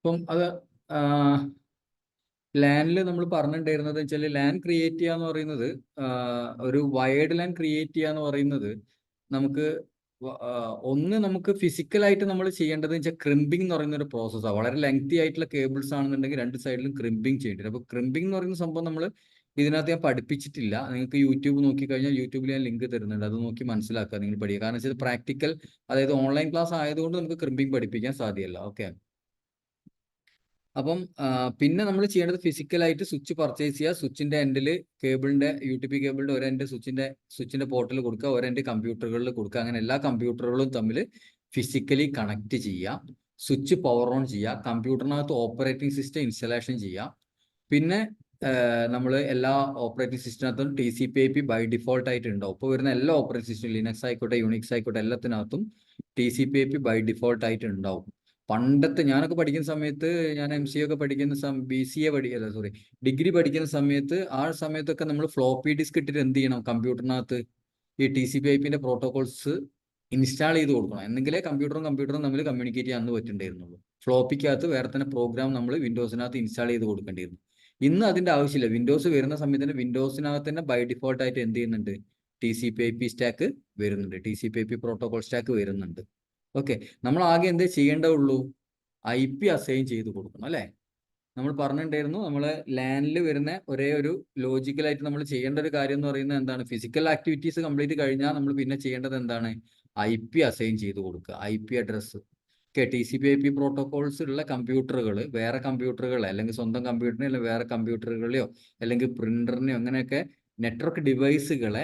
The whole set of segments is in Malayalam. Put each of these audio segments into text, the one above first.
അപ്പം അത് ലാനിൽ നമ്മൾ പറഞ്ഞിട്ടുണ്ടായിരുന്നത് വെച്ചാൽ ലാൻ ക്രിയേറ്റ് ചെയ്യുക എന്ന് പറയുന്നത് ഒരു വയേർഡ് ലാൻ ക്രിയേറ്റ് ചെയ്യുക എന്ന് പറയുന്നത് നമുക്ക് ഒന്ന് നമുക്ക് ഫിസിക്കലായിട്ട് നമ്മൾ ചെയ്യേണ്ടത് വെച്ചാൽ ക്രിമ്പിംഗ് എന്ന് പറയുന്ന ഒരു പ്രോസസ്സാണ്. വളരെ ലെങ്തി ആയിട്ടുള്ള കേബിൾസ് ആണെന്നുണ്ടെങ്കിൽ രണ്ട് സൈഡിലും ക്രിമ്പിംഗ് ചെയ്യേണ്ടി. അപ്പോൾ ക്രിമ്പിംഗ് എന്ന് പറയുന്ന സംഭവം നമ്മൾ ഇതിനകത്ത് ഞാൻ പഠിപ്പിച്ചിട്ടില്ല. നിങ്ങൾക്ക് യൂട്യൂബ് നോക്കിക്കഴിഞ്ഞാൽ യൂട്യൂബിൽ ഞാൻ ലിങ്ക് തരുന്നുണ്ട്, അത് നോക്കി മനസ്സിലാക്കുക, നിങ്ങൾ പഠിക്കുക. കാരണം വെച്ചാൽ പ്രാക്ടിക്കൽ, അതായത് ഓൺലൈൻ ക്ലാസ് ആയതുകൊണ്ട് നമുക്ക് ക്രിമ്പിംഗ് പഠിപ്പിക്കാൻ സാധ്യമല്ല. ഓക്കെ. അപ്പം പിന്നെ നമ്മൾ ചെയ്യേണ്ടത് ഫിസിക്കലായിട്ട് സ്വിച്ച് പർച്ചേസ് ചെയ്യുക. സ്വിച്ചിന്റെ എൻഡിൽ കേബിളിന്റെ UTP കേബിളിന്റെ ഒരു എൻഡ് സ്വിച്ചിന്റെ പോർട്ടിൽ കൊടുക്കുക, ഒരു എൻഡ് കമ്പ്യൂട്ടറുകളിൽ കൊടുക്കുക. അങ്ങനെ എല്ലാ കമ്പ്യൂട്ടറുകളും തമ്മിൽ ഫിസിക്കലി കണക്ട് ചെയ്യുക. സ്വിച്ച് പവർ ഓൺ ചെയ്യുക. കമ്പ്യൂട്ടറിനകത്ത് ഓപ്പറേറ്റിംഗ് സിസ്റ്റം ഇൻസ്റ്റലേഷൻ ചെയ്യുക. പിന്നെ നമ്മൾ എല്ലാ ഓപ്പറേറ്റിംഗ് സിസ്റ്റത്തിനകത്തും TCP/IP ബൈ ഡിഫോൾട്ട് ആയിട്ട് ഉണ്ടാവും. ഇപ്പോൾ വരുന്ന എല്ലാ ഓപ്പറേറ്റിംഗ് സിസ്റ്റം, ലിനക്സ് ആയിക്കോട്ടെ യുണിക്സ് ആയിക്കോട്ടെ, എല്ലാത്തിനകത്തും TCP/IP ബൈ ഡിഫോൾട്ട് ആയിട്ട് ഉണ്ടാവും. പണ്ടത്തെ ഞാനൊക്കെ പഠിക്കുന്ന സമയത്ത്, ഞാൻ MCA ഒക്കെ പഠിക്കുന്ന ഡിഗ്രി പഠിക്കുന്ന സമയത്ത്, ആ സമയത്തൊക്കെ നമ്മൾ ഫ്ലോപ്പി ഡിസ്ക് ഇട്ടിട്ട് എന്ത് ചെയ്യണം, കമ്പ്യൂട്ടറിനകത്ത് ഈ TCP/IPന്റെ പ്രോട്ടോകോൾസ് ഇൻസ്റ്റാൾ ചെയ്ത് കൊടുക്കണം. എന്നെങ്കിലേ കമ്പ്യൂട്ടറും തമ്മിൽ കമ്മ്യൂണിക്കേറ്റ് ചെയ്യാൻ പറ്റുന്നുണ്ടായിരുന്നുള്ളൂ. ഫ്ലോപ്പിക്കകത്ത് വേറെ തന്നെ പ്രോഗ്രാം നമ്മൾ വിൻഡോസിനകത്ത് ഇൻസ്റ്റാൾ ചെയ്ത് കൊടുക്കേണ്ടിയിരുന്നു. ഇന്ന് അതിന്റെ ആവശ്യമില്ല. വിൻഡോസ് വരുന്ന സമയത്ത് തന്നെ വിൻഡോസിനകത്ത് തന്നെ ബൈ ഡിഫോൾട്ട് ആയിട്ട് എന്ത് ചെയ്യുന്നുണ്ട്, TCP/IP സ്റ്റാക്ക് വരുന്നുണ്ട്, TCP/IP പ്രോട്ടോകോൾ സ്റ്റാക്ക് വരുന്നുണ്ട്. ഓക്കെ. നമ്മൾ ആകെ എന്തേ ചെയ്യേണ്ടതുള്ളൂ, IP അസൈൻ ചെയ്ത് കൊടുക്കണം, അല്ലേ? നമ്മൾ പറഞ്ഞിട്ടുണ്ടായിരുന്നു, നമ്മൾ ലാനിൽ വരുന്ന ഒരേ ഒരു ലോജിക്കലായിട്ട് നമ്മൾ ചെയ്യേണ്ട ഒരു കാര്യം എന്ന് പറയുന്നത് എന്താണ്, ഫിസിക്കൽ ആക്ടിവിറ്റീസ് കംപ്ലീറ്റ് കഴിഞ്ഞാൽ നമ്മൾ പിന്നെ ചെയ്യേണ്ടത് എന്താണ്, IP അസൈൻ ചെയ്ത് കൊടുക്കുക, IP address. Okay. TCP/IP protocols ഉള്ള കമ്പ്യൂട്ടറുകൾ, വേറെ കമ്പ്യൂട്ടറുകൾ, അല്ലെങ്കിൽ സ്വന്തം കമ്പ്യൂട്ടറിനെ അല്ലെങ്കിൽ വേറെ കമ്പ്യൂട്ടറുകളെയോ അല്ലെങ്കിൽ പ്രിന്ററിനെയോ അങ്ങനെയൊക്കെ നെറ്റ്വർക്ക് ഡിവൈസുകളെ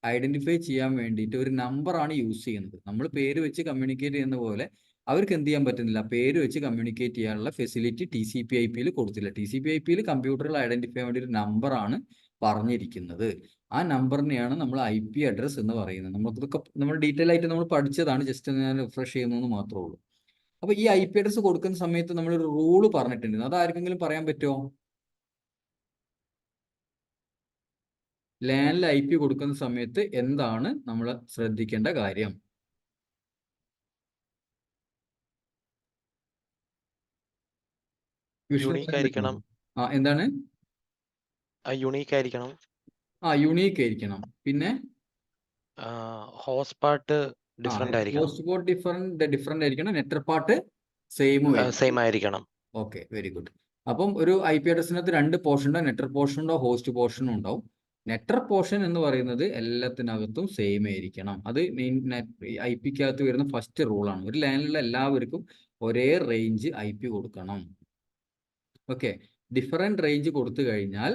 ഐഡന്റിഫൈ ചെയ്യാൻ വേണ്ടിയിട്ട് ഒരു നമ്പറാണ് യൂസ് ചെയ്യുന്നത്. നമ്മൾ പേര് വെച്ച് കമ്മ്യൂണിക്കേറ്റ് ചെയ്യുന്ന പോലെ അവർക്ക് എന്ത് ചെയ്യാൻ പറ്റുന്നില്ല, പേര് വെച്ച് കമ്മ്യൂണിക്കേറ്റ് ചെയ്യാനുള്ള ഫെസിലിറ്റി TCP/IPയിൽ കൊടുത്തില്ല. TCP/IPയിൽ കമ്പ്യൂട്ടറുകൾ ഐഡന്റിഫൈ ചെയ്യാൻ വേണ്ടി ഒരു നമ്പറാണ് പറഞ്ഞിരിക്കുന്നത്. ആ നമ്പറിനെയാണ് നമ്മൾ IP അഡ്രസ് എന്ന് പറയുന്നത്. നമുക്കിതൊക്കെ നമ്മൾ ഡീറ്റെയിൽ ആയിട്ട് നമ്മൾ പഠിച്ചതാണ്, ജസ്റ്റ് ഞാൻ റിഫ്രഷ് ചെയ്യുന്നതെന്ന് മാത്രമേ ഉള്ളൂ. അപ്പൊ ഈ IP അഡ്രസ് കൊടുക്കുന്ന സമയത്ത് നമ്മളൊരു റൂള് പറഞ്ഞിട്ടുണ്ട്, അത് ആർക്കെങ്കിലും പറയാൻ പറ്റുമോ? ലാനിൽ IP കൊടുക്കുന്ന സമയത്ത് എന്താണ് നമ്മൾ ശ്രദ്ധിക്കേണ്ട കാര്യം? യുണീക്ക് ആയിരിക്കണം. എന്താണ്? യുണീക്ക് ആയിരിക്കണം. യുണീക്ക് ആയിരിക്കണം. പിന്നെ ഹോസ്റ്റ് പാർട്ട് ഡിഫറെന്റ് ആയിരിക്കണം. ഹോസ്റ്റ് പോർട്ട് ഡിഫറെന്റ് ആയിരിക്കണം. നെറ്റർ പാർട്ട് സെയിം ആയിരിക്കണം. Okay, very good. അപ്പം ഒരു IP അഡ്രസ്സിനകത്ത് രണ്ട് പോർഷൻ ഉണ്ടാവും, നെറ്റർ പോർഷൻ ഉണ്ടാവും, ഹോസ്റ്റ് പോർഷനും ഉണ്ടാവും. നെറ്റർ പോർഷൻ എന്ന് പറയുന്നത് എല്ലാത്തിനകത്തും സെയിം ആയിരിക്കണം. അത് IPക്കകത്ത് വരുന്ന ഫസ്റ്റ് റൂളാണ്. ഒരു ലാനിലുള്ള എല്ലാവർക്കും ഒരേ റേഞ്ച് IP കൊടുക്കണം. ഓക്കെ. ഡിഫറെന്റ് റേഞ്ച് കൊടുത്തു കഴിഞ്ഞാൽ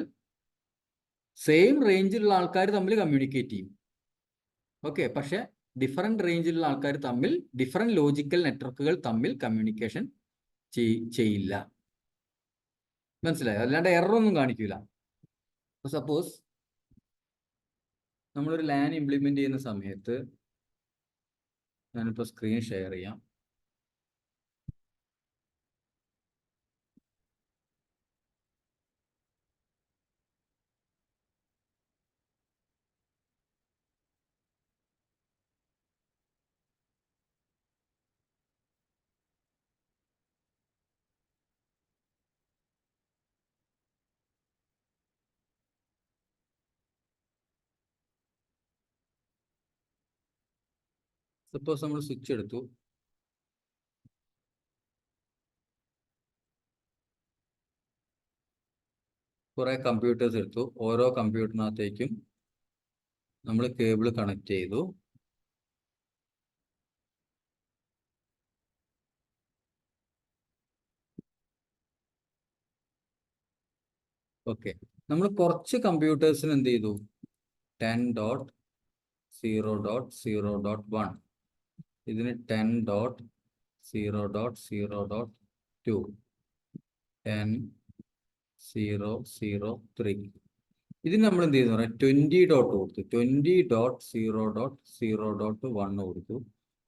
സെയിം റേഞ്ചിലുള്ള ആൾക്കാർ തമ്മിൽ കമ്മ്യൂണിക്കേറ്റ് ചെയ്യും. ഓക്കെ. പക്ഷെ ഡിഫറെന്റ് റേഞ്ചിലുള്ള ആൾക്കാർ തമ്മിൽ, ഡിഫറെന്റ് ലോജിക്കൽ നെറ്റ്വർക്കുകൾ തമ്മിൽ കമ്മ്യൂണിക്കേഷൻ ചെയ്യില്ല. മനസ്സിലായോ? അല്ലാണ്ട് എറർ ഒന്നും കാണിക്കൂല. സപ്പോസ് നമ്മളൊരു ലാൻ ഇംപ്ലിമെന്റ് ചെയ്യുന്ന സമയത്ത്, ഞാനിപ്പോൾ സ്ക്രീൻ ഷെയർ ചെയ്യാം. സപ്പോസ് നമ്മൾ സ്വിച്ച് എടുത്തു, കുറെ കമ്പ്യൂട്ടേഴ്സ് എടുത്തു, ഓരോ കമ്പ്യൂട്ടറിനകത്തേക്കും നമ്മൾ കേബിൾ കണക്ട് ചെയ്തു. ഓക്കെ. നമ്മൾ കുറച്ച് കമ്പ്യൂട്ടേഴ്സിന് എന്ത് ചെയ്തു, 10.0.0.1, ഇതിന് 10.0.0.2, 10.0.0.3. ഇതിന് നമ്മൾ എന്ത് ചെയ്തു പറയാം, 20 ഡോട്ട് കൊടുത്തു, 20.0.0.1 കൊടുത്തു.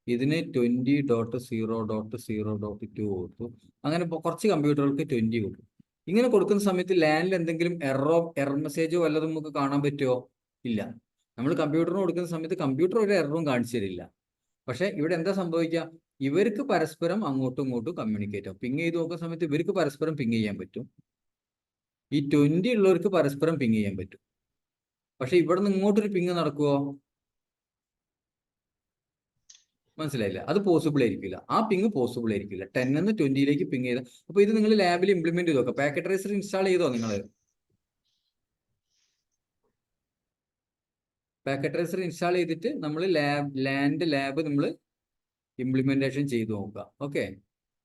ഇതിന് 20.0.0.2 കൊടുത്തു. അങ്ങനെ കുറച്ച് കമ്പ്യൂട്ടറുകൾക്ക് 20 കൊടുത്തു. ഇങ്ങനെ കൊടുക്കുന്ന സമയത്ത് ലാനിൽ എന്തെങ്കിലും എറർ മെസ്സേജോ വല്ലതും നമുക്ക് കാണാൻ പറ്റുമോ? ഇല്ല. നമ്മൾ കമ്പ്യൂട്ടറിന് കൊടുക്കുന്ന സമയത്ത് കമ്പ്യൂട്ടർ ഒരു എററും കാണിച്ചു തരില്ല. പക്ഷെ ഇവിടെ എന്താ സംഭവിക്കുക, ഇവർക്ക് പരസ്പരം അങ്ങോട്ടും ഇങ്ങോട്ടും കമ്മ്യൂണിക്കേറ്റ് ആവും. പിങ് ചെയ്ത് നോക്കുന്ന സമയത്ത് ഇവർക്ക് പരസ്പരം പിങ് ചെയ്യാൻ പറ്റും, ഈ 20 ഉള്ളവർക്ക് പരസ്പരം പിങ് ചെയ്യാൻ പറ്റും. പക്ഷെ ഇവിടെ നിന്ന് ഇങ്ങോട്ടൊരു പിങ് നടക്കുവോ? മനസ്സിലായില്ല, അത് പോസിബിൾ ആയിരിക്കില്ല. ആ പിങ് പോസിബിൾ ആയിരിക്കില്ല. 10 നിന്ന് 20 പിങ് ചെയ്ത. അപ്പൊ ഇത് നിങ്ങൾ ലാബിൽ ഇംപ്ലിമെന്റ് ചെയ്ത് നോക്കാം. പാക്കറ്റ് ട്രേസർ ഇൻസ്റ്റാൾ ചെയ്തോ നിങ്ങൾ? പാക്കറ്റ് ട്രേസർ ഇൻസ്റ്റാൾ ചെയ്തിട്ട് നമ്മൾ ലാബ് നമ്മൾ ഇംപ്ലിമെന്റേഷൻ ചെയ്ത് നോക്കുക. ഓക്കെ,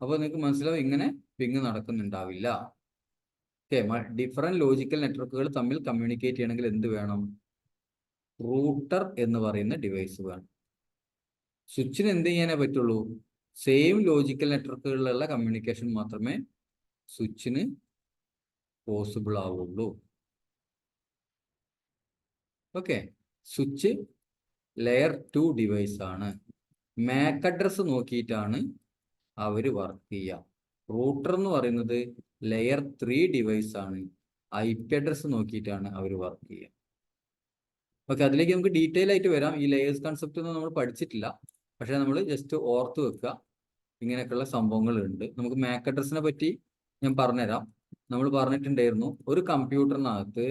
അപ്പോൾ നിങ്ങൾക്ക് മനസ്സിലാവും ഇങ്ങനെ പിങ് നടക്കുന്നുണ്ടാവില്ല. ഓക്കെ, ഡിഫറെന്റ് ലോജിക്കൽ നെറ്റ്വർക്കുകൾ തമ്മിൽ കമ്മ്യൂണിക്കേറ്റ് ചെയ്യണമെങ്കിൽ എന്ത് വേണം? റൂട്ടർ എന്ന് പറയുന്ന ഡിവൈസ് വേണം. സ്വിച്ചിന് എന്ത് ചെയ്യാനേ പറ്റുള്ളൂ? സെയിം ലോജിക്കൽ നെറ്റ്വർക്കുകളിലുള്ള കമ്മ്യൂണിക്കേഷൻ മാത്രമേ സ്വിച്ചിന് പോസിബിൾ ആവുള്ളൂ. ഓക്കെ, സ്വിച്ച് ലെയർ 2 ഡിവൈസ് ആണ്. മാക് അഡ്രസ് നോക്കിയിട്ടാണ് അവർ വർക്ക് ചെയ്യുക. റൂട്ടർ എന്ന് പറയുന്നത് ലെയർ 3 ഡിവൈസ് ആണ്. IP അഡ്രസ് നോക്കിയിട്ടാണ് അവർ വർക്ക് ചെയ്യുക. ഓക്കെ, അതിലേക്ക് നമുക്ക് ഡീറ്റെയിൽ ആയിട്ട് വരാം. ഈ ലെയേഴ്സ് കൺസെപ്റ്റ് ഒന്നും നമ്മൾ പഠിച്ചിട്ടില്ല, പക്ഷെ നമ്മൾ ജസ്റ്റ് ഓർത്ത് വെക്കുക, ഇങ്ങനെയൊക്കെയുള്ള സംഭവങ്ങളുണ്ട്. നമുക്ക് മാക് അഡ്രസ്സിനെ പറ്റി ഞാൻ പറഞ്ഞുതരാം. നമ്മൾ പറഞ്ഞിട്ടുണ്ടായിരുന്നു, ഒരു കമ്പ്യൂട്ടറിനകത്ത്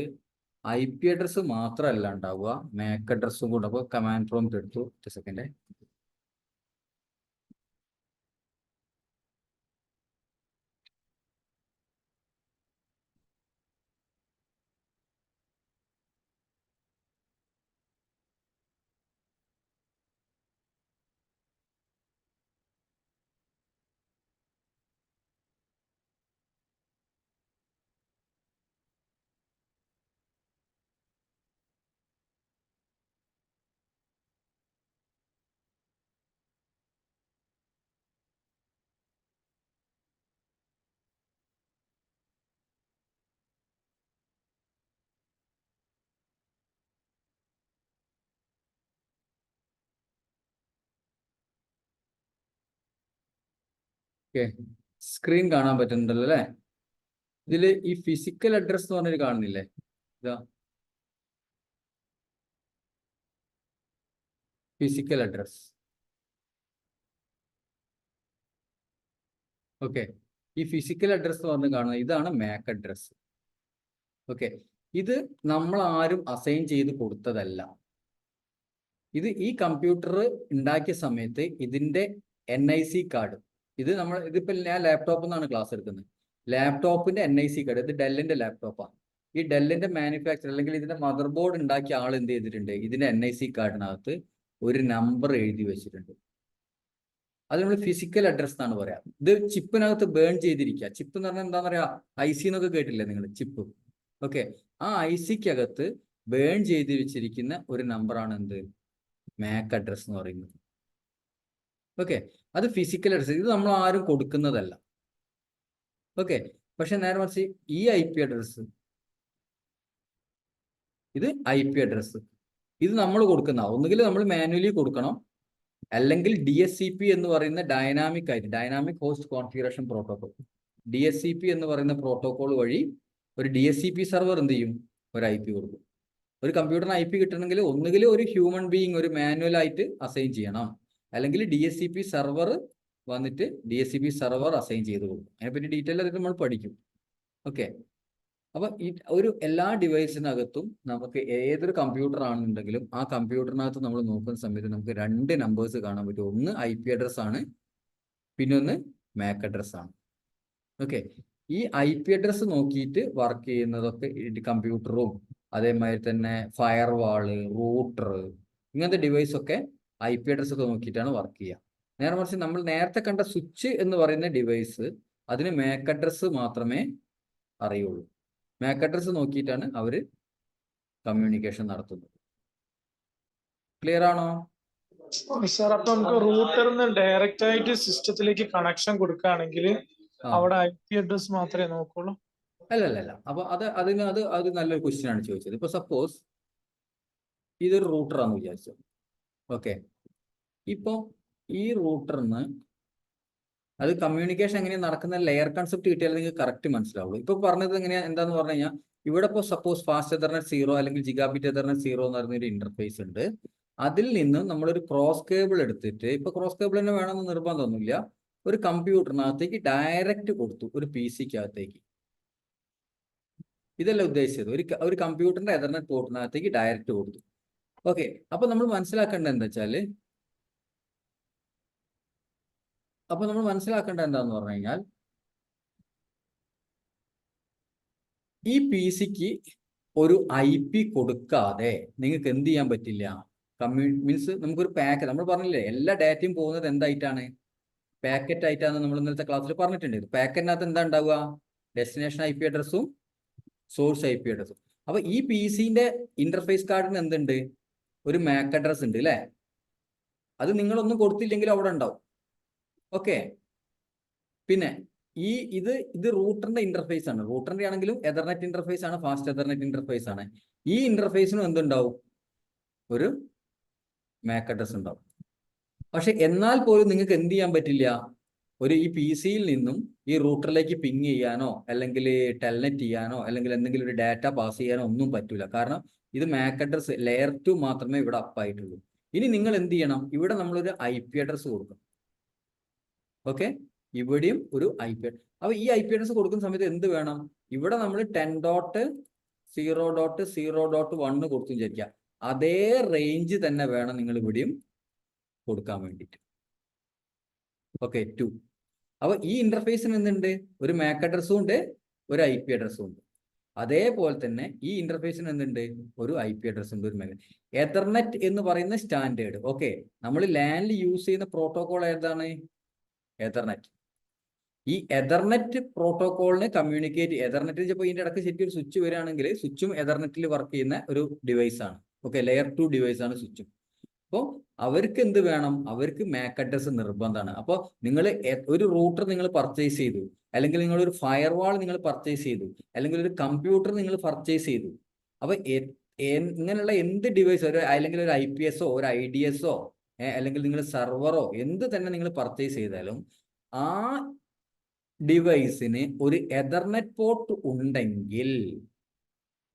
IP അഡ്രസ്സ് മാത്രമല്ല ഉണ്ടാവുക, മാക് അഡ്രസ്സും കൂടെ. അപ്പോൾ കമാൻഡ് പ്രോംപ്റ്റ് എടുത്തു, ഒരു സെക്കൻഡ്. ഓക്കെ, സ്ക്രീൻ കാണാൻ പറ്റുന്നുണ്ടല്ലോ അല്ലേ? ഇതിൽ ഈ ഫിസിക്കൽ അഡ്രസ് എന്ന് പറഞ്ഞൊരു കാണുന്നില്ലേ? ഇതാ ഫിസിക്കൽ അഡ്രസ്. ഓക്കെ, ഈ ഫിസിക്കൽ അഡ്രസ് എന്ന് പറഞ്ഞ് കാണുന്നത് ഇതാണ് മാക് അഡ്രസ്. ഓക്കെ, ഇത് നമ്മൾ ആരും അസൈൻ ചെയ്ത് കൊടുത്തതല്ല. ഇത് ഈ കമ്പ്യൂട്ടർ ഉണ്ടാക്കിയ സമയത്ത് ഇതിന്റെ NIC കാർഡ്, ഇതിപ്പോൾ ഞാൻ ലാപ്ടോപ്പിൽ നിന്നാണ് ക്ലാസ് എടുക്കുന്നത്. ലാപ്ടോപ്പിന്റെ NIC കാർഡ്, ഇത് ഡെല്ലിന്റെ ലാപ്ടോപ്പാണ്. ഈ ഡെല്ലിന്റെ മാനുഫാക്ചർ അല്ലെങ്കിൽ ഇതിന്റെ മദർ ബോർഡ് ഉണ്ടാക്കിയ ആൾ എന്ത് ചെയ്തിട്ടുണ്ട്? ഇതിന്റെ NIC കാർഡിനകത്ത് ഒരു നമ്പർ എഴുതി വെച്ചിട്ടുണ്ട്. അത് നമ്മൾ ഫിസിക്കൽ അഡ്രസ് എന്നാണ് പറയാ. ഇത് ചിപ്പിനകത്ത് ബേൺ ചെയ്തിരിക്കുക. ചിപ്പ് എന്ന് പറഞ്ഞാൽ എന്താ പറയാ? IC എന്നൊക്കെ കേട്ടില്ലേ നിങ്ങൾ? ചിപ്പ്. ഓക്കെ, ആ ICക്കകത്ത് ബേൺ ചെയ്ത് വെച്ചിരിക്കുന്ന ഒരു നമ്പറാണ് എന്ത്? മാക് അഡ്രസ് എന്ന് പറയുന്നത്. ഓക്കെ, അത് ഫിസിക്കൽ അഡ്രസ്. ഇത് നമ്മൾ ആരും കൊടുക്കുന്നതല്ല. ഓക്കെ, പക്ഷെ നേരെ മറിച്ച് ഈ IP അഡ്രസ്, ഇത് IP അഡ്രസ്, ഇത് നമ്മൾ കൊടുക്കുന്ന, ഒന്നുകിൽ നമ്മൾ മാനുവലി കൊടുക്കണം, അല്ലെങ്കിൽ DSCP എന്ന് പറയുന്ന dynamic host configuration protocol, DSCP എന്ന് പറയുന്ന പ്രോട്ടോകോൾ വഴി ഒരു DSCP സെർവർ എന്ത് ചെയ്യും? ഒരു IP കൊടുക്കും. ഒരു കമ്പ്യൂട്ടറിന് IP കിട്ടണമെങ്കിൽ ഒന്നുകിൽ ഒരു ഹ്യൂമൻ ബീയിങ് ഒരു മാനുവൽ ആയിട്ട് അസൈൻ ചെയ്യണം, അല്ലെങ്കിൽ DSCP സെർവർ വന്നിട്ട് DSCP സെർവർ അസൈൻ ചെയ്ത് കൊടുക്കും. അതിനെപ്പറ്റി ഡീറ്റെയിൽ ആയിട്ട് നമ്മൾ പഠിക്കും. ഓക്കെ, അപ്പൊ എല്ലാ ഡിവൈസിനകത്തും നമുക്ക് ഏതൊരു കമ്പ്യൂട്ടർ ആണെന്നുണ്ടെങ്കിലും ആ കമ്പ്യൂട്ടറിനകത്ത് നമ്മൾ നോക്കുന്ന സമയത്ത് നമുക്ക് 2 നമ്പേഴ്സ് കാണാൻ പറ്റും. ഒന്ന് IP അഡ്രസ് ആണ്, പിന്നെ ഒന്ന് മാക് അഡ്രസ് ആണ്. ഓക്കെ, ഈ IP അഡ്രസ് നോക്കിയിട്ട് വർക്ക് ചെയ്യുന്നതൊക്കെ കമ്പ്യൂട്ടറും അതേമാതിരി തന്നെ ഫയർ വാള്, റൂട്ടർ, ഇങ്ങനത്തെ ഡിവൈസ് ഒക്കെ IP അഡ്രസ് ഒക്കെ നോക്കിയിട്ടാണ് വർക്ക് ചെയ്യുക. നേരെ മറിച്ച് നമ്മൾ നേരത്തെ കണ്ട സ്വിച്ച് എന്ന് പറയുന്ന ഡിവൈസ്, അതിന് മാക് അഡ്രസ് മാത്രമേ അറിയുള്ളൂ. മാക് അഡ്രസ് നോക്കിയിട്ടാണ് അവർ കമ്മ്യൂണിക്കേഷൻ നടത്തുന്നത്. ക്ലിയർ ആണോ സാർ? അപ്പൊ നമുക്ക് റൂട്ടറിന് ഡയറക്റ്റ് ആയിട്ട് സിസ്റ്റത്തിലേക്ക് കണക്ഷൻ കൊടുക്കുകയാണെങ്കിൽ അവിടെ IP അഡ്രസ് മാത്രമേ നോക്കുള്ളൂ? അല്ല. അപ്പൊ അത് നല്ലൊരു ക്വസ്റ്റ്യൻ ആണ് ചോദിച്ചത്. ഇപ്പൊ സപ്പോസ് ഇതൊരു റൂട്ടറാന്ന് വിചാരിച്ചു. ഓക്കെ, ഇപ്പൊ ഈ റൂട്ടറിന് അത് കമ്മ്യൂണിക്കേഷൻ എങ്ങനെയാണ് നടക്കുന്ന ലെയർ കൺസെപ്റ്റ് കിട്ടിയാൽ നിങ്ങൾക്ക് കറക്റ്റ് മനസ്സിലാവുള്ളൂ. ഇപ്പൊ പറഞ്ഞത് എന്താന്ന് പറഞ്ഞു കഴിഞ്ഞാൽ, ഇവിടെ ഇപ്പോൾ സപ്പോസ് ഫാസ്റ്റ് എതർനെറ്റ് 0 അല്ലെങ്കിൽ ജിഗാബിറ്റ് എതർനെറ്റ് 0 എന്ന് പറയുന്ന ഒരു ഇന്റർഫേസ് ഉണ്ട്. അതിൽ നിന്നും നമ്മളൊരു ക്രോസ് കേബിൾ എടുത്തിട്ട്, ഇപ്പൊ ക്രോസ് കേബിൾ തന്നെ വേണമെന്ന് നിർബന്ധമൊന്നുമില്ല, ഒരു കമ്പ്യൂട്ടറിനകത്തേക്ക് ഡയറക്റ്റ് കൊടുത്തു, ഒരു PC-ക്കകത്തേക്ക്. ഇതല്ല ഉദ്ദേശിച്ചത്. ഒരു കമ്പ്യൂട്ടറിന്റെ എതർനെറ്റ് പോർട്ടിനകത്തേക്ക് ഡയറക്റ്റ് കൊടുത്തു. ഓക്കെ, അപ്പൊ നമ്മൾ മനസ്സിലാക്കേണ്ടത് എന്താ വെച്ചാല്, എന്താന്ന് പറഞ്ഞു കഴിഞ്ഞാൽ, ഈ PC-ക്ക് ഒരു IP കൊടുക്കാതെ നിങ്ങൾക്ക് എന്ത് ചെയ്യാൻ പറ്റില്ല? മീൻസ് നമുക്കൊരു പാക്കറ്റ്, നമ്മൾ പറഞ്ഞില്ലേ എല്ലാ ഡാറ്റയും പോകുന്നത് എന്തായിട്ടാണ്? പാക്കറ്റ് ആയിട്ടാണ് നമ്മൾ ഇന്നലത്തെ ക്ലാസ്സിൽ പറഞ്ഞിട്ടുണ്ട്. പാക്കറ്റിനകത്ത് എന്താ ഉണ്ടാവുക? ഡെസ്റ്റിനേഷൻ IP അഡ്രസ്സും സോഴ്സ് IP അഡ്രസ്സും. അപ്പൊ ഈ PC-ന്റെ ഇന്റർഫേസ് കാർഡിന് എന്തുണ്ട്? ഒരു MAC അഡ്രസ് ഉണ്ട് അല്ലേ? അത് നിങ്ങളൊന്നും കൊടുത്തില്ലെങ്കിൽ അവിടെ ഉണ്ടാവും. ഓക്കെ, പിന്നെ ഇത് റൂട്ടറിന്റെ ഇന്റർഫേസ് ആണ്. റൂട്ടറിന്റെ ആണെങ്കിലും എതർനെറ്റ് ഇന്റർഫേസ് ആണ്, ഫാസ്റ്റ് എതർനെറ്റ് ഇന്റർഫേസ് ആണ്. ഈ ഇന്റർഫേസിനും എന്തുണ്ടാവും? ഒരു MAC അഡ്രസ് ഉണ്ടാവും. പക്ഷെ എന്നാൽ പോലും നിങ്ങൾക്ക് എന്ത് ചെയ്യാൻ പറ്റില്ല? ഈ PC-യിൽ നിന്നും ഈ റൂട്ടറിലേക്ക് പിങ് ചെയ്യാനോ അല്ലെങ്കിൽ ടെൽനെറ്റ് ചെയ്യാനോ അല്ലെങ്കിൽ എന്തെങ്കിലും ഒരു ഡാറ്റ പാസ് ചെയ്യാനോ ഒന്നും പറ്റില്ല. കാരണം ഇത് MAC അഡ്രസ് ലെയർ 2 മാത്രമേ ഇവിടെ അപ്പായിട്ടുള്ളൂ. ഇനി നിങ്ങൾ എന്ത് ചെയ്യണം? ഇവിടെ നമ്മളൊരു IP അഡ്രസ് കൊടുക്കണം. ഓക്കെ, ഇവിടെയും ഒരു IP. അപ്പൊ ഈ IP അഡ്രസ് കൊടുക്കുന്ന സമയത്ത് എന്ത് വേണം? ഇവിടെ നമ്മൾ 10.0.0.1 കൊടുത്തു വിചാരിക്കുക. അതേ റേഞ്ച് തന്നെ വേണം നിങ്ങൾ ഇവിടെയും കൊടുക്കാൻ വേണ്ടിയിട്ട്. ഓക്കെ, 2. അപ്പൊ ഈ ഇന്റർഫേസിന് എന്തുണ്ട്? ഒരു MAC അഡ്രസ്സും ഉണ്ട്, ഒരു IP അഡ്രസ്സും ഉണ്ട്. അതേപോലെ തന്നെ ഈ ഇന്റർഫേസിന് എന്തുണ്ട്? ഒരു IP അഡ്രസ് ഉണ്ട്, ഒരു MAC. എതർനെറ്റ് എന്ന് പറയുന്ന സ്റ്റാൻഡേർഡ്. ഓക്കെ, നമ്മൾ ലാനിൽ യൂസ് ചെയ്യുന്ന പ്രോട്ടോകോൾ ഏതാണ്? എതർനെറ്റ്. ഈ എതർനെറ്റ് പ്രോട്ടോകോളിനെ കമ്മ്യൂണിക്കേറ്റ്, എതർനെറ്റ് ചിലപ്പോൾ ഇതിന്റെ ഇടയ്ക്ക് ശരിക്കും ഒരു സ്വിച്ച് വരികയാണെങ്കിൽ സ്വിച്ചും എതർനെറ്റിൽ വർക്ക് ചെയ്യുന്ന ഒരു ഡിവൈസ് ആണ്. ഓക്കെ, ലെയർ 2 ഡിവൈസ് ആണ് സ്വിച്ചും. അപ്പോൾ അവർക്ക് എന്ത് വേണം? അവർക്ക് MAC അഡ്രസ് നിർബന്ധമാണ്. അപ്പോൾ നിങ്ങൾ ഒരു റൂട്ടർ നിങ്ങൾ പർച്ചേസ് ചെയ്തു, അല്ലെങ്കിൽ നിങ്ങൾ ഒരു ഫയർവാൾ നിങ്ങൾ പർച്ചേസ് ചെയ്തു, അല്ലെങ്കിൽ ഒരു കമ്പ്യൂട്ടർ നിങ്ങൾ പർച്ചേസ് ചെയ്തു. അപ്പൊ ഇങ്ങനെയുള്ള എന്ത് ഡിവൈസ്, അല്ലെങ്കിൽ ഒരു IPS-ഓ ഒരു IDS-ഓ അല്ലെങ്കിൽ നിങ്ങൾ സെർവറോ എന്ത് തന്നെ നിങ്ങൾ പർച്ചേസ് ചെയ്താലും ആ ഡിവൈസിന് ഒരു എതർനെറ്റ് പോർട്ട് ഉണ്ടെങ്കിൽ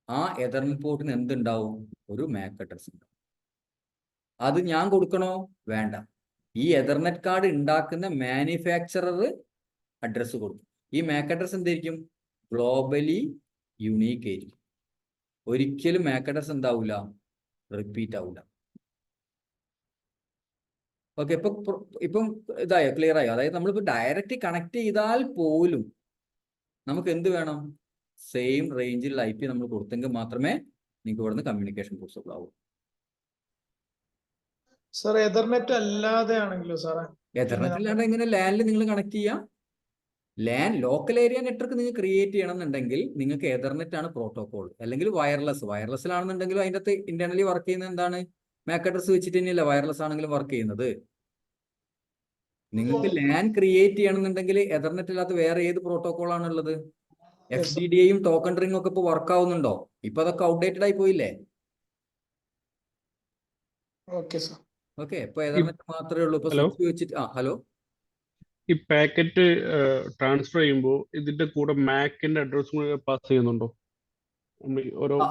ആ എതർനെറ്റ് പോർട്ടിന് എന്തുണ്ടാവും? ഒരു MAC അഡ്രസ് ഉണ്ടാവും. അത് ഞാൻ കൊടുക്കണോ? വേണ്ട. ഈ എതർനെറ്റ് കാർഡ് ഉണ്ടാക്കുന്ന മാനുഫാക്ചറർ അഡ്രസ് കൊടുക്കും. ഈ MAC അഡ്രസ് എന്തായിരിക്കും? ഗ്ലോബലി യുണീക്ക് ആയിരിക്കും. ഒരിക്കലും MAC അഡ്രസ് എന്താവില്ല? റിപ്പീറ്റ് ആവില്ല. ഓക്കെ, ഇപ്പം ഇതായോ? ക്ലിയർ ആയോ? അതായത് നമ്മളിപ്പോൾ ഡയറക്റ്റ് കണക്ട് ചെയ്താൽ പോലും നമുക്ക് എന്ത് വേണം? സെയിം റേഞ്ചിലുള്ള IP നമ്മൾ കൊടുത്തെങ്കിൽ മാത്രമേ നിങ്ങൾക്ക് ഇവിടുന്ന് കമ്മ്യൂണിക്കേഷൻ പോസിബിൾ ആവൂ. സാർ എതർനെറ്റ് അല്ലാതെ ആണെങ്കിലോ സാറേ? എതർനെറ്റ് അല്ലാണ്ട് എങ്ങനെ ലാനിൽ നിങ്ങൾ കണക്ട് ചെയ്യാം? ലോക്കൽ ഏരിയ നെറ്റ്വർക്ക് നിങ്ങൾ ക്രിയേറ്റ് ചെയ്യണമെന്നുണ്ടെങ്കിൽ നിങ്ങൾക്ക് എതർനെറ്റ് ആണ് പ്രോട്ടോകോൾ, അല്ലെങ്കിൽ വയർലെസ്സിലാണെന്നുണ്ടെങ്കിലും അതിൻ്റെ അകത്ത് ഇന്റർണലി വർക്ക് ചെയ്യുന്നത് എന്താണ്? MAC അഡ്രസ് വെച്ചിട്ട് തന്നെയല്ല വയർലെസ് ആണെങ്കിലും വർക്ക് ചെയ്യുന്നത്. നിങ്ങൾക്ക് ലാൻ ക്രിയേറ്റ് ചെയ്യണമെന്നുണ്ടെങ്കിൽ എതർനെറ്റ് അല്ലാത്ത വേറെ ഏത് പ്രോട്ടോകോൾ ആണുള്ളത്? FDDI-യും ടോക്കൺ റിംഗും ഒക്കെ ഇപ്പോൾ വർക്ക് ആവുന്നുണ്ടോ? ഇപ്പൊ അതൊക്കെ ഔട്ട്ഡേറ്റഡ് ആയി പോയില്ലേ? Okay sir. ഓക്കെ, ഇപ്പൊ എതർനെറ്റ് മാത്രമേ ഉള്ളൂ. ഇപ്പൊ സ്വിച്ച് വെച്ചിട്ട് ഹലോ, ഈ പാക്കറ്റ് ട്രാൻസ്ഫർ ചെയ്യുമ്പോൾ ഇതിന്റെ കൂടെ MAC-ന്റെ അഡ്രസ്സും പാസ് ചെയ്യുന്നുണ്ടോ?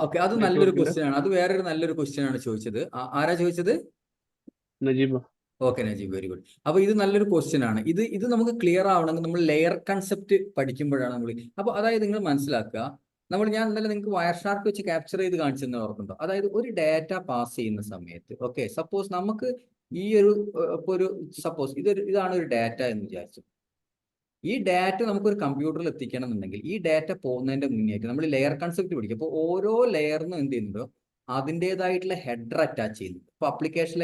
ഓക്കെ, അത് നല്ലൊരു ക്വസ്റ്റ്യൻ ആണ്. അത് വേറൊരു നല്ലൊരു ക്വസ്റ്റ്യൻ ആണ് ചോദിച്ചത്. ആരാ ചോദിച്ചത്? Najeeba. Okay Najeeb, very good. അപ്പൊ ഇത് നല്ലൊരു ക്വസ്റ്റ്യൻ ആണ്. ഇത് നമുക്ക് ക്ലിയർ ആവണമെങ്കിൽ നമ്മൾ ലെയർ കൺസെപ്റ്റ് പഠിക്കുമ്പോഴാണ് നമ്മൾ. അപ്പൊ അതായത് നിങ്ങൾ മനസ്സിലാക്കുക, ഞാൻ ഇന്നലെ നിങ്ങൾക്ക് വയർ ഷാർക്ക് വെച്ച് ക്യാപ്ചർ ചെയ്ത് കാണിച്ചെന്ന് ഓർക്കുന്നുണ്ടോ? അതായത് ഒരു ഡാറ്റ പാസ് ചെയ്യുന്ന സമയത്ത്, ഓക്കെ, സപ്പോസ് നമുക്ക് സപ്പോസ് ഇതാണ് ഒരു ഡാറ്റ എന്ന് വിചാരിച്ചു. ഈ ഡാറ്റ നമുക്കൊരു കമ്പ്യൂട്ടറിൽ എത്തിക്കണം എന്നുണ്ടെങ്കിൽ ഈ ഡാറ്റ പോകുന്നതിന്റെ മുന്നേറ്റ് നമ്മൾ ലെയർ കൺസെപ്റ്റ് പഠിക്കും. അപ്പോൾ ഓരോ ലെയറിനും എന്ത് ചെയ്യുന്നുണ്ടോ അതിൻ്റെതായിട്ടുള്ള ഹെഡർ അറ്റാച്ച് ചെയ്യുന്നുണ്ട്. ഇപ്പോൾ അപ്ലിക്കേഷൻ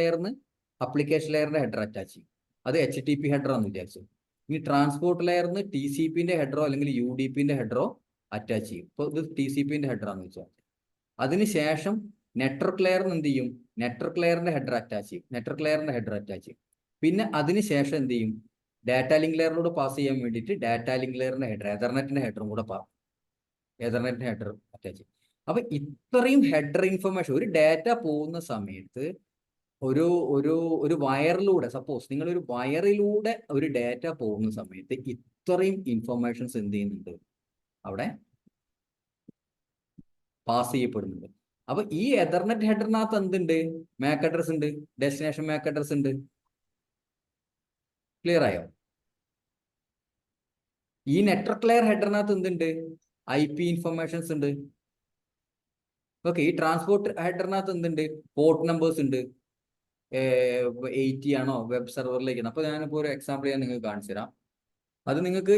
ലെയറിന്റെ ഹെഡർ അറ്റാച്ച് ചെയ്യും. അത് HTTP ഹെഡർ എന്ന് വിചാരിച്ചു. ഇനി ട്രാൻസ്പോർട്ട് ലെയറിന് TCP-ന്റെ ഹെഡറോ അല്ലെങ്കിൽ UDP-ന്റെ ഹെഡറോ അറ്റാച്ച് ചെയ്യും. ഇപ്പോൾ ഇത് TCP-ന്റെ ഹെഡറാന്ന് വെച്ചാൽ. അതിനുശേഷം നെറ്റ്വർക്ക് ലെയറിന് എന്ത് ചെയ്യും? നെറ്റ്വർക്ക് ലെയറിന്റെ ഹെഡർ അറ്റാച്ച് ചെയ്യും. പിന്നെ അതിനുശേഷം എന്ത് ചെയ്യും? ഡാറ്റ ലിങ്ക് ലെയറിനോട് പാസ് ചെയ്യാൻ വേണ്ടിയിട്ട് ഡാറ്റ ലിങ്ക് ലെയറിന്റെ ഹെഡർ, എതർനെറ്റിന്റെ ഹെഡറും കൂടെ അറ്റാച്ച് ചെയ്യും. അപ്പൊ ഇത്രയും ഹെഡർ ഇൻഫർമേഷൻ ഒരു ഡാറ്റ പോകുന്ന സമയത്ത് ഒരു വയറിലൂടെ, സപ്പോസ് നിങ്ങൾ ഒരു വയറിലൂടെ ഒരു ഡാറ്റ പോകുന്ന സമയത്ത് ഇത്രയും ഇൻഫർമേഷൻസ് എന്ത് ചെയ്യുന്നുണ്ട്? അവിടെ പാസ് ചെയ്യപ്പെടുന്നുണ്ട്. അപ്പൊ ഈ എതർനെറ്റ് ഹെഡറിനകത്ത് എന്തുണ്ട്? മാക് അഡ്രസ് ഉണ്ട്, ഡെസ്റ്റിനേഷൻ മാക് അഡ്രസ് ഉണ്ട്. ക്ലിയർ ആയോ? ഈ നെറ്റ്വർക്ക് ലെയർ ഹെഡറിനകത്ത് എന്തുണ്ട്? IP ഇൻഫർമേഷൻസ് ഉണ്ട്. ഓക്കെ, ഈ ട്രാൻസ്പോർട്ട് ഹെഡറിനകത്ത് എന്തുണ്ട്? പോർട്ട് നമ്പേഴ്സ് ഉണ്ട്. 80 ആണോ വെബ് സെർവറിലേക്ക്. അപ്പൊ ഞാനിപ്പോ ഒരു എക്സാമ്പിൾ ഞാൻ നിങ്ങൾക്ക് കാണിച്ചു തരാം. അത് നിങ്ങൾക്ക്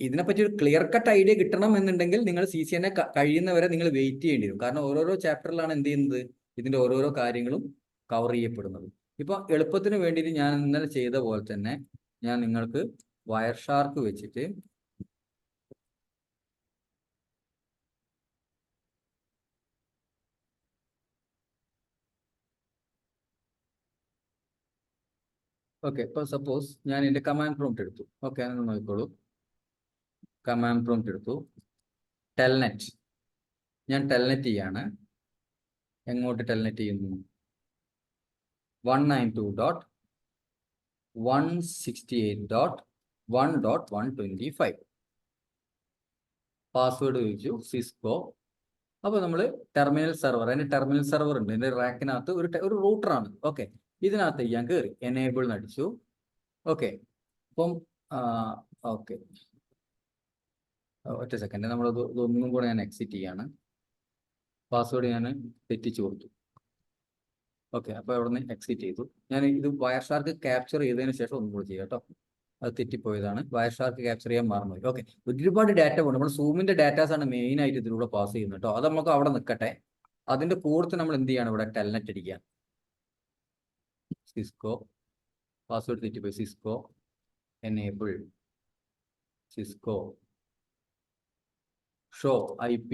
ഇതിനെപ്പറ്റി ഒരു ക്ലിയർ കട്ട് ഐഡിയ കിട്ടണം എന്നുണ്ടെങ്കിൽ നിങ്ങൾ CCNA കഴിയുന്നവരെ നിങ്ങൾ വെയിറ്റ് ചെയ്യേണ്ടി വരും. കാരണം ഓരോരോ ചാപ്റ്ററിലാണ് എന്ത് ചെയ്യുന്നത്, ഇതിന്റെ ഓരോരോ കാര്യങ്ങളും കവർ ചെയ്യപ്പെടുന്നത്. ഇപ്പൊ എളുപ്പത്തിന് വേണ്ടിയിട്ട് ഞാൻ ഇന്നലെ ചെയ്ത പോലെ തന്നെ ഞാൻ നിങ്ങൾക്ക് വയർ ഷാർക്ക് വെച്ചിട്ട് ഓക്കെ, ഇപ്പൊ സപ്പോസ് ഞാൻ എൻ്റെ കമാൻഡ് പ്രോംപ്റ്റ് എടുത്തു. ഓക്കെ, അങ്ങനെ നോക്കിക്കോളൂ. കമാൻഡ് പ്രോംപ്റ്റ് എടുത്തു. ടെൽനെറ്റ്, ഞാൻ ടെൽനെറ്റ് ചെയ്യാണ്. എങ്ങോട്ട് ടെൽനെറ്റ് ചെയ്യുന്നു? 192.168.1.125. പാസ്വേഡ് ചോദിച്ചു, സിസ്കോ. അപ്പൊ നമ്മൾ ടെർമിനൽ സെർവർ, അതിന്റെ ടെർമിനൽ സെർവർ ഉണ്ട്, ഇതിന്റെ റാക്കിനകത്ത് ഒരു റൂട്ടറാണ്. ഓക്കെ, ഇതിനകത്ത് ഞാൻ കയറി എനേബിൾ അടിച്ചു. ഓക്കെ, അപ്പം ഓക്കെ, ഒറ്റ സെക്കൻഡ്, നമ്മളത് ഇതൊന്നും കൂടെ ഞാൻ എക്സിറ്റ് ചെയ്യാണ്. പാസ്വേഡ് ഞാൻ തെറ്റിച്ചു കൊടുത്തു. ഓക്കെ, അപ്പോൾ അവിടെ നിന്ന് എക്സിറ്റ് ചെയ്തു. ഞാൻ ഇത് വയർ ഷാർക്ക് ക്യാപ്ചർ ചെയ്തതിന് ശേഷം ഒന്നും കൂടി ചെയ്യാം കേട്ടോ. അത് തെറ്റിപ്പോയതാണ്, വയർ ഷാർക്ക് ക്യാപ്ചർ ചെയ്യാൻ മറന്നുപോയി. ഓക്കെ, ഒരുപാട് ഡാറ്റ പോകും. നമ്മൾ സൂമിന്റെ ഡാറ്റാസ് ആണ് മെയിൻ ആയിട്ട് ഇതിലൂടെ പാസ് ചെയ്യുന്നത് കേട്ടോ. അത് നമുക്ക് അവിടെ നിൽക്കട്ടെ. അതിന്റെ കൂടെ നമ്മൾ എന്ത് ചെയ്യാണ്, ഇവിടെ ടെൽനെറ്റ് അടിക്കുക. സിസ്കോ, പാസ്വേഡ് തെറ്റിപ്പോയി. Cisco enable, Cisco show IP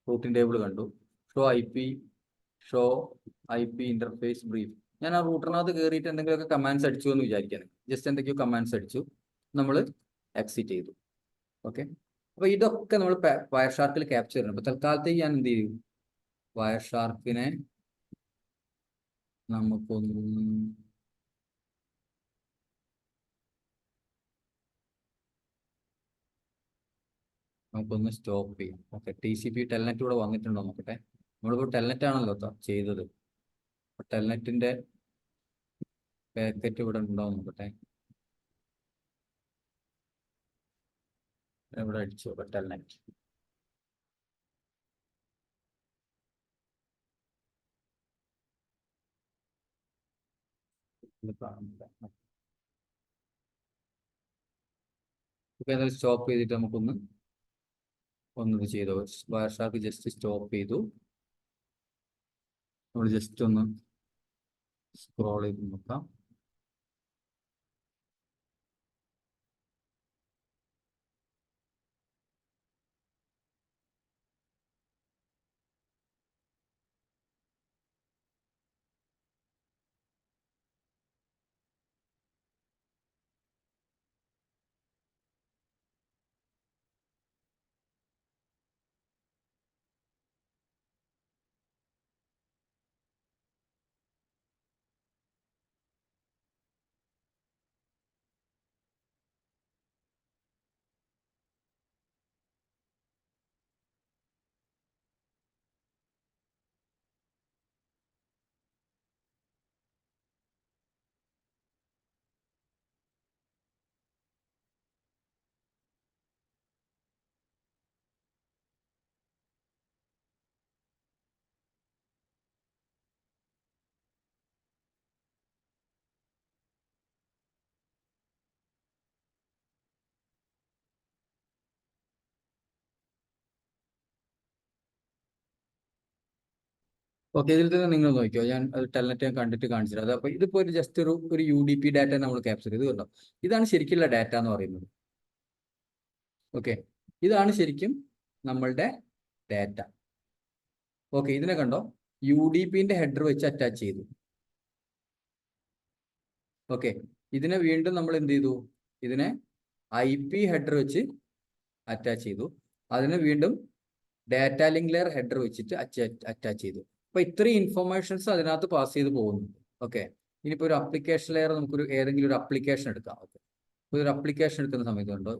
routing table കണ്ടു. Show IP interface brief. ഞാൻ ആ റൂട്ടറിനകത്ത് കയറിയിട്ട് എന്തെങ്കിലുമൊക്കെ കമാൻഡ്സ് അടിച്ചു എന്ന് വിചാരിക്കാൻ, ജസ്റ്റ് എന്തൊക്കെയോ കമാൻഡ്സ് അടിച്ചു, നമ്മൾ എക്സിറ്റ് ചെയ്തു. ഓക്കെ, അപ്പൊ ഇതൊക്കെ നമ്മൾ വയർ ഷാർക്കിൽ ക്യാപ്ചർ ചെയ്യണം. അപ്പൊ തൽക്കാലത്തേക്ക് ഞാൻ എന്ത് ചെയ്യും, വയർ ഷാർക്കിനെ നമുക്കൊന്ന് സ്റ്റോപ്പ് ചെയ്യാം. ഓക്കെ, TCP ടെൽനെറ്റ് ഇവിടെ വന്നിട്ടുണ്ടോ നോക്കട്ടെ. നമ്മളിപ്പോൾ ടെൽനെറ്റ് ആണല്ലോ ചെയ്തത്. ടെൽനെറ്റിന്റെ പാക്കറ്റ് ഇവിടെ ഉണ്ടോ നോക്കട്ടെ. ഇവിടെ അടിച്ചു ടെൽനെറ്റ്. ഏതായാലും സ്റ്റോപ്പ് ചെയ്തിട്ട് നമുക്കൊന്ന് ചെയ്തു. വയർ ഷാർക്ക് ജസ്റ്റ് സ്റ്റോപ്പ് ചെയ്തു. നമ്മൾ ജസ്റ്റ് ഒന്ന് സ്ക്രോൾ ചെയ്ത് നോക്കാം. ഓക്കെ, ഇതിൽ തന്നെ നിങ്ങൾ നോക്കിയോ, ഞാൻ അത് ടെൽനെറ്റ് കണ്ടിട്ട് കാണിച്ചിട്ട്. അത് അപ്പോൾ ഇതിപ്പോൾ ഒരു ജസ്റ്റ് ഒരു UDP ഡാറ്റ നമ്മൾ ക്യാപ്ചർ ചെയ്ത് കണ്ടോ. ഇതാണ് ശരിക്കുള്ള ഡാറ്റ എന്ന് പറയുന്നത്. ഓക്കെ, ഇതാണ് ശരിക്കും നമ്മളുടെ ഡാറ്റ. ഓക്കെ, ഇതിനെ കണ്ടോ, UDPന്റെ ഹെഡർ വെച്ച് അറ്റാച്ച് ചെയ്തു. ഓക്കെ, ഇതിനെ വീണ്ടും നമ്മൾ എന്ത് ചെയ്തു, ഇതിനെ IP ഹെഡർ വെച്ച് അറ്റാച്ച് ചെയ്തു. അതിനെ വീണ്ടും ഡാറ്റ ലിങ്ക് ലെയർ ഹെഡർ വെച്ചിട്ട് അറ്റാച്ച് ചെയ്തു. അപ്പൊ ഇത്രയും ഇൻഫർമേഷൻസ് അതിനകത്ത് പാസ് ചെയ്ത് പോകുന്നുണ്ട്. ഓക്കെ, ഇനിയിപ്പോൾ ഒരു അപ്ലിക്കേഷൻ ലെയർ നമുക്കൊരു ഏതെങ്കിലും ഒരു അപ്ലിക്കേഷൻ എടുക്കാം. ഓക്കെ, ഒരു അപ്ലിക്കേഷൻ എടുക്കുന്ന സമയത്ത് കണ്ടോ,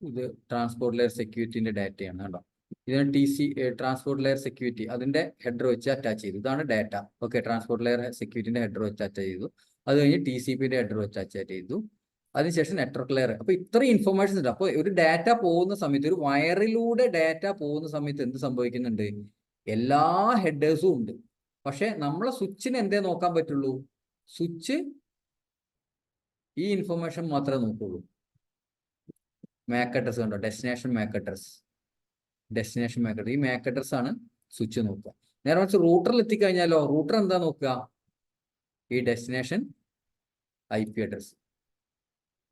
ഇത് ട്രാൻസ്പോർട്ട് ലെയർ സെക്യൂരിറ്റിന്റെ ഡാറ്റയാണ് കേട്ടോ. ഇതിന് ട്രാൻസ്പോർട്ട് ലെയർ സെക്യൂരിറ്റി അതിന്റെ ഹെഡർ വെച്ച് അറ്റാച്ച് ചെയ്തു. ഇതാണ് ഡാറ്റ. ഓക്കെ, ട്രാൻസ്പോർട്ട് ലെയർ സെക്യൂരിറ്റിന്റെ ഹെഡർ വെച്ച് അറ്റാച്ച് ചെയ്തു. അത് കഴിഞ്ഞ് TCPന്റെ ഹെഡർ വെച്ച് അറ്റാച്ച് ചെയ്തു. അതിനുശേഷം നെറ്റ്വർക്ക് ലെയർ. അപ്പൊ ഇത്രയും ഇൻഫർമേഷൻ ഉണ്ട്. അപ്പോൾ ഒരു ഡാറ്റ പോകുന്ന സമയത്ത്, ഒരു വയറിലൂടെ ഡാറ്റ പോകുന്ന സമയത്ത് എന്ത് സംഭവിക്കുന്നുണ്ട്? എല്ലാ ഹെഡേഴ്സും ഉണ്ട്. പക്ഷെ നമ്മളെ സ്വിച്ചിന് എന്തേ നോക്കാൻ പറ്റുള്ളൂ? സ്വിച്ച് ഈ ഇൻഫർമേഷൻ മാത്രമേ നോക്കുള്ളൂ. മാക് അഡ്രസ് കണ്ടോ? Destination Mac address. ഈ മാക് അഡ്രസ് ആണ് സ്വിച്ച് നോക്കുക. നേരെ മറിച്ച് റൂട്ടറിൽ എത്തിക്കഴിഞ്ഞാലോ, റൂട്ടർ എന്താ നോക്കുക? ഈ ഡെസ്റ്റിനേഷൻ IP അഡ്രസ്.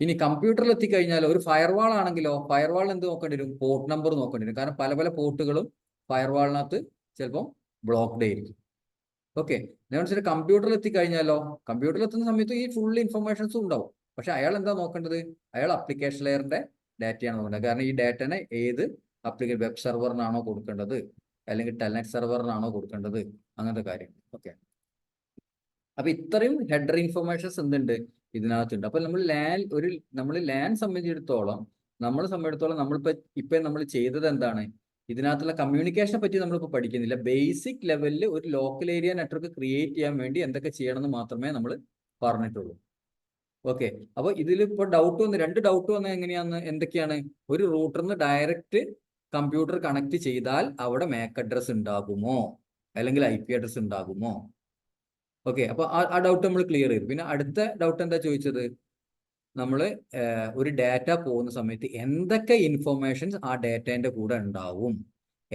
ഇനി കമ്പ്യൂട്ടറിൽ എത്തിക്കഴിഞ്ഞാലോ, ഒരു ഫയർവാൾ ആണെങ്കിലോ, ഫയർവാൾ എന്ത് നോക്കേണ്ടി വരും? പോർട്ട് നമ്പർ നോക്കേണ്ടി വരും. കാരണം പല പല പോർട്ടുകളും ഫയർവാളിനകത്ത് ചിലപ്പോൾ ബ്ലോക്ക്ഡ് ആയിരിക്കും. ഓക്കെ, നേരെ കമ്പ്യൂട്ടറിൽ എത്തിക്കഴിഞ്ഞാലോ, കമ്പ്യൂട്ടറിൽ എത്തുന്ന സമയത്ത് ഈ ഫുൾ ഇൻഫർമേഷൻസും ഉണ്ടാവും. പക്ഷെ അയാൾ എന്താ നോക്കേണ്ടത്? അയാൾ അപ്ലിക്കേഷൻ ലെയറിന്റെ ഡാറ്റയാണ് നോക്കേണ്ടത്. കാരണം ഈ ഡാറ്റനെ ഏത് വെബ് സെർവറിനാണോ കൊടുക്കേണ്ടത്, അല്ലെങ്കിൽ ടെൽനെറ്റ് സെർവറിനാണോ കൊടുക്കേണ്ടത്, അങ്ങനത്തെ കാര്യം. ഓക്കെ, അപ്പൊ ഇത്രയും ഹെഡർ ഇൻഫർമേഷൻസ് എന്തുണ്ട്? ഇതിനകത്തുണ്ട്. അപ്പൊ നമ്മൾ ലാൻ സംബന്ധിച്ചിടത്തോളം നമ്മൾ ചെയ്തത് എന്താണ്? ഇതിനകത്തുള്ള കമ്മ്യൂണിക്കേഷനെ പറ്റി നമ്മളിപ്പോൾ പഠിക്കുന്നില്ല. ബേസിക് ലെവലിൽ ഒരു ലോക്കൽ ഏരിയ നെറ്റ്വർക്ക് ക്രിയേറ്റ് ചെയ്യാൻ വേണ്ടി എന്തൊക്കെ ചെയ്യണമെന്ന് മാത്രമേ നമ്മൾ പറഞ്ഞിട്ടുള്ളൂ. ഓക്കെ, അപ്പൊ ഇതിലിപ്പോൾ രണ്ട് ഡൗട്ട് വന്നത് എന്തൊക്കെയാണ്? ഒരു റൂട്ടറിന് ഡയറക്റ്റ് കമ്പ്യൂട്ടർ കണക്ട് ചെയ്താൽ അവിടെ മാക് അഡ്രസ് ഉണ്ടാകുമോ, അല്ലെങ്കിൽ IP അഡ്രസ് ഉണ്ടാകുമോ? ഓക്കെ, അപ്പൊ ആ ഡൗട്ട് നമ്മൾ ക്ലിയർ ചെയ്തു. പിന്നെ അടുത്ത ഡൗട്ട് എന്താ ചോദിച്ചത്? നമ്മൾ ഒരു ഡാറ്റ പോകുന്ന സമയത്ത് എന്തൊക്കെ ഇൻഫർമേഷൻസ് ആ ഡാറ്റേന്റെ കൂടെ ഉണ്ടാവും?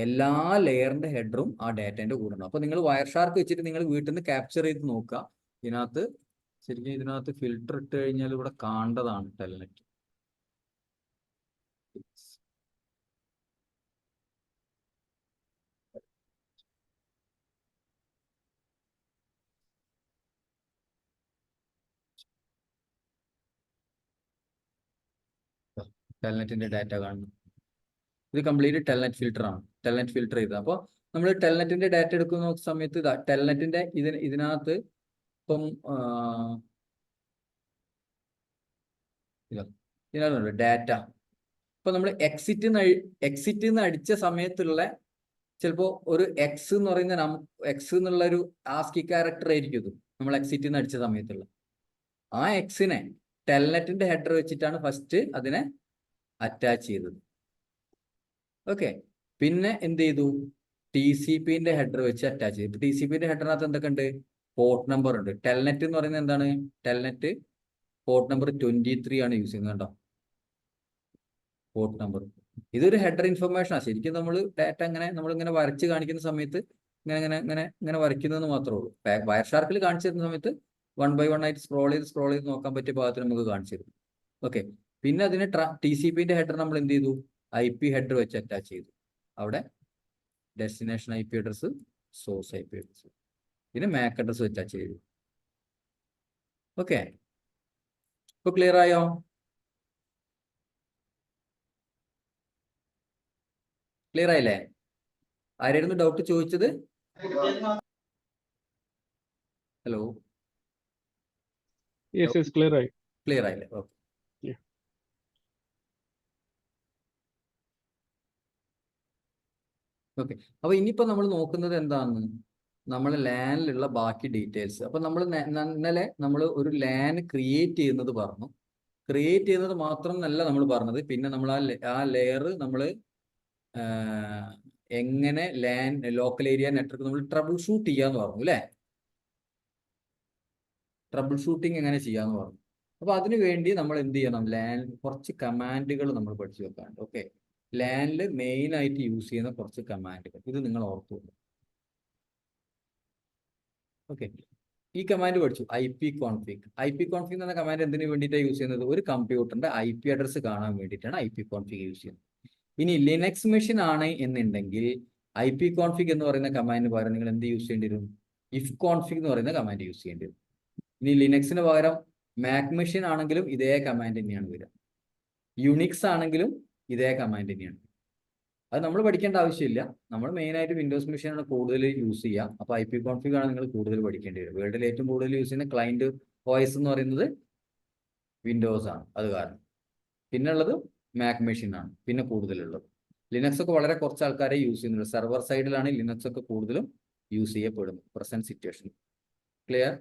എല്ലാ ലെയറിന്റെ ഹെഡറും ആ ഡാറ്റേന്റെ കൂടെ ഉണ്ടാവും. അപ്പൊ നിങ്ങൾ വയർ ഷാർക്ക് വെച്ചിട്ട് നിങ്ങൾ വീട്ടിൽ നിന്ന് ക്യാപ്ചർ ചെയ്ത് നോക്കുക. ശരിക്കും ഇതിനകത്ത് ഫിൽട്ടർ ഇട്ട് കഴിഞ്ഞാൽ ഇവിടെ കാണേണ്ടതാണ് ടെൽനെറ്റ്. ടെൽനെറ്റിന്റെ ഡാറ്റ കാണുന്നു. ഇത് കംപ്ലീറ്റ് ടെൽനെറ്റ് ഫിൽട്ടർ ആണ്. ടെൽനെറ്റ് ഫിൽട്ടർ ചെയ്തത്. അപ്പോൾ നമ്മൾ ടെൽനെറ്റിന്റെ ഡാറ്റ എടുക്കുന്ന സമയത്ത് ടെൽനെറ്റിന്റെ ഇതിനകത്ത് ഇപ്പം ഇതിനകത്തുണ്ട് ഡാറ്റ. ഇപ്പൊ നമ്മൾ എക്സിറ്റ് അടിച്ച സമയത്തുള്ള ചിലപ്പോൾ ഒരു എക്സ് എന്നുള്ള ഒരു ആസ്കി ക്യാരക്ടർ ആയിരിക്കും ഇത്. നമ്മൾ എക്സിറ്റ് അടിച്ച സമയത്തുള്ള ആ എക്സിനെ ടെൽനെറ്റിന്റെ ഹെഡർ വെച്ചിട്ടാണ് ഫസ്റ്റ് അതിനെ അറ്റാച്ച് ചെയ്തത്. ഓക്കെ, പിന്നെ എന്ത് ചെയ്തു? TCPന്റെ ഹെഡർ വെച്ച് അറ്റാച്ച് ചെയ്തു. TCPന്റെ ഹെഡറിനകത്ത് എന്തൊക്കെ ഉണ്ട്? പോർട്ട് നമ്പർ ഉണ്ട്. ടെൽനെറ്റ് എന്ന് പറയുന്നത് എന്താണ്? ടെൽനെറ്റ് പോർട്ട് നമ്പർ 23 ആണ് യൂസ് ചെയ്യുന്നത്. കണ്ടോ? Port number. ഇതൊരു ഹെഡർ ഇൻഫർമേഷൻ ആണ്. ശരിക്കും നമ്മൾ ഡാറ്റ നമ്മളിങ്ങനെ വരച്ച് കാണിക്കുന്ന സമയത്ത് ഇങ്ങനെ വരയ്ക്കുന്നതെന്ന് മാത്രമേ ഉള്ളൂ. വയർ ഷാർക്കിൽ കാണിച്ചു തരുന്ന സമയത്ത് 1 by 1 ആയിട്ട് സ്ക്രോൾ ചെയ്ത് നോക്കാൻ പറ്റിയ ഭാഗത്ത് നമുക്ക് കാണിച്ചു തരും. ഓക്കെ, പിന്നെ അതിന് TCPന്റെ ഹെഡർ നമ്മൾ എന്ത് ചെയ്തു? IP ഹെഡർ വെച്ച് അറ്റാച്ച് ചെയ്തു. അവിടെ destination IP address, source IP address, പിന്നെ മാക് അഡ്രസ് വെച്ച് അറ്റാച്ച് ചെയ്തു. ഓക്കെ, ഇപ്പൊ ക്ലിയർ ആയോ? ക്ലിയർ ആയില്ലേ? ആരായിരുന്നു ഡൗട്ട് ചോദിച്ചത്? ഹലോ, യെസ് ക്ലിയർ ആയി. ക്ലിയർ ആയില്ലേ? ഓക്കെ. ഓക്കെ, അപ്പൊ ഇനിയിപ്പോ നമ്മൾ നോക്കുന്നത് എന്താണ്? നമ്മൾ ലാനിലുള്ള ബാക്കി ഡീറ്റെയിൽസ്. അപ്പൊ നമ്മൾ ഇന്നലെ നമ്മൾ ഒരു ലാൻ ക്രിയേറ്റ് ചെയ്യുന്നത് പറഞ്ഞു. ക്രിയേറ്റ് ചെയ്യുന്നത് മാത്രമല്ല നമ്മൾ പറഞ്ഞത്, പിന്നെ നമ്മൾ ആ ലെയർ നമ്മൾ എങ്ങനെ ലോക്കൽ ഏരിയ നെറ്റ്വർക്ക് നമ്മൾ ട്രബിൾ ഷൂട്ട് ചെയ്യാന്ന് പറഞ്ഞു അല്ലേ? ട്രബിൾ ഷൂട്ടിങ് എങ്ങനെ ചെയ്യാന്ന് പറഞ്ഞു. അപ്പൊ അതിനു വേണ്ടി നമ്മൾ എന്ത് ചെയ്യണം? കുറച്ച് കമാൻഡുകൾ നമ്മൾ പഠിച്ചു വെക്കാറുണ്ട്. ഓക്കെ, ലാനിൽ മെയിൻ ആയിട്ട് യൂസ് ചെയ്യുന്ന കുറച്ച് കമാൻഡുകൾ ഇത് നിങ്ങൾ ഓർത്തു. ഓക്കെ, ഈ കമാൻഡ് പഠിച്ചു. IP കോൺഫിഗ് എന്ന കമാൻഡ് എന്തിനു വേണ്ടിയിട്ടാണ് യൂസ് ചെയ്യുന്നത്? ഒരു കമ്പ്യൂട്ടറിന്റെ IP അഡ്രസ് കാണാൻ വേണ്ടിയിട്ടാണ് IP കോൺഫിഗ് യൂസ് ചെയ്യുന്നത്. ഇനി ലിനക്സ് മെഷീൻ ആണ് എന്നുണ്ടെങ്കിൽ IP കോൺഫിഗ് എന്ന് പറയുന്ന കമാൻഡിന് പകരം നിങ്ങൾ എന്ത് യൂസ് ചെയ്യേണ്ടി വരും? ഇഫ് കോൺഫിഗ് എന്ന് പറയുന്ന കമാൻഡ് യൂസ് ചെയ്യേണ്ടി വരും. ഇനി ലിനക്സിന് പകരം മാക് മെഷീൻ ആണെങ്കിലും ഇതേ കമാൻഡ് തന്നെയാണ് വരിക. യുണിക്സ് ആണെങ്കിലും ഇതേ കമാൻഡ് തന്നെയാണ്. അത് നമ്മൾ പഠിക്കേണ്ട ആവശ്യമില്ല. നമ്മൾ മെയിനായിട്ട് വിൻഡോസ് മെഷീനാണ് കൂടുതൽ യൂസ് ചെയ്യുക. അപ്പോൾ IP കോൺഫിഗ് ആണ് നിങ്ങൾ കൂടുതൽ പഠിക്കേണ്ടി വരും. വേൾഡിൽ ഏറ്റവും കൂടുതൽ യൂസ് ചെയ്യുന്ന ക്ലയന്റ് OS എന്ന് പറയുന്നത് വിൻഡോസ് ആണ്. അത് കാരണം പിന്നെ ഉള്ളത് മാക് മെഷീൻ ആണ് പിന്നെ കൂടുതലുള്ളത്. ലിനക്സ് ഒക്കെ വളരെ കുറച്ച് ആൾക്കാരെ യൂസ് ചെയ്യുന്നുള്ളൂ. സെർവർ സൈഡിലാണ് ലിനക്സ് ഒക്കെ കൂടുതലും യൂസ് ചെയ്യപ്പെടുന്നത് പ്രസന്റ് സിറ്റുവേഷൻ. ക്ലിയർ?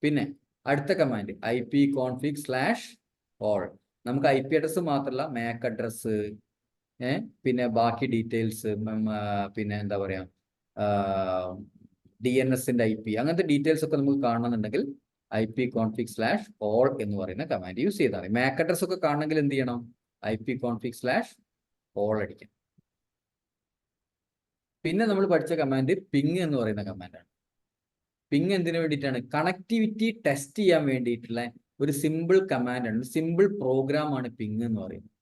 പിന്നെ അടുത്ത കമാൻഡ് ipconfig/all. നമുക്ക് IP അഡ്രസ് മാത്രമല്ല മാക് അഡ്രസ്, പിന്നെ ബാക്കി ഡീറ്റെയിൽസ്, പിന്നെ എന്താ പറയാ DNSന്റെ IP, അങ്ങനത്തെ ഡീറ്റെയിൽസ് ഒക്കെ നമുക്ക് കാണണമെന്നുണ്ടെങ്കിൽ ipconfig/all എന്ന് പറയുന്ന കമാൻഡ് യൂസ് ചെയ്താൽ മതി. മാക് അഡ്രസ് ഒക്കെ കാണണമെങ്കിൽ എന്ത് ചെയ്യണം? ipconfig/all അടിക്കാം. പിന്നെ നമ്മൾ പഠിച്ച കമാൻഡ് പിങ് എന്ന് പറയുന്ന കമാൻഡാണ്. പിങ് എന്തിനു വേണ്ടിയിട്ടാണ്? കണക്ടിവിറ്റി ടെസ്റ്റ് ചെയ്യാൻ വേണ്ടിയിട്ടുള്ള ഒരു സിമ്പിൾ കമാൻഡാണ്, സിമ്പിൾ പ്രോഗ്രാം ആണ് പിങ് എന്ന് പറയുന്നത്.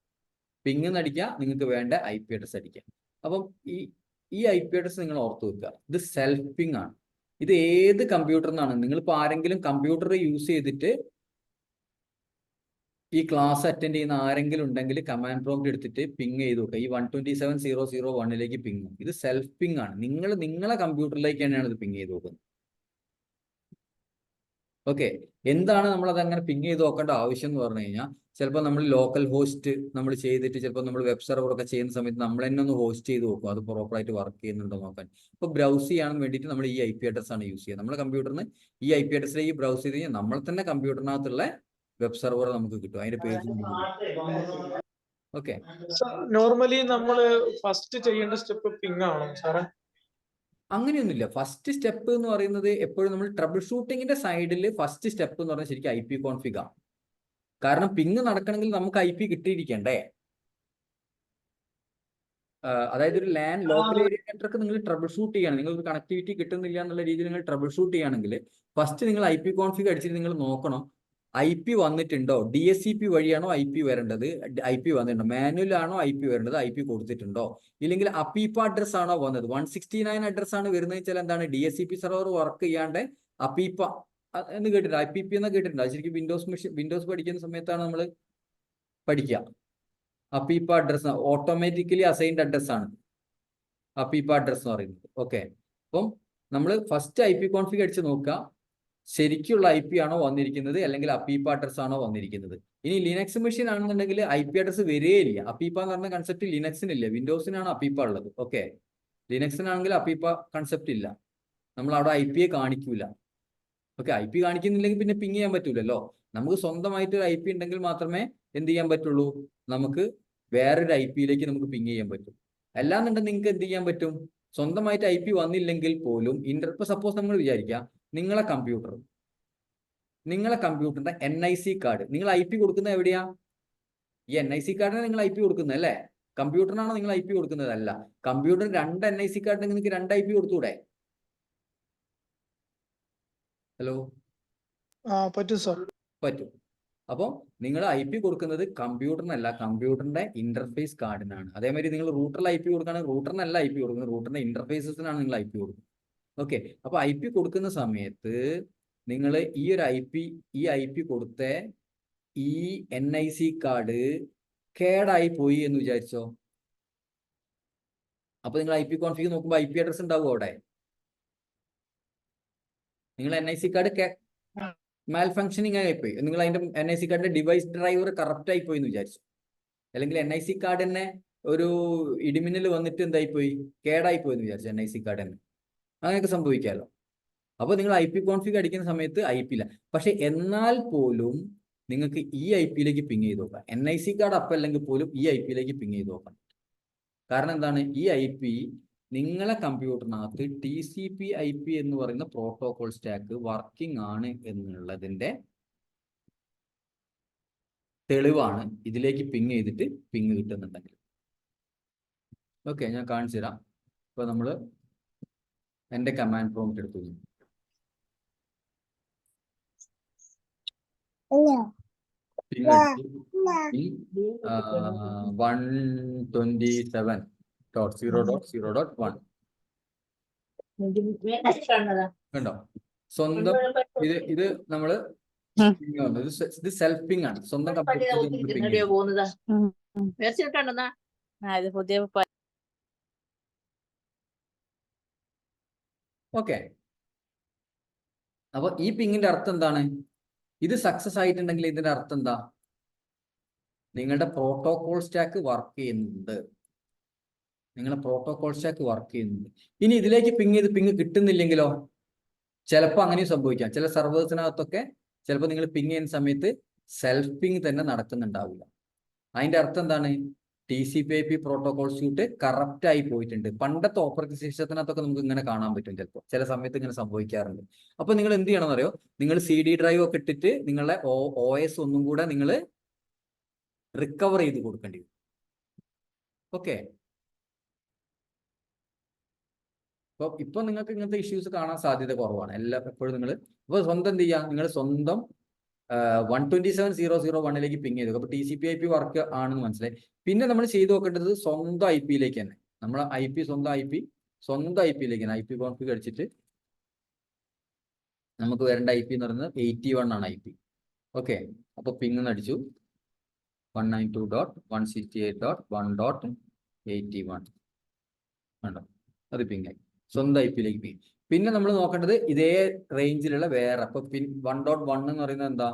പിങ് എന്ന് അടിക്കുക, നിങ്ങൾക്ക് വേണ്ട IP അഡ്രസ് അടിക്കുക. അപ്പം ഈ IP അഡ്രസ് നിങ്ങൾ ഓർത്ത് വെക്കുക. ഇത് സെൽഫ് പിങ് ആണ്. ഇത് ഏത് കമ്പ്യൂട്ടറിൽ നിന്നാണ്, നിങ്ങളിപ്പോൾ ആരെങ്കിലും കമ്പ്യൂട്ടർ യൂസ് ചെയ്തിട്ട് ഈ ക്ലാസ് അറ്റൻഡ് ചെയ്യുന്ന ആരെങ്കിലും ഉണ്ടെങ്കിൽ കമാൻഡ് പ്രോംപ്റ്റ് എടുത്തിട്ട് പിങ് ചെയ്ത് നോക്കുക. ഈ 127.0.0.1 പിങ്. ഇത് സെൽഫ് പിങ് ആണ്. നിങ്ങളെ കമ്പ്യൂട്ടറിലേക്ക് തന്നെയാണ് ഇത് പിങ് ചെയ്ത് നോക്കുന്നത്. ഓക്കെ, എന്താണ് നമ്മൾ അത് അങ്ങനെ പിങ് ചെയ്ത് നോക്കേണ്ട ആവശ്യം എന്ന് പറഞ്ഞു കഴിഞ്ഞാൽ, ചിലപ്പോൾ നമ്മൾ ലോക്കൽ ഹോസ്റ്റ് നമ്മൾ ചെയ്തിട്ട് ചിലപ്പോൾ നമ്മൾ വെബ് സെർവർ ഒക്കെ ചെയ്യുന്ന സമയത്ത് നമ്മൾ തന്നെ ഒന്ന് ഹോസ്റ്റ് ചെയ്ത് നോക്കും അത് പ്രോപ്പറായിട്ട് വർക്ക് ചെയ്യുന്നുണ്ടോ നോക്കാൻ. ഇപ്പോൾ ബ്രൗസ് ചെയ്യാൻ വേണ്ടിയിട്ട് നമ്മൾ ഈ IP അഡ്രസ് ആണ് യൂസ് ചെയ്യുക. നമ്മുടെ കമ്പ്യൂട്ടറിന് ഈ IP അഡ്രസ്സിലേക്ക് ബ്രൗസ് ചെയ്ത് കഴിഞ്ഞാൽ നമ്മൾ തന്നെ കമ്പ്യൂട്ടറിനകത്തുള്ള വെബ് സെർവർ നമുക്ക് കിട്ടും, അതിന്റെ പേജ്. ഓക്കെ, നോർമലി നമ്മൾ ഫസ്റ്റ് ചെയ്യേണ്ട സ്റ്റെപ്പ് പിങ് ആണോ സാറേ? അങ്ങനെയൊന്നുമില്ല. ഫസ്റ്റ് സ്റ്റെപ്പ് എന്ന് പറയുന്നത് എപ്പോഴും നമ്മൾ ട്രബിൾ ഷൂട്ടിങ്ങിന്റെ സൈഡിൽ ഫസ്റ്റ് സ്റ്റെപ്പ് എന്ന് പറഞ്ഞാൽ ശരിക്കും ipconfig ആണ്. കാരണം പിങ് നടക്കണമെങ്കിൽ നമുക്ക് IP കിട്ടിയിരിക്കണ്ടേ. അതായത് ഒരു ലോക്കൽ ഏരിയ നെറ്റ്വർക്ക് നിങ്ങൾ ട്രബിൾ ഷൂട്ട് ചെയ്യണം, നിങ്ങൾക്ക് കണക്ടിവിറ്റി കിട്ടുന്നില്ല എന്നുള്ള രീതിയിൽ നിങ്ങൾ ട്രബിൾ ഷൂട്ട് ചെയ്യുകയാണെങ്കിൽ ഫസ്റ്റ് നിങ്ങൾ ipconfig അടിച്ചിട്ട് നിങ്ങൾ നോക്കണം IP വന്നിട്ടുണ്ടോ, DSCP വഴിയാണോ IP വരേണ്ടത്, IP വന്നിട്ടുണ്ടോ, മാനുവൽ ആണോ IP വരേണ്ടത്, IP കൊടുത്തിട്ടുണ്ടോ, ഇല്ലെങ്കിൽ അപ്പീപ്പ അഡ്രസ് ആണോ വന്നത്. 169 അഡ്രസ് ആണ് വരുന്നത് വെച്ചാൽ എന്താണ്, DSCP സെർവർ വർക്ക് ചെയ്യാണ്ട് അപ്പീപ്പ എന്ന് കേട്ടിട്ടുണ്ട്, IPP എന്ന് കേട്ടിട്ടുണ്ട്. ശരിക്കും വിൻഡോസ് പഠിക്കുന്ന സമയത്താണ് നമ്മൾ പഠിക്കുക. അപ്പീപ്പ അഡ്രസ് ഓട്ടോമാറ്റിക്കലി അസൈൻഡ് അഡ്രസ് ആണ് അപ്പീപ്പ അഡ്രസ് എന്ന് പറയുന്നത്. ഓക്കെ, അപ്പം നമ്മൾ ഫസ്റ്റ് ipconfig അടിച്ച് നോക്കുക ശരിക്കുള്ള IP ആണോ വന്നിരിക്കുന്നത് അല്ലെങ്കിൽ അപ്പീപ്പ അഡ്രസ് ആണോ വന്നിരിക്കുന്നത്. ഇനി ലിനക്സ് മെഷീൻ ആണെന്നുണ്ടെങ്കിൽ IP അഡ്രസ് വരികയില്ല. അപ്പീപ്പ എന്ന് പറഞ്ഞ കൺസെപ്റ്റ് ലിനക്സിനില്ല, വിൻഡോസിനാണ് അപ്പീപ്പ ഉള്ളത്. ഓക്കെ, ലിനക്സിനാണെങ്കിൽ അപ്പീപ്പ കൺസെപ്റ്റ് ഇല്ല, നമ്മൾ അവിടെ IP കാണിക്കൂല. ഓക്കെ, IP കാണിക്കുന്നില്ലെങ്കിൽ പിന്നെ പിങ് ചെയ്യാൻ പറ്റൂലല്ലോ. നമുക്ക് സ്വന്തമായിട്ട് ഒരു IP ഉണ്ടെങ്കിൽ മാത്രമേ എന്ത് ചെയ്യാൻ പറ്റുള്ളൂ, നമുക്ക് വേറൊരു IP-യിലേക്ക് നമുക്ക് പിങ് ചെയ്യാൻ പറ്റും. അല്ലാന്നുണ്ടെങ്കിൽ നിങ്ങൾക്ക് എന്ത് ചെയ്യാൻ പറ്റും, സ്വന്തമായിട്ട് IP വന്നില്ലെങ്കിൽ പോലും ഇപ്പൊ സപ്പോസ് നമ്മൾ വിചാരിക്കാം നിങ്ങളെ കമ്പ്യൂട്ടറിന്റെ NIC കാർഡ് നിങ്ങൾ IP കൊടുക്കുന്നത് എവിടെയാ? ഈ NIC കാർഡിന് നിങ്ങൾ IP കൊടുക്കുന്നത് അല്ലേ, കമ്പ്യൂട്ടറിനാണോ നിങ്ങൾ IP കൊടുക്കുന്നത്? അല്ല, കമ്പ്യൂട്ടറിന് 2 NIC കാർഡിന് നിങ്ങൾക്ക് 2 IP കൊടുത്തൂടെ? ഹലോ, പറ്റും സാർ, പറ്റും. അപ്പോൾ നിങ്ങൾ IP കൊടുക്കുന്നത് കമ്പ്യൂട്ടറിനല്ല, കമ്പ്യൂട്ടറിന്റെ ഇന്റർഫേസ് കാർഡിനാണ്. അതേമാതിരി നിങ്ങൾ റൂട്ടറിൽ IP കൊടുക്കുകയാണെങ്കിൽ റൂട്ടറിനല്ല IP കൊടുക്കുന്നത്, റൂട്ടറിന്റെ ഇന്റർഫേസസിനാണ് നിങ്ങൾ IP കൊടുക്കുന്നത്. ഓക്കെ, അപ്പൊ IP കൊടുക്കുന്ന സമയത്ത് നിങ്ങൾ ഈ IP കൊടുത്ത ഈ NIC കാർഡ് കേടായി പോയി എന്ന് വിചാരിച്ചോ, അപ്പൊ നിങ്ങൾ ipconfig നോക്കുമ്പോൾ IP അഡ്രസ് ഉണ്ടാവും അവിടെ. നിങ്ങൾ NIC കാർഡ് മാൽ ഫങ്ഷനിങ് ആയിപ്പോയി, നിങ്ങൾ അതിന്റെ NIC കാർഡിന്റെ ഡിവൈസ് ഡ്രൈവർ കറക്റ്റ് ആയിപ്പോയി എന്ന് വിചാരിച്ചു, അല്ലെങ്കിൽ NIC കാർഡ് തന്നെ ഒരു ഇടിമിന്നൽ വന്നിട്ട് എന്തായിപ്പോയി, കേടായിപ്പോയി എന്ന് വിചാരിച്ചു NIC കാർഡ് തന്നെ. അങ്ങനെയൊക്കെ സംഭവിക്കാമല്ലോ. അപ്പോൾ നിങ്ങൾ ipconfig അടിക്കുന്ന സമയത്ത് IP ഇല്ല. പക്ഷെ എന്നാൽ പോലും നിങ്ങൾക്ക് ഈ IP-യിലേക്ക് പിങ് ചെയ്ത് നോക്കാം. NIC കാർഡ് അപ്പം അല്ലെങ്കിൽ പോലും ഈ IP-യിലേക്ക് പിങ് ചെയ്ത് നോക്കാം. കാരണം എന്താണ്, ഈ IP നിങ്ങളെ കമ്പ്യൂട്ടറിനകത്ത് TCP/IP എന്ന് പറയുന്ന പ്രോട്ടോകോൾ സ്റ്റാക്ക് വർക്കിംഗ് ആണ് എന്നുള്ളതിന്റെ തെളിവാണ് ഇതിലേക്ക് പിങ് ചെയ്തിട്ട് പിങ് കിട്ടുന്നുണ്ടെങ്കിൽ. ഓക്കെ, ഞാൻ കാണിച്ചു തരാം. ഇപ്പൊ നമ്മൾ എന്റെ കമാൻഡ് പ്രോംപ്റ്റ് എടുത്തു, പിങ് അടിച്ചു 127.0.0.1 കണ്ടോ. സ്വന്തം ഇത് നമ്മള് ഇത് സെൽഫ് പിങ് ആണ്, സ്വന്തം ഓക്കെ. അപ്പൊ ഈ പിങ്ങിന്റെ അർത്ഥം എന്താണ്, ഇത് സക്സസ് ആയിട്ടുണ്ടെങ്കിൽ ഇതിന്റെ അർത്ഥം എന്താ, നിങ്ങളുടെ പ്രോട്ടോകോൾ സ്റ്റാക്ക് വർക്ക് ചെയ്യുന്നുണ്ട്. നിങ്ങളെ പ്രോട്ടോകോൾ സ്റ്റാക്ക് വർക്ക് ചെയ്യുന്നുണ്ട്. ഇനി ഇതിലേക്ക് പിങ് കിട്ടുന്നില്ലെങ്കിലോ? ചിലപ്പോൾ അങ്ങനെയും സംഭവിക്കാം. ചില സർവേഴ്സിനകത്തൊക്കെ ചിലപ്പോൾ നിങ്ങൾ പിങ് ചെയ്യുന്ന സമയത്ത് സെൽഫ് പിങ് തന്നെ നടക്കുന്നുണ്ടാവില്ല. അതിന്റെ അർത്ഥം എന്താണ്? TCP/IP പ്രോട്ടോകോൾ സ്യൂട്ട് കറപ്റ്റ് ആയി പോയിട്ടുണ്ട്. പണ്ടത്തെ ഓപ്പറേറ്റിംഗ് സിസ്റ്റത്തിനകത്തൊക്കെ നമുക്ക് ഇങ്ങനെ കാണാൻ പറ്റും. ചിലപ്പോൾ ചില സമയത്ത് ഇങ്ങനെ സംഭവിക്കാറുണ്ട്. അപ്പൊ നിങ്ങൾ എന്ത് ചെയ്യണം എന്നറിയോ? നിങ്ങൾ CD ഡ്രൈവ് ഒക്കെ ഇട്ടിട്ട് നിങ്ങളെ OS ഒന്നും കൂടെ നിങ്ങൾ റിക്കവർ ചെയ്ത് കൊടുക്കേണ്ടി വരും. ഓക്കെ. ഇപ്പൊ നിങ്ങൾക്ക് ഇങ്ങനത്തെ ഇഷ്യൂസ് കാണാൻ സാധ്യത കുറവാണ്. എപ്പോഴും നിങ്ങൾ ഇപ്പൊ സ്വന്തം എന്ത് ചെയ്യുക? നിങ്ങൾ സ്വന്തം 127.0.0.1 പിങ് ചെയ്തു. അപ്പൊ TCP/IP വർക്ക് ആണെന്ന് മനസ്സിലായി. പിന്നെ നമ്മൾ ചെയ്ത് നോക്കേണ്ടത് സ്വന്തം IP-ലേക്ക് തന്നെ. നമ്മളെ സ്വന്തം IP-ലേക്ക് IP കോൺഫിഗ് അടിച്ചിട്ട് നമുക്ക് വരേണ്ട IP എന്ന് പറയുന്നത് 81 ആണ് IP. ഓക്കെ. അപ്പൊ പിങ് അടിച്ചു 192.168.1.81 ഉണ്ടോ? അത് പിങ് ആയി. സ്വന്തം IP-ലേക്ക് പിങ്. പിന്നെ നമ്മൾ നോക്കേണ്ടത് ഇതേ റേഞ്ചിലുള്ള വേറെ. അപ്പൊ 1.1 എന്ന് പറയുന്നത് എന്താ?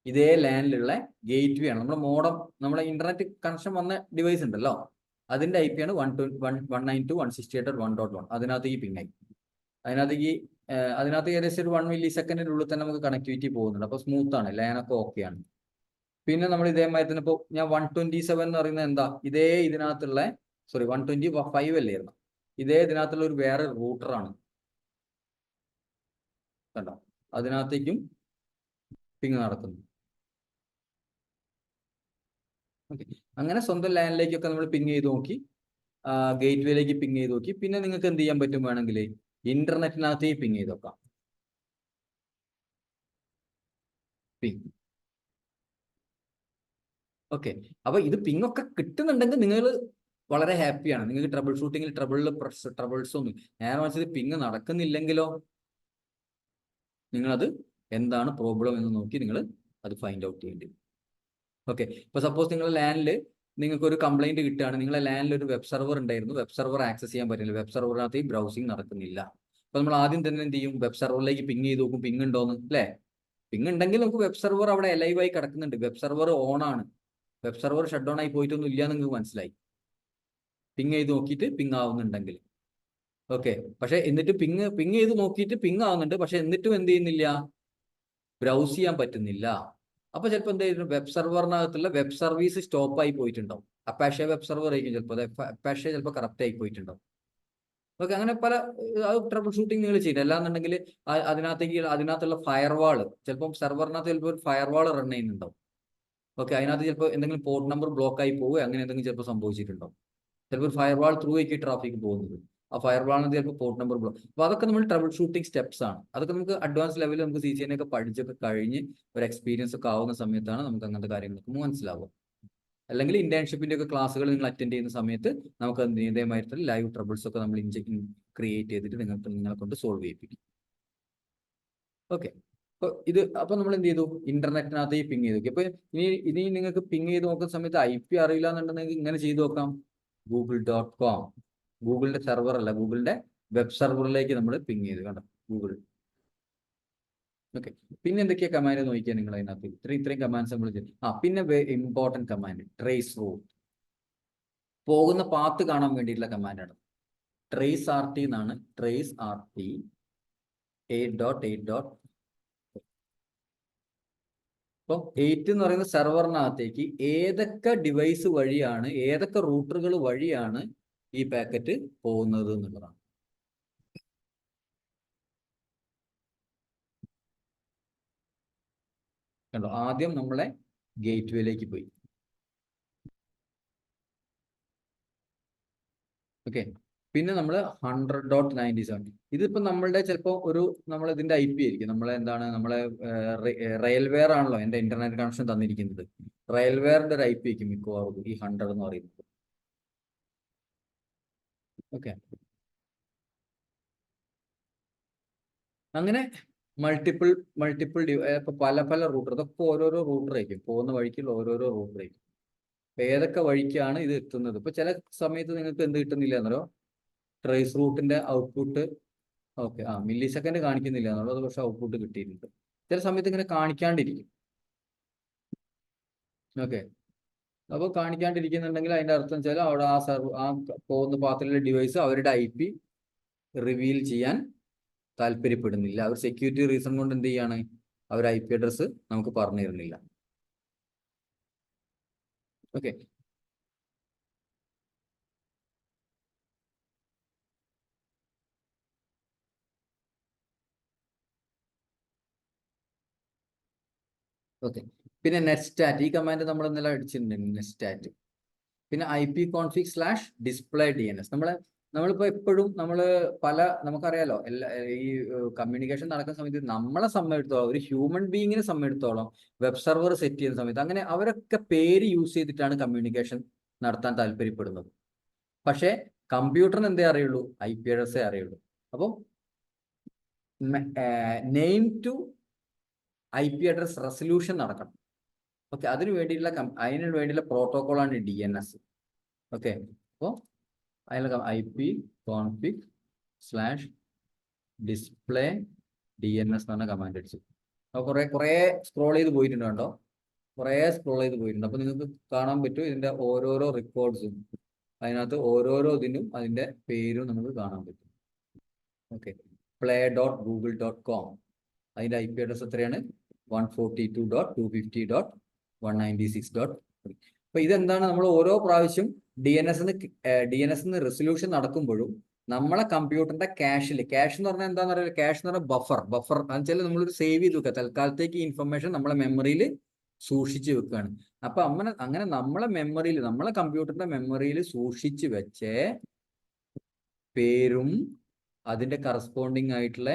ഇതേ ലാനിലുള്ള ഗേറ്റ് വേ ആണ്. നമ്മുടെ മോഡം, നമ്മുടെ ഇന്റർനെറ്റ് കണക്ഷൻ വന്ന ഡിവൈസ് ഉണ്ടല്ലോ, അതിന്റെ IP ആണ് 192.168.1.1. അതിനകത്ത് ഈ പിങ് ആയി. അതിനകത്ത് ഏകദേശം ഒരു 1 milli സെക്കൻഡിനുള്ളിൽ തന്നെ നമുക്ക് കണക്ടിവിറ്റി പോകുന്നുണ്ട്. അപ്പൊ സ്മൂത്ത് ആണ്, ലാനൊക്കെ ഓക്കെ ആണ്. പിന്നെ നമ്മൾ ഇതേമാതിരി തന്നെ ഇപ്പോൾ ഞാൻ 127 എന്ന് പറയുന്നത് എന്താ? ഇതേ ഇതിനകത്തുള്ള 125 അല്ലായിരുന്നു. ഇതേ ഇതിനകത്തുള്ള ഒരു വേറെ റൂട്ടറാണ് കണ്ടോ? അതിനകത്തേക്കും പിങ് നടക്കുന്നു. ഓക്കെ. അങ്ങനെ സ്വന്തം ലാൻഡിലേക്കൊക്കെ നമ്മൾ പിങ് ചെയ്ത് നോക്കി, ഗേറ്റ് വേയിലേക്ക് പിങ് ചെയ്ത് നോക്കി. പിന്നെ നിങ്ങൾക്ക് എന്ത് ചെയ്യാൻ പറ്റും? വേണമെങ്കിൽ ഇന്റർനെറ്റിനകത്തേക്ക് പിങ് ചെയ്ത് നോക്കാം. പിങ്. ഓക്കെ. അപ്പൊ ഇത് പിങ് ഒക്കെ കിട്ടുന്നുണ്ടെങ്കിൽ നിങ്ങൾ വളരെ ഹാപ്പിയാണ്. നിങ്ങൾക്ക് ട്രബിൾ ഷൂട്ടിങ്ങിൽ ട്രബിൾസ് ഒന്നും. നേരെ മനസ്സിൽ പിങ് നടക്കുന്നില്ലെങ്കിലോ നിങ്ങളത് എന്താണ് പ്രോബ്ലം എന്ന് നോക്കി നിങ്ങൾ അത് ഫൈൻഡ് ഔട്ട് ചെയ്യേണ്ടി വരും. ഓക്കെ. ഇപ്പൊ സപ്പോസ് നിങ്ങളുടെ ലാനിൽ നിങ്ങൾക്ക് ഒരു കംപ്ലൈന്റ് കിട്ടുകയാണ്. നിങ്ങളുടെ ലാനിൽ ഒരു വെബ് സെർവർ ഉണ്ടായിരുന്നു, വെബ് സെർവർ ആക്സസ് ചെയ്യാൻ പറ്റില്ല, വെബ് സെർവറിനകത്ത് ഈ ബ്രൗസിങ് നടക്കുന്നില്ല. അപ്പൊ നമ്മൾ ആദ്യം തന്നെ എന്ത് ചെയ്യും? വെബ് സെർവറിലേക്ക് പിങ് ചെയ്ത് നോക്കും പിങ് ഉണ്ടോന്ന്, അല്ലേ? പിങ് ഉണ്ടെങ്കിൽ നമുക്ക് വെബ് സെർവർ അവിടെ ലൈവ് ആയി കിടക്കുന്നുണ്ട്, വെബ് സെർവർ ഓൺ ആണ്, വെബ് സെർവർ ഷട്ട് ഡൗൺ ആയി പോയിട്ടൊന്നും ഇല്ല എന്ന് നിങ്ങൾക്ക് മനസ്സിലായി. പിങ് ചെയ്ത് നോക്കിയിട്ട് പിങ് ആവുന്നുണ്ടെങ്കിൽ ഓക്കെ. പക്ഷെ എന്നിട്ട് പിങ് ചെയ്ത് നോക്കിയിട്ട് പിങ് ആവുന്നുണ്ട്, പക്ഷെ എന്നിട്ടും എന്ത് ചെയ്യുന്നില്ല? ബ്രൗസ് ചെയ്യാൻ പറ്റുന്നില്ല. അപ്പൊ ചിലപ്പോൾ എന്തായിരുന്നു? വെബ് സെർവറിനകത്തുള്ള വെബ് സർവീസ് സ്റ്റോപ്പ് ആയി പോയിട്ടുണ്ടാവും. അപ്പാഷെ വെബ് സെർവർ ആയിരിക്കും ചിലപ്പോൾ, അപ്പാഷെ ചിലപ്പോൾ കറക്റ്റ് ആയി പോയിട്ടുണ്ടാവും. ഓക്കെ. അങ്ങനെ പല ട്രബിൾ ഷൂട്ടിങ് നിങ്ങൾ ചെയ്യും. അല്ലാന്നുണ്ടെങ്കിൽ അതിനകത്തുള്ള ഫയർവാൾ, ചിലപ്പോൾ സെർവറിനകത്ത് ചിലപ്പോൾ ഒരു ഫയർവാൾ റൺ ചെയ്യുന്നുണ്ടാവും. ഓക്കെ. അതിനകത്ത് ചിലപ്പോൾ എന്തെങ്കിലും പോർട്ട് നമ്പർ ബ്ലോക്ക് ആയി പോവുക, അങ്ങനെ എന്തെങ്കിലും ചിലപ്പോൾ സംഭവിച്ചിട്ടുണ്ടാവും. ചിലപ്പോൾ ഒരു ഫയർവാൾ ത്രൂ ആക്കി ട്രാഫിക് പോകുന്നത്, ആ ഫയർവാളിന് ചിലപ്പോൾ പോർട്ട് നമ്പർ ബ്ലോക്ക്. അപ്പോൾ അതൊക്കെ നമ്മൾ ട്രബിൾ ഷൂട്ടിംഗ് സ്റ്റെപ്സ് ആണ്. അതൊക്കെ നമുക്ക് അഡ്വാൻസ് ലെവലിൽ നമുക്ക് CCNA ഒക്കെ പഠിച്ചൊക്കെ കഴിഞ്ഞ് ഒരു എക്സ്പീരിയൻസ് ഒക്കെ ആവുന്ന സമയത്താണ് നമുക്ക് അങ്ങനത്തെ കാര്യങ്ങളൊക്കെ മനസ്സിലാവുക. അല്ലെങ്കിൽ ഇന്റേൺഷിപ്പിന്റെ ഒക്കെ ക്ലാസ്സുകൾ നിങ്ങൾ അറ്റൻഡ് ചെയ്യുന്ന സമയത്ത് നമുക്ക് ഇതേമാതിരി ലൈവ് ട്രബിൾസ് ഒക്കെ നമ്മൾ ക്രിയേറ്റ് ചെയ്തിട്ട് നിങ്ങളെ കൊണ്ട് സോൾവ് ചെയ്യിപ്പിക്കും. ഓക്കെ. അപ്പൊ നമ്മൾ എന്ത് ചെയ്തു? ഇന്റർനെറ്റിനകത്ത് ഈ പിങ് ചെയ്ത് നോക്കി. അപ്പൊ ഇനി നിങ്ങൾക്ക് പിങ് ചെയ്ത് നോക്കുന്ന സമയത്ത് IP അറിയില്ല എന്നുണ്ടെങ്കിൽ ഇങ്ങനെ ചെയ്ത് നോക്കാം. google.com, ഗൂഗിളിന്റെ സെർവർ അല്ല, ഗൂഗിളിന്റെ വെബ് സെർവറിലേക്ക് നമ്മൾ പിങ് ചെയ്ത് കണ്ടോ, ഗൂഗിൾ. ഓക്കെ. പിന്നെ എന്തൊക്കെയാ കമാൻഡ് നോക്കിയാൽ നിങ്ങൾ അതിനകത്ത് ഇത്രയും കമാൻഡ്സ് നമ്മൾ ചെയ്തു. പിന്നെ ഇമ്പോർട്ടൻറ്റ് കമാൻഡ് ട്രേസ് റൂട്ട്, പോകുന്ന പാത്ത് കാണാൻ വേണ്ടിയിട്ടുള്ള കമാൻഡാണ്. ട്രേസ് RT എന്നാണ്. Trace RT 8.8. അപ്പം 8 എന്ന് പറയുന്ന സെർവറിനകത്തേക്ക് ഏതൊക്കെ ഡിവൈസ് വഴിയാണ്, ഏതൊക്കെ റൂട്ടറുകൾ വഴിയാണ് ഈ പാക്കറ്റ് പോകുന്നത് എന്നുള്ളതാണ്. കണ്ടോ? ആദ്യം നമ്മളെ ഗേറ്റ് വേയിലേക്ക് പോയി. ഓക്കെ. പിന്നെ നമ്മൾ 100.97. ഇതിപ്പോ നമ്മളുടെ ചിലപ്പോൾ നമ്മൾ ഇതിന്റെ IP ആയിരിക്കും. നമ്മളെ റെയിൽവെയർ ആണല്ലോ എന്റെ ഇന്റർനെറ്റ് കണക്ഷൻ തന്നിരിക്കുന്നത്. റെയിൽവെയറിന്റെ ഒരു IP ആയിരിക്കും മിക്കവാറും ഈ 100 എന്ന് പറയുന്നത്. ഓക്കെ. അങ്ങനെ മൾട്ടിപ്പിൾ പല റൂട്ടർ, ഇതൊക്കെ ഓരോരോ റൂട്ടർ ആയിരിക്കും, പോകുന്ന വഴിക്കുള്ള ഓരോരോ റൂട്ടർ ആയിരിക്കും. ഏതൊക്കെ വഴിക്കാണ് ഇത് എത്തുന്നത്? ഇപ്പൊ ചില സമയത്ത് നിങ്ങൾക്ക് എന്ത് കിട്ടുന്നില്ല എന്നോ, ട്രേസ് റൂട്ടിന്റെ ഔട്ട്പുട്ട് ഓക്കെ മില്ലി സെക്കൻഡ് കാണിക്കുന്നില്ല എന്നുള്ളത്, പക്ഷെ ഔട്ട്പുട്ട് കിട്ടിയിട്ടുണ്ട്. ചില സമയത്ത് ഇങ്ങനെ കാണിക്കാണ്ടിരിക്കും. ഓക്കെ. അപ്പോൾ കാണിക്കാണ്ടിരിക്കുന്നുണ്ടെങ്കിൽ അതിന്റെ അർത്ഥം വെച്ചാൽ അവിടെ ആ പോകുന്ന പാത്തിലുള്ള ഡിവൈസ് അവരുടെ IP റിവീൽ ചെയ്യാൻ താല്പര്യപ്പെടുന്നില്ല. അവർ സെക്യൂരിറ്റി റീസൺ കൊണ്ട് എന്ത് ചെയ്യാണ്, അവർ IP അഡ്രസ്സ് നമുക്ക് പറഞ്ഞു തരുന്നില്ല. Okay, okay. പിന്നെ നെറ്റ്സ്റ്റാറ്റ്, ഈ കമാൻഡ് നമ്മൾ ഇന്നലെ അടിച്ചിട്ടുണ്ട്, നെറ്റ്സ്റ്റാറ്റ്. പിന്നെ IP_display_DNS. നമ്മളിപ്പോൾ എപ്പോഴും നമുക്കറിയാലോ, ഈ കമ്മ്യൂണിക്കേഷൻ നടക്കുന്ന സമയത്ത് നമ്മളെ സംബന്ധിച്ചിടത്തോളം, ഒരു ഹ്യൂമൻ ബീയിങ്ങിനെ സംബന്ധിച്ചിടത്തോളം വെബ് സെർവർ സെറ്റ് ചെയ്യുന്ന സമയത്ത് അങ്ങനെ അവരൊക്കെ പേര് യൂസ് ചെയ്തിട്ടാണ് കമ്മ്യൂണിക്കേഷൻ നടത്താൻ താല്പര്യപ്പെടുന്നത്. പക്ഷേ കമ്പ്യൂട്ടറിന് എന്തേ അറിയുള്ളൂ, IP അഡ്രസ്സേ അറിയുള്ളൂ. അപ്പോൾ name to IP address resolution നടക്കണം. ഓക്കെ, അതിനു വേണ്ടിയുള്ള പ്രോട്ടോകോളാണ് DNS. ഓക്കെ, അപ്പോൾ അതിൽ IP_display_DNS എന്ന് പറഞ്ഞ കമാൻഡ് അടിച്ചു. അപ്പോൾ കുറേ സ്ക്രോൾ ചെയ്ത് പോയിട്ടുണ്ട് കേട്ടോ, കുറേ സ്ക്രോൾ ചെയ്ത് പോയിട്ടുണ്ട്. അപ്പോൾ നിങ്ങൾക്ക് കാണാൻ പറ്റും ഇതിൻ്റെ ഓരോരോ റെക്കോർഡ്സും, അതിനകത്ത് ഓരോരോ ഇതിനും അതിൻ്റെ പേരും നമുക്ക് കാണാൻ പറ്റും. ഓക്കെ, play.google.com, അതിൻ്റെ IP അഡ്രസ് എത്രയാണ്, 142.250.196. അപ്പൊ ഇതെന്താണ്, നമ്മൾ ഓരോ പ്രാവശ്യം DNS റെസൊല്യൂഷൻ നടക്കുമ്പോഴും നമ്മളെ കമ്പ്യൂട്ടറിന്റെ ക്യാഷ് എന്ന് പറഞ്ഞാൽ എന്താണെന്ന് അറിയില്ല, ക്യാഷ് എന്ന് പറഞ്ഞാൽ ബഫർ എന്ന് വെച്ചാൽ നമ്മളൊരു സേവ് ചെയ്ത് വെക്കുക, തൽക്കാലത്തേക്ക് ഇൻഫർമേഷൻ നമ്മളെ മെമ്മറിയിൽ സൂക്ഷിച്ച് വെക്കുകയാണ്. അപ്പൊ അങ്ങനെ നമ്മളെ കമ്പ്യൂട്ടറിന്റെ മെമ്മറിയിൽ സൂക്ഷിച്ച് വെച്ച് പേരും അതിന്റെ കറസ്പോണ്ടിങ് ആയിട്ടുള്ള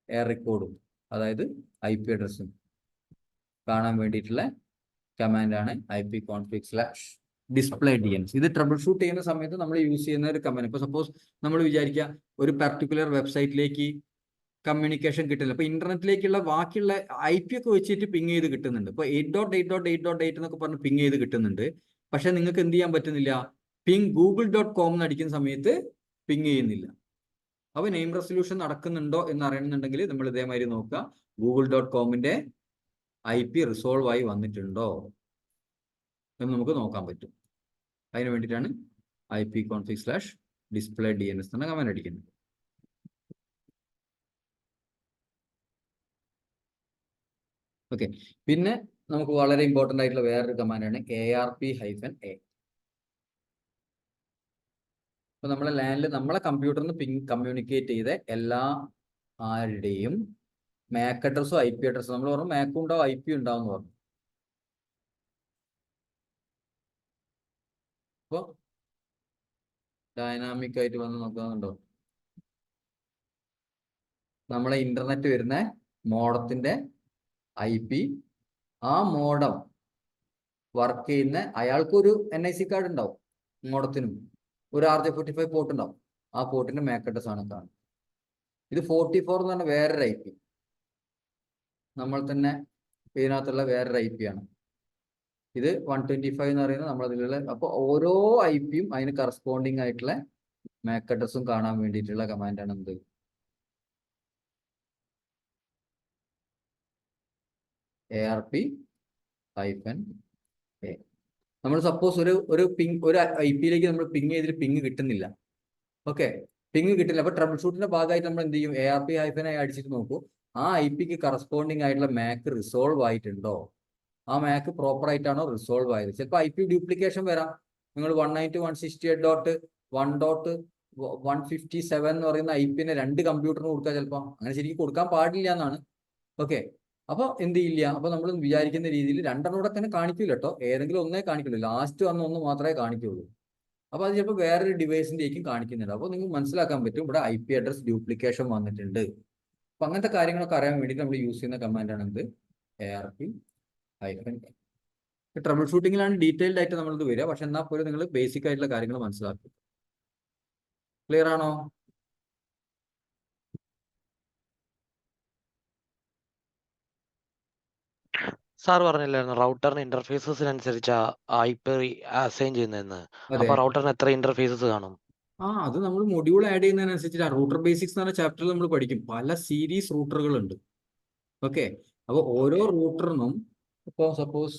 എയർ റെക്കോർഡും, അതായത് IP അഡ്രസ്സും കാണാൻ വേണ്ടിയിട്ടുള്ള കമാൻഡാണ് IP_display_DNS. ഇത് ട്രബിൾ ഷൂട്ട് ചെയ്യുന്ന സമയത്ത് നമ്മൾ യൂസ് ചെയ്യുന്ന ഒരു കമാൻഡ്. ഇപ്പോൾ സപ്പോസ് നമ്മൾ വിചാരിക്കുക ഒരു പർട്ടിക്കുലർ വെബ്സൈറ്റിലേക്ക് കമ്മ്യൂണിക്കേഷൻ കിട്ടില്ല, ഇപ്പോൾ ഇന്റർനെറ്റിലേക്കുള്ള ബാക്കിയുള്ള IP ഒക്കെ വെച്ചിട്ട് പിങ് ചെയ്ത് കിട്ടുന്നുണ്ട്. ഇപ്പോൾ 8.8.8.8 എന്നൊക്കെ പറഞ്ഞ് പിങ് ചെയ്ത് കിട്ടുന്നുണ്ട്. പക്ഷെ നിങ്ങൾക്ക് എന്ത് ചെയ്യാൻ പറ്റുന്നില്ല, google.com എന്ന് അടിക്കുന്ന സമയത്ത് പിങ് ചെയ്യുന്നില്ല. അപ്പോൾ നെയിം റെസൊല്യൂഷൻ നടക്കുന്നുണ്ടോ എന്ന് അറിയണമെന്നുണ്ടെങ്കിൽ നമ്മൾ ഇതേമാതിരി നോക്കുക, google.comന്റെ IP റിസോൾവ് ആയി വന്നിട്ടുണ്ടോ എന്ന് നമുക്ക് നോക്കാൻ പറ്റും. അതിന് വേണ്ടിയിട്ടാണ് IP_display_DNS എന്ന കമാൻഡ് അടിക്കുന്നത്. ഓക്കെ, പിന്നെ നമുക്ക് വളരെ ഇമ്പോർട്ടൻ്റ് ആയിട്ടുള്ള വേറൊരു കമാൻഡാണ് ARP-A. അപ്പൊ നമ്മളെ ലാൻഡിൽ നമ്മളെ കമ്പ്യൂട്ടറിന് കമ്മ്യൂണിക്കേറ്റ് ചെയ്ത എല്ലാ ആരുടെയും MAC അഡ്രസ്സും IP അഡ്രസ്സും, നമ്മൾ പറഞ്ഞു MAC ഉണ്ടാവും IP ഉണ്ടാവും എന്ന് പറഞ്ഞു. അപ്പോൾ ഡൈനാമിക് ആയിട്ട് വന്ന് നോക്കാന്നുണ്ടോ, നമ്മളെ ഇന്റർനെറ്റ് വരുന്ന മോഡത്തിന്റെ IP, ആ മോഡം വർക്ക് ചെയ്യുന്ന അയാൾക്കൊരു NIC കാർഡ് ഉണ്ടാവും, മോഡത്തിനും ഒരു RJ45 പോർട്ട് ഉണ്ടാവും, ആ പോർട്ടിന്റെ MAC അഡ്രസ് ആണ് കാണുന്നത്. ഇത് 44 എന്ന് പറഞ്ഞ വേറൊരു IP, നമ്മൾ തന്നെ ഇതിനകത്തുള്ള വേറൊരു IP ആണ്. ഇത് 125 എന്ന് പറയുന്നത് നമ്മളതിലുള്ള. അപ്പോൾ ഓരോ IP-യും അതിന് കറസ്പോണ്ടിങ് ആയിട്ടുള്ള MAC അഡ്രസ്സും കാണാൻ വേണ്ടിയിട്ടുള്ള കമാൻഡാണ് എന്ത്, ARP-A. നമ്മൾ സപ്പോസ് ഒരു IP-യിലേക്ക് നമ്മൾ പിങ് ചെയ്തിട്ട് പിങ് കിട്ടുന്നില്ല. ഓക്കെ, പിങ് കിട്ടില്ല. അപ്പൊ ട്രബിൾ ഷൂട്ടിന്റെ ഭാഗമായിട്ട് നമ്മൾ എന്ത് ചെയ്യും, ARP-A അടിച്ചിട്ട് നോക്കൂ, ആ IP-ക്ക് കറസ്പോണ്ടിങ് ആയിട്ടുള്ള MAC റിസോൾവ് ആയിട്ടുണ്ടോ, ആ MAC പ്രോപ്പർ ആയിട്ടാണോ റിസോൾവ് ആയത്. ചിലപ്പോൾ IP ഡ്യൂപ്ലിക്കേഷൻ വരാം. നിങ്ങൾ 192.168.1.157 എന്ന് പറയുന്ന IP-നെ 2 കമ്പ്യൂട്ടറിന് കൊടുക്കുക, ചിലപ്പോൾ അങ്ങനെ ശരിക്കും കൊടുക്കാൻ പാടില്ല എന്നാണ്. ഓക്കെ, അപ്പോൾ എന്ത് ചെയ്യില്ല, അപ്പോൾ നമ്മൾ വിചാരിക്കുന്ന രീതിയിൽ 2 കൂടെ തന്നെ കാണിക്കില്ല കേട്ടോ, ഏതെങ്കിലും ഒന്നേ കാണിക്കുള്ളൂ, ലാസ്റ്റ് വന്ന ഒന്ന് മാത്രമേ കാണിക്കുള്ളൂ. അപ്പോൾ അത് ചിലപ്പോൾ വേറൊരു ഡിവൈസിൻ്റെയും കാണിക്കുന്നുണ്ട്. അപ്പോൾ നിങ്ങൾക്ക് മനസ്സിലാക്കാൻ പറ്റും ഇവിടെ IP അഡ്രസ് ഡ്യൂപ്ലിക്കേഷൻ വന്നിട്ടുണ്ട്. അപ്പം അങ്ങനത്തെ കാര്യങ്ങളൊക്കെ അറിയാൻ വേണ്ടിയിട്ട് നമ്മൾ യൂസ് ചെയ്യുന്ന കമാൻഡാണ് എന്ത്, ARP-A. ട്രബിൾ ഷൂട്ടിങ്ങിലാണ് ഡീറ്റെയിൽഡ് ആയിട്ട് നമ്മളിത് വരിക, പക്ഷെ എന്നാൽ പോലും നിങ്ങൾ ബേസിക് ആയിട്ടുള്ള കാര്യങ്ങൾ മനസ്സിലാക്കും. ക്ലിയർ ആണോ? സാർ പറഞ്ഞില്ലായിരുന്നു റൗട്ടറിന് ഇന്റർഫേസസിനനുസരിച്ച് IP അസൈൻ ചെയ്യുന്നതെന്ന്. അപ്പൊ റൗട്ടറിന് എത്ര ഇന്റർഫേസസ് കാണും? അത് നമ്മൾ മൊഡ്യൂൾ ആഡ് ചെയ്യുന്നതിനനുസരിച്ചിട്ട് റൂട്ടർ ബേസിക്സ് എന്ന് പറഞ്ഞ ചാപ്റ്ററിൽ നമ്മൾ പഠിക്കും. പല സീരീസ് റൂട്ടറുകൾ ഉണ്ട്. ഓക്കെ, അപ്പോൾ ഓരോ റൂട്ടറിനും ഇപ്പോൾ സപ്പോസ്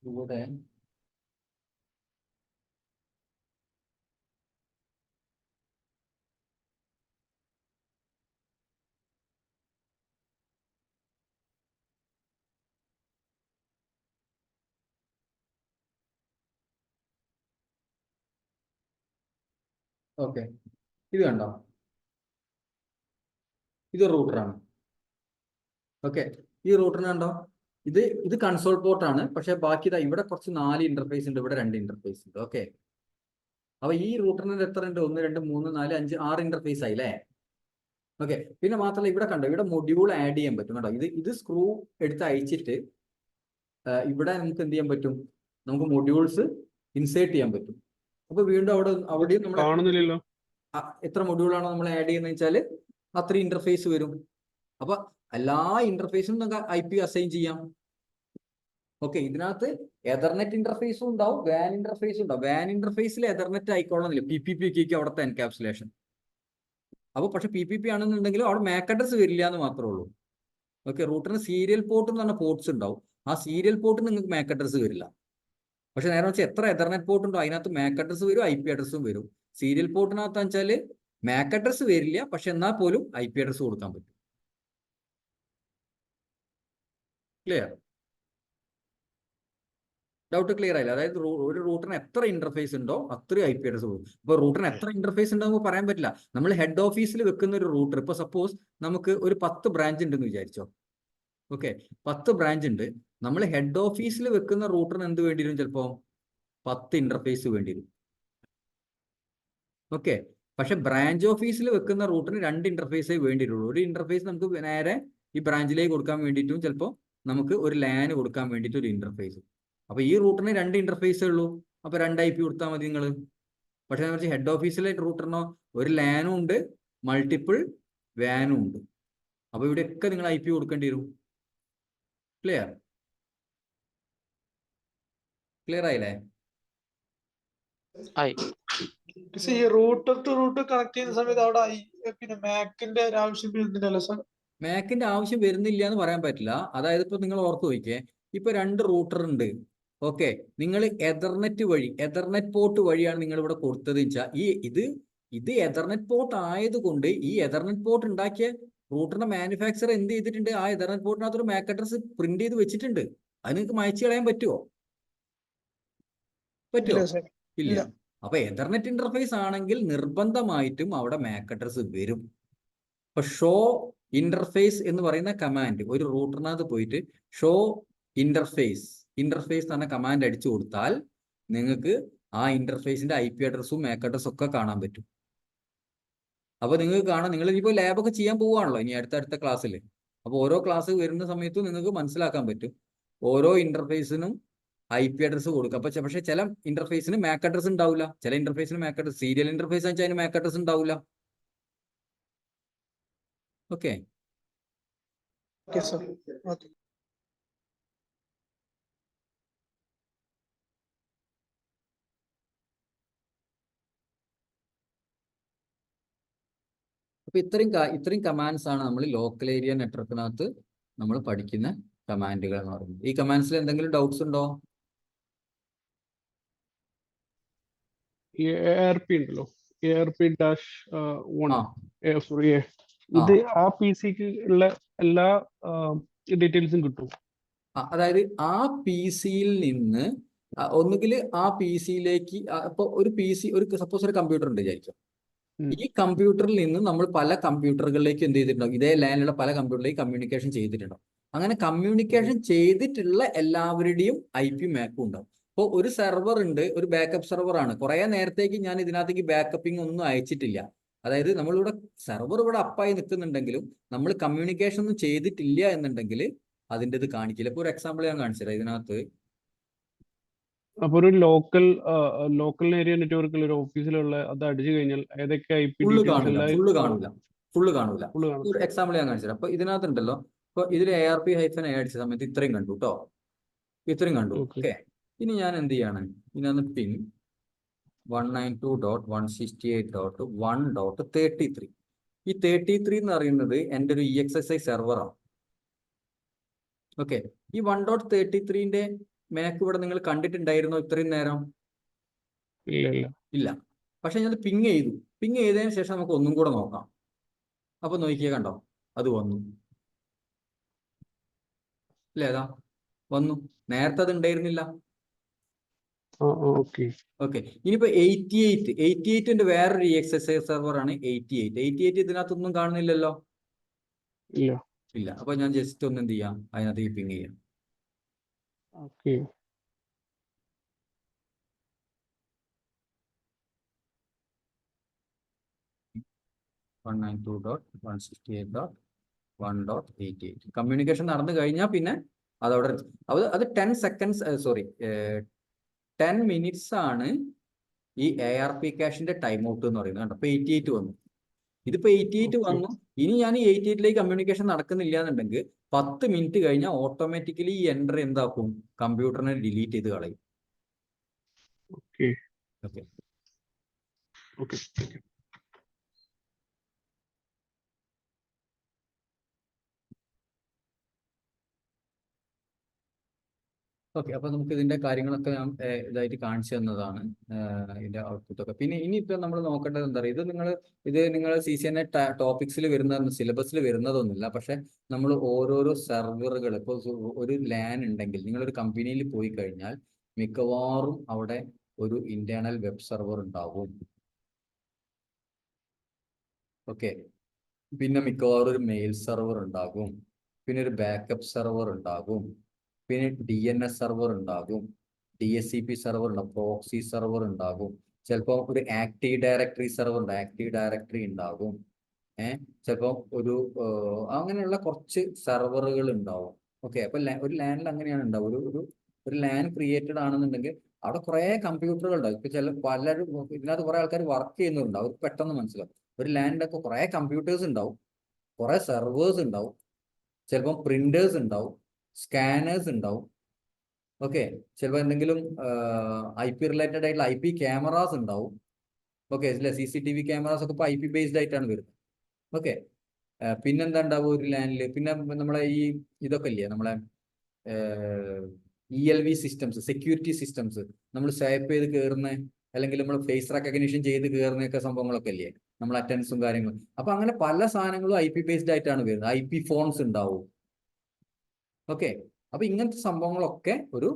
ഇവിടെ ഓക്കെ, ഇത് കണ്ടോ, ഇത് റൂട്ടറാണ്. ഓക്കെ, ഈ റൂട്ടറിന് കണ്ടോ, ഇത് കൺസോൾ പോർട്ടാണ്. പക്ഷെ ബാക്കി ഇവിടെ കുറച്ച് 4 ഇന്റർഫേസ് ഉണ്ട്, ഇവിടെ 2 ഇന്റർഫേസ് ഉണ്ട്. ഓക്കെ, അപ്പൊ ഈ റൂട്ടറിന് എത്ര ഉണ്ട്? 1 2 3 4 5 6 ഇന്റർഫേസ് ആയി അല്ലേ? ഓക്കെ, പിന്നെ മാത്രമല്ല ഇവിടെ കണ്ടോ, ഇവിടെ മൊഡ്യൂൾ ആഡ് ചെയ്യാൻ പറ്റും കേട്ടോ. ഇത് സ്ക്രൂ എടുത്ത് അയച്ചിട്ട് ഇവിടെ നമുക്ക് എന്ത് ചെയ്യാൻ പറ്റും? നമുക്ക് മൊഡ്യൂൾസ് ഇൻസേർട്ട് ചെയ്യാൻ പറ്റും. അപ്പൊ വീണ്ടും അവിടെയും നമ്മൾ കാണുന്നില്ലല്ലോ. എത്ര മൊഡ്യൂളാണോ നമ്മൾ ആഡ് ചെയ്യുന്നത് വെച്ചാൽ അത്ര ഇന്റർഫേസ് വരും. അപ്പൊ എല്ലാ ഇന്റർഫേസും നമുക്ക് IP അസൈൻ ചെയ്യാം. ഓക്കെ, ഇതിനകത്ത് എതർനെറ്റ് ഇന്റർഫേസും ഉണ്ടാവും, വാൻ ഇന്റർഫേസും ഉണ്ടാവും. വാൻ ഇന്റർഫേസിൽ എതർനെറ്റ് ആയിക്കോളന്നില്ല, PPP അവിടുത്തെ എൻകാപ്സുലേഷൻ. അപ്പോൾ പക്ഷെ PPP ആണെന്നുണ്ടെങ്കിലും അവിടെ മാക് അഡ്രസ് വരില്ല എന്ന് മാത്രമേ ഉള്ളൂ. ഓക്കെ, റൂട്ടറിന് സീരിയൽ പോർട്ട് എന്ന് പറഞ്ഞ പോർട്ട്സ് ഉണ്ടാവും. ആ സീരിയൽ പോർട്ടിന് നിങ്ങൾക്ക് മാക് അഡ്രസ് വരില്ല. പക്ഷെ നേരെ വെച്ചാൽ എത്ര എതർനെറ്റ് പോർട്ട് ഉണ്ടോ അതിനകത്ത് മാക് അഡ്രസ് വരും, IP അഡ്രസ്സും വരും. സീരിയൽ പോർട്ടിനകത്ത് വെച്ചാൽ മാക് അഡ്രസ് വരില്ല, പക്ഷെ എന്നാൽ പോലും IP അഡ്രസ് കൊടുക്കാൻ പറ്റും. ക്ലിയർ? ഡൗട്ട് ക്ലിയർ ആയില്ല? അതായത് ഒരു റൂട്ടറിന് എത്ര ഇന്റർഫേസ് ഉണ്ടോ അത്രയും IP അഡ്രസ് കൊടുക്കും. ഇപ്പൊ റൂട്ടറിന് എത്ര ഇന്റർഫേസ് ഉണ്ടോ പറയാൻ പറ്റില്ല. നമ്മൾ ഹെഡ് ഓഫീസിൽ വെക്കുന്ന ഒരു റൂട്ടർ, ഇപ്പൊ സപ്പോസ് നമുക്ക് ഒരു 10 ബ്രാഞ്ച് ഉണ്ടെന്ന് വിചാരിച്ചോ. ഓക്കെ, 10 ബ്രാഞ്ച് ഉണ്ട്. നമ്മൾ ഹെഡ് ഓഫീസിൽ വെക്കുന്ന റൂട്ടറിന് എന്ത് വേണ്ടി വരും? ചിലപ്പോ 10 ഇന്റർഫേസ് വേണ്ടി വരും. ഓക്കെ, പക്ഷെ ബ്രാഞ്ച് ഓഫീസിൽ വെക്കുന്ന റൂട്ടറിന് 2 ഇന്റർഫേസേ വേണ്ടി വരുള്ളൂ. ഒരു ഇന്റർഫേസ് നമുക്ക് നേരെ ഈ ബ്രാഞ്ചിലേക്ക് കൊടുക്കാൻ വേണ്ടിയിട്ടും ചിലപ്പോൾ നമുക്ക് ഒരു ലാൻ കൊടുക്കാൻ വേണ്ടിയിട്ട് ഒരു ഇന്റർഫേസ്. അപ്പൊ ഈ റൂട്ടറിന് 2 ഇന്റർഫേസേ ഉള്ളൂ. അപ്പൊ 2 IP കൊടുത്താൽ മതി നിങ്ങൾ. പക്ഷെ ഹെഡ് ഓഫീസിലെ റൂട്ടറിനോ ഒരു ലാനും ഉണ്ട്, മൾട്ടിപ്പിൾ വാനും ഉണ്ട്. അപ്പൊ ഇവിടെയൊക്കെ നിങ്ങൾ IP കൊടുക്കേണ്ടി വരും. ക്ലിയർ? ക്ലിയർ ആയില്ലേ? ഈ റൂട്ടർ ടു റൂട്ടർ കണക്ട് ചെയ്യുന്ന സമയത്ത് അവിടെ പിന്നെ മാക്കിന്റെ ഒരു ആവശ്യം വരുന്നില്ലല്ലോ സാർ? മാക്കിന്റെ ആവശ്യം വരുന്നില്ല എന്ന് പറയാൻ പറ്റില്ല. അതായത് ഇപ്പൊ നിങ്ങൾ ഓർത്ത് നോക്കിയേ, ഇപ്പൊ 2 റൂട്ടർ ഉണ്ട്. ഓക്കെ, നിങ്ങൾ എതർനെറ്റ് വഴി, എതർനെറ്റ് പോർട്ട് വഴിയാണ് നിങ്ങൾ ഇവിടെ കൊടുത്തത് വെച്ചാൽ ഇത് എതർനെറ്റ് പോർട്ട് ആയതുകൊണ്ട് ഈ എതർനെറ്റ് പോർട്ട് ഉണ്ടാക്കിയ റൂട്ടറിന്റെ മാനുഫാക്ചർ എന്ത് ചെയ്തിട്ടുണ്ട്? ആ എതർനെറ്റ് പോർട്ടിനകത്ത് ഒരു മാക് അഡ്രസ് പ്രിന്റ് ചെയ്ത് വെച്ചിട്ടുണ്ട്. അത് നിങ്ങൾക്ക് മായ്ച്ചു കളയാൻ പറ്റുമോ? ഇല്ല. അപ്പൊ എതർനെറ്റ് ഇന്റർഫേസ് ആണെങ്കിൽ നിർബന്ധമായിട്ടും അവിടെ മാക് അഡ്രസ് വരും. അപ്പൊ ഷോ ഇന്റർഫേസ് എന്ന് പറയുന്ന കമാൻഡ് ഒരു റൂട്ടറിനകത്ത് പോയിട്ട് ഷോ ഇന്റർഫേസ് എന്ന് പറഞ്ഞ കമാൻഡ് അടിച്ചു കൊടുത്താൽ നിങ്ങൾക്ക് ആ ഇന്റർഫേസിന്റെ IP അഡ്രസ്സും മാക് അഡ്രസ്സും ഒക്കെ കാണാൻ പറ്റും. അപ്പൊ നിങ്ങൾക്ക് കാണാം, നിങ്ങൾ ഇനിയിപ്പോൾ ലാബൊക്കെ ചെയ്യാൻ പോവുകയാണല്ലോ ഇനി അടുത്ത ക്ലാസ്സിൽ. അപ്പോൾ ഓരോ ക്ലാസ് വരുന്ന സമയത്തും നിങ്ങൾക്ക് മനസ്സിലാക്കാൻ പറ്റും ഓരോ ഇന്റർഫേസിനും IP അഡ്രസ് കൊടുക്കുക. അപ്പൊ പക്ഷേ ചില ഇന്റർഫേസിന് മാക് അഡ്രസ് ഉണ്ടാവില്ല, ചില ഇന്റർഫേസിന് മാക് അഡ്രസ്, സീരിയൽ ഇന്റർഫേസ് വെച്ചാൽ അതിന് മാക് അഡ്രസ് ഉണ്ടാവില്ല. ഓക്കെ, അപ്പൊ ഇത്രയും കമാൻഡ്സ് ആണ് നമ്മൾ ലോക്കൽ ഏരിയ നെറ്റ്വർക്കിനകത്ത് നമ്മൾ പഠിക്കുന്ന കമാൻഡുകൾ എന്ന് പറയുന്നത്. ഈ കമാൻഡ്സിൽ എന്തെങ്കിലും ഡൗട്ട്സ് ഉണ്ടോ? ARP ഉണ്ടല്ലോ, ARP-1, സോറി, ഇത് ആ PC-ക്ക് ഉള്ള എല്ലാ ഡീറ്റെയിൽസും കിട്ടും. അതായത് ആ PC-യിൽ നിന്ന് ഒന്നുകിൽ ആ PC-യിലേക്ക് ഇപ്പൊ ഒരു PC, സപ്പോസ് ഒരു കമ്പ്യൂട്ടർ ഉണ്ട് വിചാരിക്കാം. ഈ കമ്പ്യൂട്ടറിൽ നിന്ന് നമ്മൾ പല കമ്പ്യൂട്ടറുകളിലേക്ക് എന്ത് ചെയ്തിട്ടുണ്ടാവും? ഇതേ ലാനിലുള്ള പല കമ്പ്യൂട്ടറിലേക്ക് കമ്മ്യൂണിക്കേഷൻ ചെയ്തിട്ടുണ്ടാവും. അങ്ങനെ കമ്മ്യൂണിക്കേഷൻ ചെയ്തിട്ടുള്ള എല്ലാവരുടെയും IP മാപ്പും ഉണ്ടാവും. ഇപ്പോൾ ഒരു സെർവർ ഉണ്ട്, ഒരു ബാക്കപ്പ് സെർവർ ആണ്. കുറെ നേരത്തേക്ക് ഞാൻ ഇതിനകത്തേക്ക് ബാക്കപ്പിംഗ് ഒന്നും അയച്ചിട്ടില്ല. അതായത് നമ്മളിവിടെ സെർവർ ഇവിടെ അപ്പായി നിൽക്കുന്നുണ്ടെങ്കിലും നമ്മൾ കമ്മ്യൂണിക്കേഷൻ ഒന്നും ചെയ്തിട്ടില്ല എന്നുണ്ടെങ്കിൽ അതിൻ്റെ ഇത് കാണിക്കില്ല. ഇപ്പോൾ ഒരു എക്സാമ്പിൾ ഞാൻ കാണിച്ചുതരാം. ഇതിനകത്ത് അപ്പൊ ഒരു ലോക്കൽ ഏരിയ നെറ്റ്വർക്കിൽ ഒരു ഓഫീസിലുള്ള അത് അടിച്ചു കഴിഞ്ഞാൽ ഏതൊക്കെ IP ഫുള്ള് ഡീറ്റെയിൽസ് കാണൂല. ഒരു എക്സാമ്പിൾ ഞാൻ കാണിച്ചുതരാം. അപ്പൊ ഇതിനകത്തുണ്ടല്ലോ, ഇപ്പൊ ഇതിൽ ARP-A അടിച്ച സമയത്ത് ഇത്രയും കണ്ടു കേട്ടോ, ഇത്രയും കണ്ടു. ഓക്കെ, ഇനി ഞാൻ എന്ത് ചെയ്യാണ്? ഇതിനകത്ത് പിൻ 192.168.1.33. ഈ 33 എന്ന് പറയുന്നത് എൻ്റെ ഒരു EXSI സെർവറാണ്. ഓക്കെ, ഈ 1.33ന്റെ മാക്ക് ഇവിടെ നിങ്ങൾ കണ്ടിട്ടുണ്ടായിരുന്നോ ഇത്രയും നേരം? ഇല്ല. ഇല്ല. പക്ഷെ ഞാൻ പിങ് ചെയ്തു. പിങ് ചെയ്തതിന് ശേഷം നമുക്ക് ഒന്നും കൂടെ നോക്കാം. അപ്പൊ നോക്കിയേ, കണ്ടോ, അത് വന്നു. അല്ലേ, അതാ വന്നു. നേരത്തെ അത് ഉണ്ടായിരുന്നില്ല. ഓക്കെ. ഓക്കെ, ഇനിയിപ്പോ 88ന്റെ വേറൊരു EXSI സെർവർ ആണ് 88 ഇതിനകത്തൊന്നും കാണുന്നില്ലല്ലോ. ഇല്ല. അപ്പൊ ഞാൻ ജസ്റ്റ് ഒന്ന് എന്ത് ചെയ്യാം, അതിനകത്ത് പിങ് ചെയ്യാം. ഓക്കെ. 192.168.1.88 കമ്മ്യൂണിക്കേഷൻ നടന്നു കഴിഞ്ഞാൽ പിന്നെ അതവിടെ അത് 10 സെക്കൻഡ്സ് 10 മിനിറ്റ്സ് ആണ് ഈ ARP കാഷിന്റെ ടൈം ഔട്ട് എന്ന് പറയുന്നത്. കണ്ടോ, ഇപ്പൊ 88 വന്നു. ഇതിപ്പോ 88 വന്നു. ഇനി ഞാൻ ഈ 88ലേക്ക് കമ്മ്യൂണിക്കേഷൻ നടക്കുന്നില്ല എന്നുണ്ടെങ്കിൽ 10 മിനിറ്റ് കഴിഞ്ഞാൽ ഓട്ടോമാറ്റിക്കലി ഈ എൻട്രി എന്താക്കും, കമ്പ്യൂട്ടറിനെ ഡിലീറ്റ് ചെയ്ത് കളയും. ഓക്കെ. ഓക്കെ. ഓക്കെ. ഓക്കെ, അപ്പൊ നമുക്ക് ഇതിന്റെ കാര്യങ്ങളൊക്കെ ഞാൻ ഇതായിട്ട് കാണിച്ചു തന്നതാണ്, ഇതിന്റെ ഔട്ട്പുട്ട് ഒക്കെ. പിന്നെ ഇനിയിപ്പോ നമ്മൾ നോക്കേണ്ടത് എന്താ പറയുക, ഇത് നിങ്ങൾ CCNA ടോപ്പിക്സിൽ വരുന്ന, സിലബസിൽ വരുന്നതൊന്നുമില്ല. പക്ഷെ നമ്മൾ ഓരോരോ സെർവറുകൾ, ഇപ്പോൾ ഒരു LAN ഉണ്ടെങ്കിൽ നിങ്ങളൊരു കമ്പനിയിൽ പോയി കഴിഞ്ഞാൽ മിക്കവാറും അവിടെ ഒരു ഇന്റേണൽ വെബ് സെർവർ ഉണ്ടാവും. ഓക്കെ, പിന്നെ മിക്കവാറും ഒരു മെയിൽ സെർവർ ഉണ്ടാകും, പിന്നെ ഒരു ബാക്കപ്പ് സെർവർ ഉണ്ടാകും, പിന്നെ DNS സെർവർ ഉണ്ടാകും, DHCP സെർവർ ഉണ്ടാകും, പ്രോക്സി സെർവർ ഉണ്ടാകും, ചിലപ്പോൾ ഒരു ആക്റ്റീവ് ഡയറക്ടറി സെർവർ ഉണ്ട്, ആക്റ്റീവ് ഡയറക്ടറി ഉണ്ടാകും. ചിലപ്പോൾ അങ്ങനെയുള്ള കുറച്ച് സെർവറുകൾ ഉണ്ടാവും. ഓക്കെ, അപ്പൊ ഒരു ലാനിൽ അങ്ങനെയാണ് ഉണ്ടാവും. ഒരു ലാൻ ക്രിയേറ്റഡ് ആണെന്നുണ്ടെങ്കിൽ അവിടെ കുറെ കമ്പ്യൂട്ടറുകൾ ഉണ്ടാവും. ഇപ്പൊ പലരും ഇതിനകത്ത് കുറെ ആൾക്കാർ വർക്ക് ചെയ്യുന്നുണ്ട്, അവർക്ക് പെട്ടെന്ന് മനസ്സിലാവും. ഒരു ലാനിൻ്റെ ഒക്കെ കുറെ കമ്പ്യൂട്ടേഴ്സ് ഉണ്ടാവും, കുറെ സെർവേഴ്സ് ഉണ്ടാവും, ചിലപ്പോൾ പ്രിന്റേഴ്സ് ഉണ്ടാവും, സ്കാനേഴ്സ് ഉണ്ടാവും. ഓക്കെ, ചിലപ്പോൾ എന്തെങ്കിലും IP റിലേറ്റഡ് ആയിട്ടുള്ള IP ക്യാമറാസ് ഉണ്ടാവും. ഓക്കെ, അല്ലെ, CCTV ക്യാമറാസ് ഒക്കെ ഇപ്പോൾ IP ബേസ്ഡ് ആയിട്ടാണ് വരുന്നത്. ഓക്കെ, പിന്നെന്താ ഉണ്ടാവും ഒരു ലാനിൽ? പിന്നെ നമ്മളെ ഇതൊക്കെ ഇല്ലേ, നമ്മളെ ELV സിസ്റ്റംസ്, സെക്യൂരിറ്റി സിസ്റ്റംസ്, നമ്മൾ സ്വൈപ്പ് ചെയ്ത് കയറുന്ന, അല്ലെങ്കിൽ നമ്മൾ ഫേസ് റെക്കഗ്നിഷൻ ചെയ്ത് കയറുന്നൊക്കെ സംഭവങ്ങളൊക്കെ ഇല്ലേ, നമ്മൾ അറ്റൻഡൻസും കാര്യങ്ങളും. അപ്പൊ അങ്ങനെ പല സാധനങ്ങളും IP ബേസ്ഡ് ആയിട്ടാണ് വരുന്നത്. IP ഫോൺസ് ഉണ്ടാവും. ഓക്കെ, അപ്പൊ ഇങ്ങനത്തെ സംഭവങ്ങളൊക്കെ ഒരു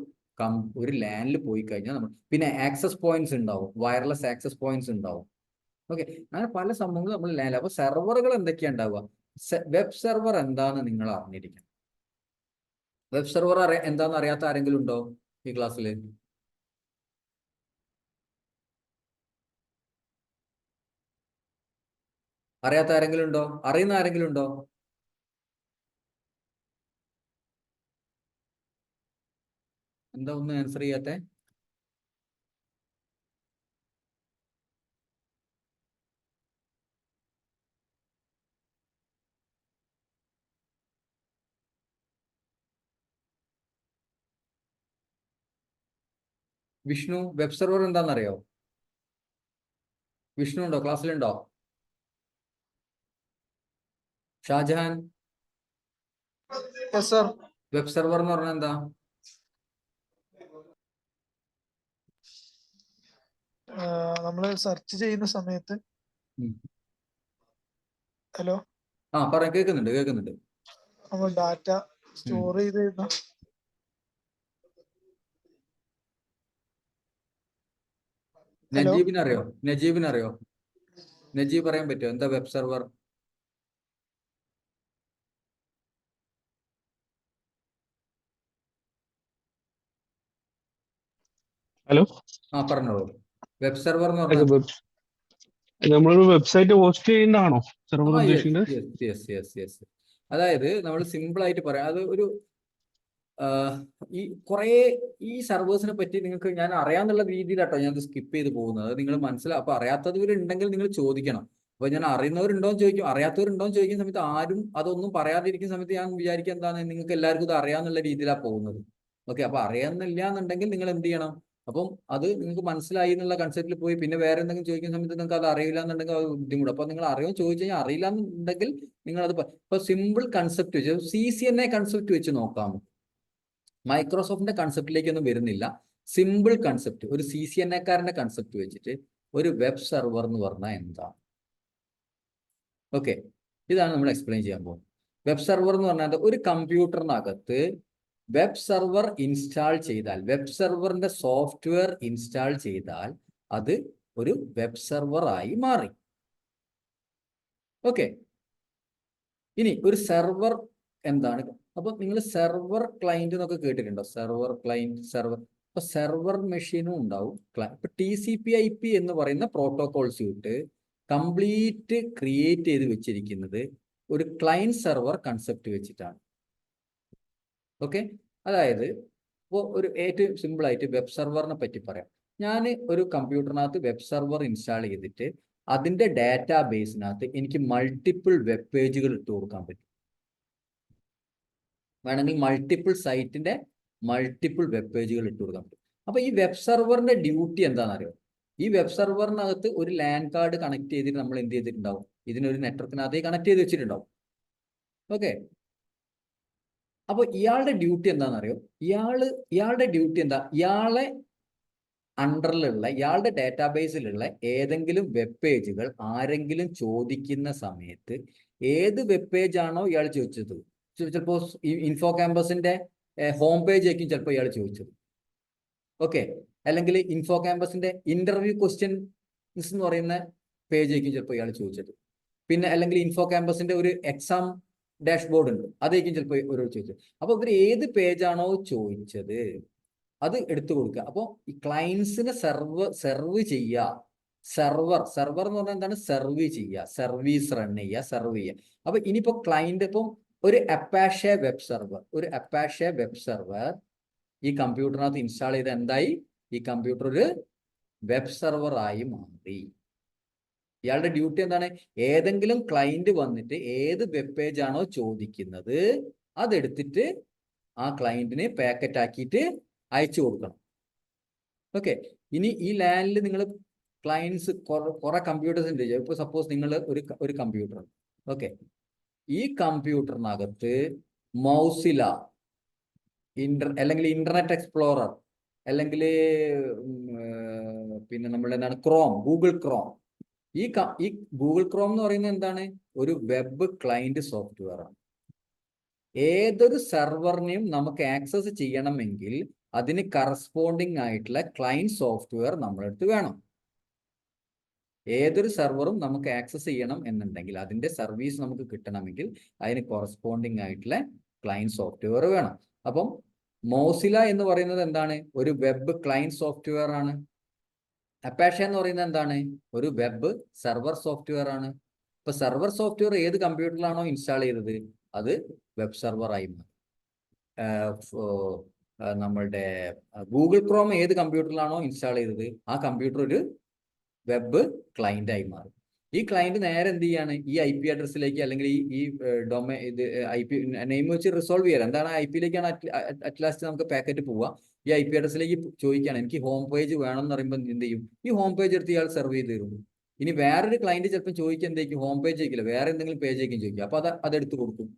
ലാനിൽ പോയി കഴിഞ്ഞാൽ പിന്നെ ആക്സസ് പോയിന്റ്സ് ഉണ്ടാവും, വയർലെസ് ആക്സസ് പോയിന്റ്സ് ഉണ്ടാവും. ഓക്കെ, അങ്ങനെ പല സംഭവങ്ങളും നമ്മൾ ലാനിൽ. അപ്പൊ സെർവറുകൾ എന്തൊക്കെയാ ഉണ്ടാവുക? വെബ് സെർവർ എന്താന്ന് നിങ്ങൾ അറിഞ്ഞിരിക്കണം. വെബ് സെർവർ എന്താന്ന് അറിയാത്ത ആരെങ്കിലും ഉണ്ടോ ഈ ക്ലാസ്സിൽ? അറിയാത്ത ആരെങ്കിലും ഉണ്ടോ? അറിയുന്ന ആരെങ്കിലും ഉണ്ടോ? എന്താ ഒന്നും ആൻസർ ചെയ്യാത്തെ? വിഷ്ണു, വെബ് സെർവർ എന്താണെന്നറിയോ? വിഷ്ണു ഉണ്ടോ? ക്ലാസ്സിലുണ്ടോ? ഷാജഹാൻ, വെബ് സെർവർ എന്ന് പറഞ്ഞാൽ എന്താ? നമ്മൾ സെർച്ച് ചെയ്യുന്ന സമയത്ത്, ഹലോ, കേൾക്കുന്നുണ്ട്. നമ്മൾ ഡാറ്റ സ്റ്റോർ ചെയ്ത് നജീബിനറിയോ? നജീബ് പറയാൻ പറ്റുമോ എന്താ വെബ് സെർവർ? ഹലോ, പറഞ്ഞോളൂ. വെബ് സെർവർ എന്ന് പറഞ്ഞാൽ നമ്മളൊരു വെബ്സൈറ്റ് ഹോസ്റ്റ് ചെയ്യുന്നതാണോ സെർവർ ഉദ്ദേശിക്കുന്നത്? യെസ്. അതായത് നമ്മൾ സിമ്പിൾ ആയിട്ട് പറയാം, അത് ഈ സെർവേഴ്സിനെ പറ്റി നിങ്ങൾക്ക് ഞാൻ അറിയാന്നുള്ള രീതിയിലാട്ടോ ഞാൻ സ്കിപ്പ് ചെയ്ത് പോകുന്നത്. അത് നിങ്ങൾ അപ്പൊ അറിയാത്തവരുണ്ടെങ്കിൽ നിങ്ങൾ ചോദിക്കണം. അപ്പൊ ഞാൻ അറിയുന്നവരുണ്ടോ എന്ന് ചോദിക്കും, അറിയാത്തവരുണ്ടോ എന്ന് ചോദിക്കുന്ന സമയത്ത് ആരും അതൊന്നും പറയാതിരിക്കുന്ന സമയത്ത് ഞാൻ വിചാരിക്കുക എന്താണ്, നിങ്ങൾക്ക് എല്ലാവർക്കും ഇത് അറിയാന്നുള്ള രീതിയിലാണ് പോകുന്നത്. ഓക്കെ, അപ്പൊ അറിയാന്നില്ല എന്നുണ്ടെങ്കിൽ നിങ്ങൾ എന്ത് ചെയ്യണം? അപ്പം അത് നിങ്ങൾക്ക് മനസ്സിലായി എന്നുള്ള കൺസെപ്റ്റിൽ പോയി പിന്നെ വേറെ എന്തെങ്കിലും ചോദിക്കുന്ന സമയത്ത് നിങ്ങൾക്ക് അത് അറിയില്ല എന്നുണ്ടെങ്കിൽ അത് ബുദ്ധിമുട്ട്. അപ്പൊ നിങ്ങൾ അറിയാൻ ചോദിച്ചു കഴിഞ്ഞാൽ അറിയില്ല എന്നുണ്ടെങ്കിൽ നിങ്ങൾ അത് ഇപ്പൊ സിമ്പിൾ കൺസെപ്റ്റ് വെച്ച് CCNA കൺസെപ്റ്റ് വെച്ച് നോക്കാം. മൈക്രോസോഫ്റ്റിന്റെ കൺസെപ്റ്റിലേക്കൊന്നും വരുന്നില്ല. സിമ്പിൾ കൺസെപ്റ്റ്, ഒരു CCNA-കാരന്റെ കൺസെപ്റ്റ് വെച്ചിട്ട് ഒരു വെബ് സെർവർ എന്ന് പറഞ്ഞാൽ എന്താണ്? ഓക്കെ, ഇതാണ് നമ്മൾ എക്സ്പ്ലെയിൻ ചെയ്യാൻ പോകുന്നത്. വെബ് സെർവർ എന്ന് പറഞ്ഞാൽ ഒരു കമ്പ്യൂട്ടറിനകത്ത് വെബ് സെർവർ ഇൻസ്റ്റാൾ ചെയ്താൽ, വെബ് സെർവറിന്റെ സോഫ്റ്റ്വെയർ ഇൻസ്റ്റാൾ ചെയ്താൽ അത് ഒരു വെബ് സെർവർ ആയി മാറി. ഓക്കെ, ഇനി ഒരു സെർവർ എന്താണ്? അപ്പൊ നിങ്ങൾ സെർവർ ക്ലയന്റ് എന്നൊക്കെ കേട്ടിട്ടുണ്ടോ? Server client, server. അപ്പൊ സെർവർ മെഷീനും ഉണ്ടാവും. ഇപ്പൊ TCP/IP എന്ന് പറയുന്ന പ്രോട്ടോകോൾ സ്യൂട്ട് കംപ്ലീറ്റ് ക്രിയേറ്റ് ചെയ്ത് വെച്ചിരിക്കുന്നത് ഒരു ക്ലയന്റ് സെർവർ കൺസെപ്റ്റ് വെച്ചിട്ടാണ്. ഓക്കെ, അതായത് ഇപ്പോൾ ഒരു ഏറ്റവും സിമ്പിൾ ആയിട്ട് വെബ് സെർവറിനെ പറ്റി പറയാം. ഞാൻ ഒരു കമ്പ്യൂട്ടറിനകത്ത് വെബ് സെർവർ ഇൻസ്റ്റാൾ ചെയ്തിട്ട് അതിന്റെ ഡാറ്റാ ബേസിനകത്ത് എനിക്ക് മൾട്ടിപ്പിൾ വെബ് പേജുകൾ ഇട്ട് കൊടുക്കാൻ പറ്റും. വേണമെങ്കിൽ മൾട്ടിപ്പിൾ സൈറ്റിന്റെ മൾട്ടിപ്പിൾ വെബ് പേജുകൾ ഇട്ട് കൊടുക്കാൻ പറ്റും. അപ്പൊ ഈ വെബ് സെർവറിന്റെ ഡ്യൂട്ടി എന്താണെന്നറിയോ? ഈ വെബ് സെർവറിനകത്ത് ഒരു ലാൻ കാർഡ് കണക്ട് ചെയ്തിട്ട് നമ്മൾ എന്ത് ചെയ്തിട്ടുണ്ടാവും? ഇതിനൊരു നെറ്റ്വർക്കിനകത്തേക്ക് കണക്ട് ചെയ്ത് വെച്ചിട്ടുണ്ടാവും. ഓക്കെ, അപ്പൊ ഇയാളുടെ ഡ്യൂട്ടി എന്താണെന്നറിയോ? ഇയാളുടെ ഡ്യൂട്ടി എന്താ? ഇയാളെ അണ്ടറിലുള്ള, ഇയാളുടെ ഡാറ്റാബേസിലുള്ള ഏതെങ്കിലും വെബ് പേജുകൾ ആരെങ്കിലും ചോദിക്കുന്ന സമയത്ത് ഏത് വെബ് പേജ് ആണോ ഇയാൾ ചോദിച്ചത്, ചിലപ്പോൾ ഇൻഫോ ക്യാമ്പസിന്റെ ഹോം പേജ് ആയിരിക്കും ചിലപ്പോൾ ഇയാൾ ചോദിച്ചത്. ഓക്കെ, അല്ലെങ്കിൽ ഇൻഫോ ക്യാമ്പസിന്റെ ഇന്റർവ്യൂ ക്വസ്റ്റ്യൻസ് എന്ന് പറയുന്ന പേജ് ആയിരിക്കും ചിലപ്പോൾ ഇയാൾ ചോദിച്ചത്. പിന്നെ അല്ലെങ്കിൽ ഇൻഫോ ക്യാമ്പസിന്റെ ഒരു എക്സാം ഡാഷ്ബോർഡ് ഉണ്ട്, അതായിരിക്കും ചിലപ്പോൾ ഒരു ചോദിച്ചത്. അപ്പൊ ഇവർ ഏത് പേജാണോ ചോദിച്ചത് അത് എടുത്തു കൊടുക്കുക. അപ്പോൾ ഈ ക്ലയൻസിനെ സെർവ് ചെയ്യുക. സെർവർ എന്ന് പറഞ്ഞാൽ എന്താണ്? സെർവ് ചെയ്യുക, സർവീസ് റൺ ചെയ്യുക, സെർവ് ചെയ്യുക. അപ്പൊ ഇനിയിപ്പോ ക്ലയന്റ് ഇപ്പം ഒരു അപ്പാഷെ വെബ് സെർവർ ഈ കമ്പ്യൂട്ടറിനകത്ത് ഇൻസ്റ്റാൾ ചെയ്ത് എന്തായി? ഈ കമ്പ്യൂട്ടർ ഒരു വെബ് സെർവർ ആയി മാറി. ഇയാളുടെ ഡ്യൂട്ടി എന്താണ്? ഏതെങ്കിലും ക്ലയന്റ് വന്നിട്ട് ഏത് വെബ് പേജ് ആണോ ചോദിക്കുന്നത് അതെടുത്തിട്ട് ആ ക്ലയന്റിന് പാക്കറ്റ് ആക്കിയിട്ട് അയച്ചു കൊടുക്കണം. ഓക്കെ, ഇനി ഈ ലാനിൽ നിങ്ങൾ ക്ലയൻസ് കുറെ കമ്പ്യൂട്ടേഴ്സ് ഉണ്ട്. ഇപ്പൊ സപ്പോസ് നിങ്ങൾ ഒരു കമ്പ്യൂട്ടർ, ഓക്കെ, ഈ കമ്പ്യൂട്ടറിനകത്ത് മൗസില അല്ലെങ്കിൽ ഇന്റർനെറ്റ് എക്സ്പ്ലോറർ അല്ലെങ്കിൽ പിന്നെ നമ്മുടെ എന്താണ് ഗൂഗിൾ ക്രോം. ഈ ഗൂഗിൾ ക്രോം എന്ന് പറയുന്നത് എന്താണ്? ഒരു വെബ് ക്ലയന്റ് സോഫ്റ്റ്വെയർ ആണ്. ഏതൊരു സെർവറിനെയും നമുക്ക് ആക്സസ് ചെയ്യണമെങ്കിൽ അതിന് കറസ്പോണ്ടിങ് ആയിട്ടുള്ള ക്ലയന്റ് സോഫ്റ്റ്വെയർ നമ്മളടുത്ത് വേണം. ഏതൊരു സെർവറും നമുക്ക് ആക്സസ് ചെയ്യണം എന്നുണ്ടെങ്കിൽ, അതിന്റെ സർവീസ് നമുക്ക് കിട്ടണമെങ്കിൽ അതിന് കോറസ്പോണ്ടിങ് ആയിട്ടുള്ള ക്ലയന്റ് സോഫ്റ്റ്വെയർ വേണം. അപ്പം മോസില എന്ന് പറയുന്നത് എന്താണ്? ഒരു വെബ് ക്ലയന്റ് സോഫ്റ്റ്വെയർ ആണ്. അപ്പാഷെ എന്ന് പറയുന്നത് എന്താണ്? ഒരു വെബ് സെർവർ സോഫ്റ്റ്വെയർ ആണ്. ഇപ്പൊ സെർവർ സോഫ്റ്റ്വെയർ ഏത് കമ്പ്യൂട്ടറിലാണോ ഇൻസ്റ്റാൾ ചെയ്തത് അത് വെബ് സെർവർ ആയി മാറി. നമ്മളുടെ ഗൂഗിൾ ക്രോം ഏത് കമ്പ്യൂട്ടറിലാണോ ഇൻസ്റ്റാൾ ചെയ്തത് ആ കമ്പ്യൂട്ടർ ഒരു വെബ് ക്ലയന്റ് ആയി മാറും. ഈ ക്ലയന്റ് നേരെ എന്ത് ചെയ്യാണ്? ഈ IP അഡ്രസ്സിലേക്ക് അല്ലെങ്കിൽ ഈ ഡൊമൈൻ IP നെയിം വെച്ച് റിസോൾവ് ചെയ്യാൻ എന്താണ്? IP-ലേക്കാണ് അറ്റ്ലാസ്റ്റ് നമുക്ക് പാക്കറ്റ് പോവുക. ഈ IP അഡ്രസ്സിലേക്ക് ചോദിക്കുകയാണ് എനിക്ക് ഹോം പേജ് വേണം എന്ന് പറയുമ്പോൾ എന്ത് ചെയ്യും? ഈ ഹോം പേജ് എടുത്ത് ഇയാൾ സെർവ് ചെയ്ത് തരും. ഇനി വേറൊരു ക്ലയന്റ് ചിലപ്പോൾ ചോദിക്കുക എന്തായിരിക്കും? ഹോം പേജ് ആയിരിക്കില്ല, വേറെ എന്തെങ്കിലും പേജ് ആയിരിക്കും ചോദിക്കുക. അപ്പൊ അതെടുത്ത് കൊടുക്കും.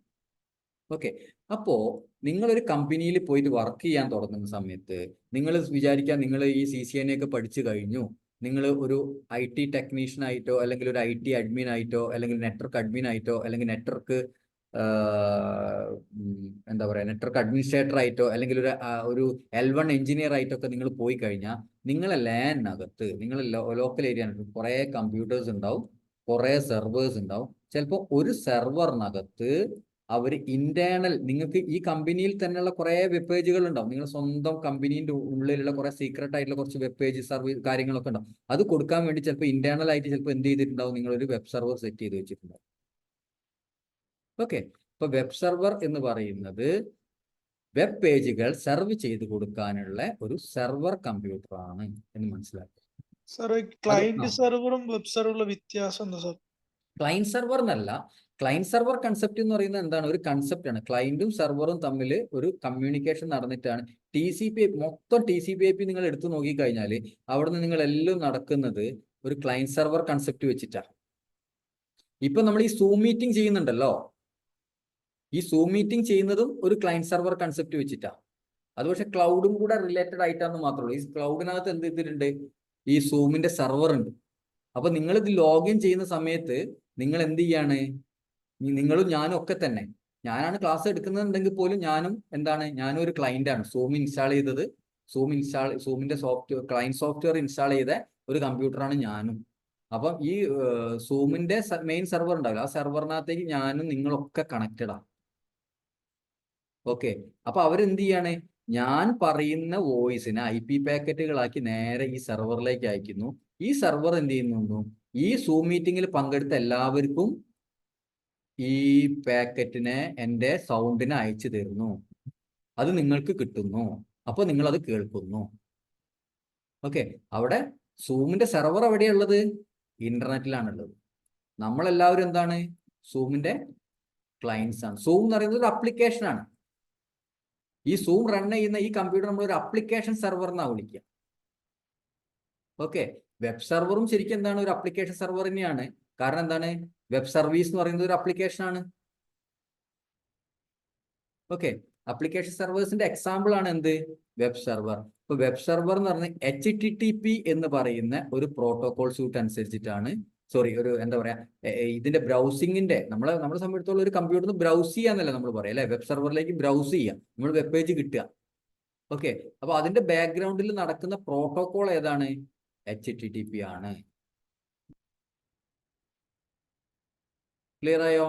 ഓക്കെ, അപ്പോ നിങ്ങളൊരു കമ്പനിയിൽ പോയിട്ട് വർക്ക് ചെയ്യാൻ തുടങ്ങുന്ന സമയത്ത് നിങ്ങൾ വിചാരിക്കാൻ നിങ്ങൾ ഈ CCNA ഒക്കെ പഠിച്ചു കഴിഞ്ഞു, നിങ്ങൾ ഒരു IT ടെക്നീഷ്യൻ ആയിട്ടോ അല്ലെങ്കിൽ ഒരു IT അഡ്മിൻ ആയിട്ടോ അല്ലെങ്കിൽ നെറ്റ്വർക്ക് അഡ്മിൻ ആയിട്ടോ അല്ലെങ്കിൽ നെറ്റ്വർക്ക് എന്താ പറയുക നെറ്റ്വർക്ക് അഡ്മിനിസ്ട്രേറ്റർ ആയിട്ടോ അല്ലെങ്കിൽ ഒരു L1 എഞ്ചിനീയർ ആയിട്ടോ ഒക്കെ നിങ്ങൾ പോയി കഴിഞ്ഞാൽ നിങ്ങളെ ലാനിനകത്ത് നിങ്ങളെ ലോക്കൽ ഏരിയനകത്ത് കുറേ കമ്പ്യൂട്ടേഴ്സ് ഉണ്ടാവും, കുറേ സെർവേഴ്സ് ഉണ്ടാവും. ചിലപ്പോൾ ഒരു സെർവറിനകത്ത് അവർ ഇന്റേണൽ നിങ്ങൾക്ക് ഈ കമ്പനിയിൽ തന്നെയുള്ള കുറെ വെബ് പേജുകൾ ഉണ്ടാവും. നിങ്ങൾ സ്വന്തം കമ്പനീന്റെ ഉള്ളിലുള്ള കുറെ സീക്രട്ട് ആയിട്ടുള്ള കുറച്ച് വെബ് പേജ് സർവീസ് കാര്യങ്ങളൊക്കെ ഉണ്ടാവും. അത് കൊടുക്കാൻ വേണ്ടി ചിലപ്പോൾ ഇന്റേണൽ ആയിട്ട് ചിലപ്പോൾ എന്ത് ചെയ്തിട്ടുണ്ടാവും? നിങ്ങളൊരു വെബ് സെർവർ സെറ്റ് ചെയ്ത് വെച്ചിട്ടുണ്ടാവും. ഓക്കെ, ഇപ്പൊ വെബ് സെർവർ എന്ന് പറയുന്നത് വെബ് പേജുകൾ സെർവ് ചെയ്ത് കൊടുക്കാനുള്ള ഒരു സെർവർ കമ്പ്യൂട്ടർ ആണ് എന്ന് മനസ്സിലാക്കുക. സാർ, ക്ലയന്റ് സെർവറും വെബ് സെർവറും വ്യത്യാസം എന്താ സാർ? ക്ലയന്റ് സെർവർ എന്നല്ല, ക്ലയന്റ് സെർവർ കൺസെപ്റ്റ് എന്ന് പറയുന്നത് എന്താണ്? ഒരു കൺസെപ്റ്റ് ആണ്. ക്ലയന്റും സെർവറും തമ്മിൽ ഒരു കമ്മ്യൂണിക്കേഷൻ നടന്നിട്ടാണ് മൊത്തം TCP/IP നിങ്ങൾ എടുത്തു നോക്കിക്കഴിഞ്ഞാൽ അവിടെ നിന്ന് നിങ്ങൾ എല്ലാം നടക്കുന്നത് ഒരു ക്ലയന്റ് സെർവർ കൺസെപ്റ്റ് വെച്ചിട്ടാണ്. ഇപ്പൊ നമ്മൾ ഈ സൂം മീറ്റിംഗ് ചെയ്യുന്നുണ്ടല്ലോ, ഈ സൂം മീറ്റിംഗ് ചെയ്യുന്നതും ഒരു ക്ലയന്റ് സെർവർ കൺസെപ്റ്റ് വെച്ചിട്ടാണ്. അത് പക്ഷെ ക്ലൗഡും കൂടെ റിലേറ്റഡ് ആയിട്ടാണെന്ന് മാത്രമേ ഉള്ളൂ. ഈ ക്ലൗഡിനകത്ത് എന്ത് ചെയ്തിട്ടുണ്ട്? ഈ സൂമിന്റെ സെർവർ ഉണ്ട്. അപ്പൊ നിങ്ങൾ ഇത് ലോഗിൻ ചെയ്യുന്ന സമയത്ത് നിങ്ങൾ എന്ത് ചെയ്യാണ്? നിങ്ങളും ഞാനും ഒക്കെ തന്നെ, ഞാനാണ് ക്ലാസ് എടുക്കുന്നുണ്ടെങ്കിൽ പോലും ഞാനും ഒരു ക്ലയന്റ് ആണ്. സൂം ഇൻസ്റ്റാൾ ചെയ്തത്, സൂമിന്റെ ക്ലയന്റ് സോഫ്റ്റ്വെയർ ഇൻസ്റ്റാൾ ചെയ്ത ഒരു കമ്പ്യൂട്ടറാണ് ഞാനും. അപ്പം ഈ സൂമിന്റെ മെയിൻ സെർവർ ഉണ്ടാവില്ല, ആ സെർവറിനകത്തേക്ക് ഞാനും നിങ്ങളൊക്കെ കണക്റ്റഡ് ആണ്. ഓക്കെ, അപ്പൊ അവരെന്ത് ചെയ്യാണ്? ഞാൻ പറയുന്ന വോയിസിനെ IP പാക്കറ്റുകളാക്കി നേരെ ഈ സെർവറിലേക്ക് അയക്കുന്നു. ഈ സെർവർ എന്ത് ചെയ്യുന്നു? ഈ സൂം മീറ്റിംഗിൽ പങ്കെടുത്ത എല്ലാവർക്കും ഈ പാക്കറ്റിനെ എൻ്റെ സൗണ്ടിനെ അയച്ചു തരുന്നു. അത് നിങ്ങൾക്ക് കിട്ടുന്നു. അപ്പൊ നിങ്ങൾ അത് കേൾക്കുന്നു. ഓക്കെ, അവിടെ സൂമിന്റെ സെർവർ എവിടെയുള്ളത്? ഇന്റർനെറ്റിലാണുള്ളത്. നമ്മളെല്ലാവരും എന്താണ്? സൂമിന്റെ ക്ലയൻസ് ആണ്. സൂം എന്ന് പറയുന്നത് ഒരു അപ്ലിക്കേഷൻ ആണ്. ഈ സൂം റൺ ചെയ്യുന്ന ഈ കമ്പ്യൂട്ടർ നമ്മൾ ഒരു അപ്ലിക്കേഷൻ സെർവർ എന്നാണ് വിളിക്കുക. ഓക്കെ, വെബ് സെർവറും ശരിക്കും എന്താണ്? ഒരു അപ്ലിക്കേഷൻ സെർവർ തന്നെയാണ്. കാരണം എന്താണ്? വെബ് സർവീസ് എന്ന് പറയുന്നത് ഒരു അപ്ലിക്കേഷൻ ആണ്. ഓക്കെ, അപ്ലിക്കേഷൻ സെർവേഴ്സിന്റെ എക്സാമ്പിൾ ആണ് എന്ത്? Web server. ഇപ്പൊ വെബ് സെർവർ എന്ന് പറഞ്ഞാൽ HTTP എന്ന് പറയുന്ന ഒരു പ്രോട്ടോകോൾ സ്യൂട്ട് അനുസരിച്ചിട്ടാണ്, ഒരു എന്താ പറയാ, ഇതിന്റെ ബ്രൗസിങ്ങിന്റെ നമ്മളെ സംബന്ധിച്ചിടത്തോളം ഒരു കമ്പ്യൂട്ടറിന് ബ്രൗസ് ചെയ്യാന്നല്ല നമ്മൾ പറയാം അല്ലെ? വെബ് സെർവറിലേക്ക് ബ്രൗസ് ചെയ്യാം, നമ്മൾ വെബ് പേജ് കിട്ടുക. ഓക്കെ, അപ്പൊ അതിന്റെ ബാക്ക്ഗ്രൗണ്ടിൽ നടക്കുന്ന പ്രോട്ടോകോൾ ഏതാണ്? HTTP ആണ്. ക്ലിയർ ആയോ?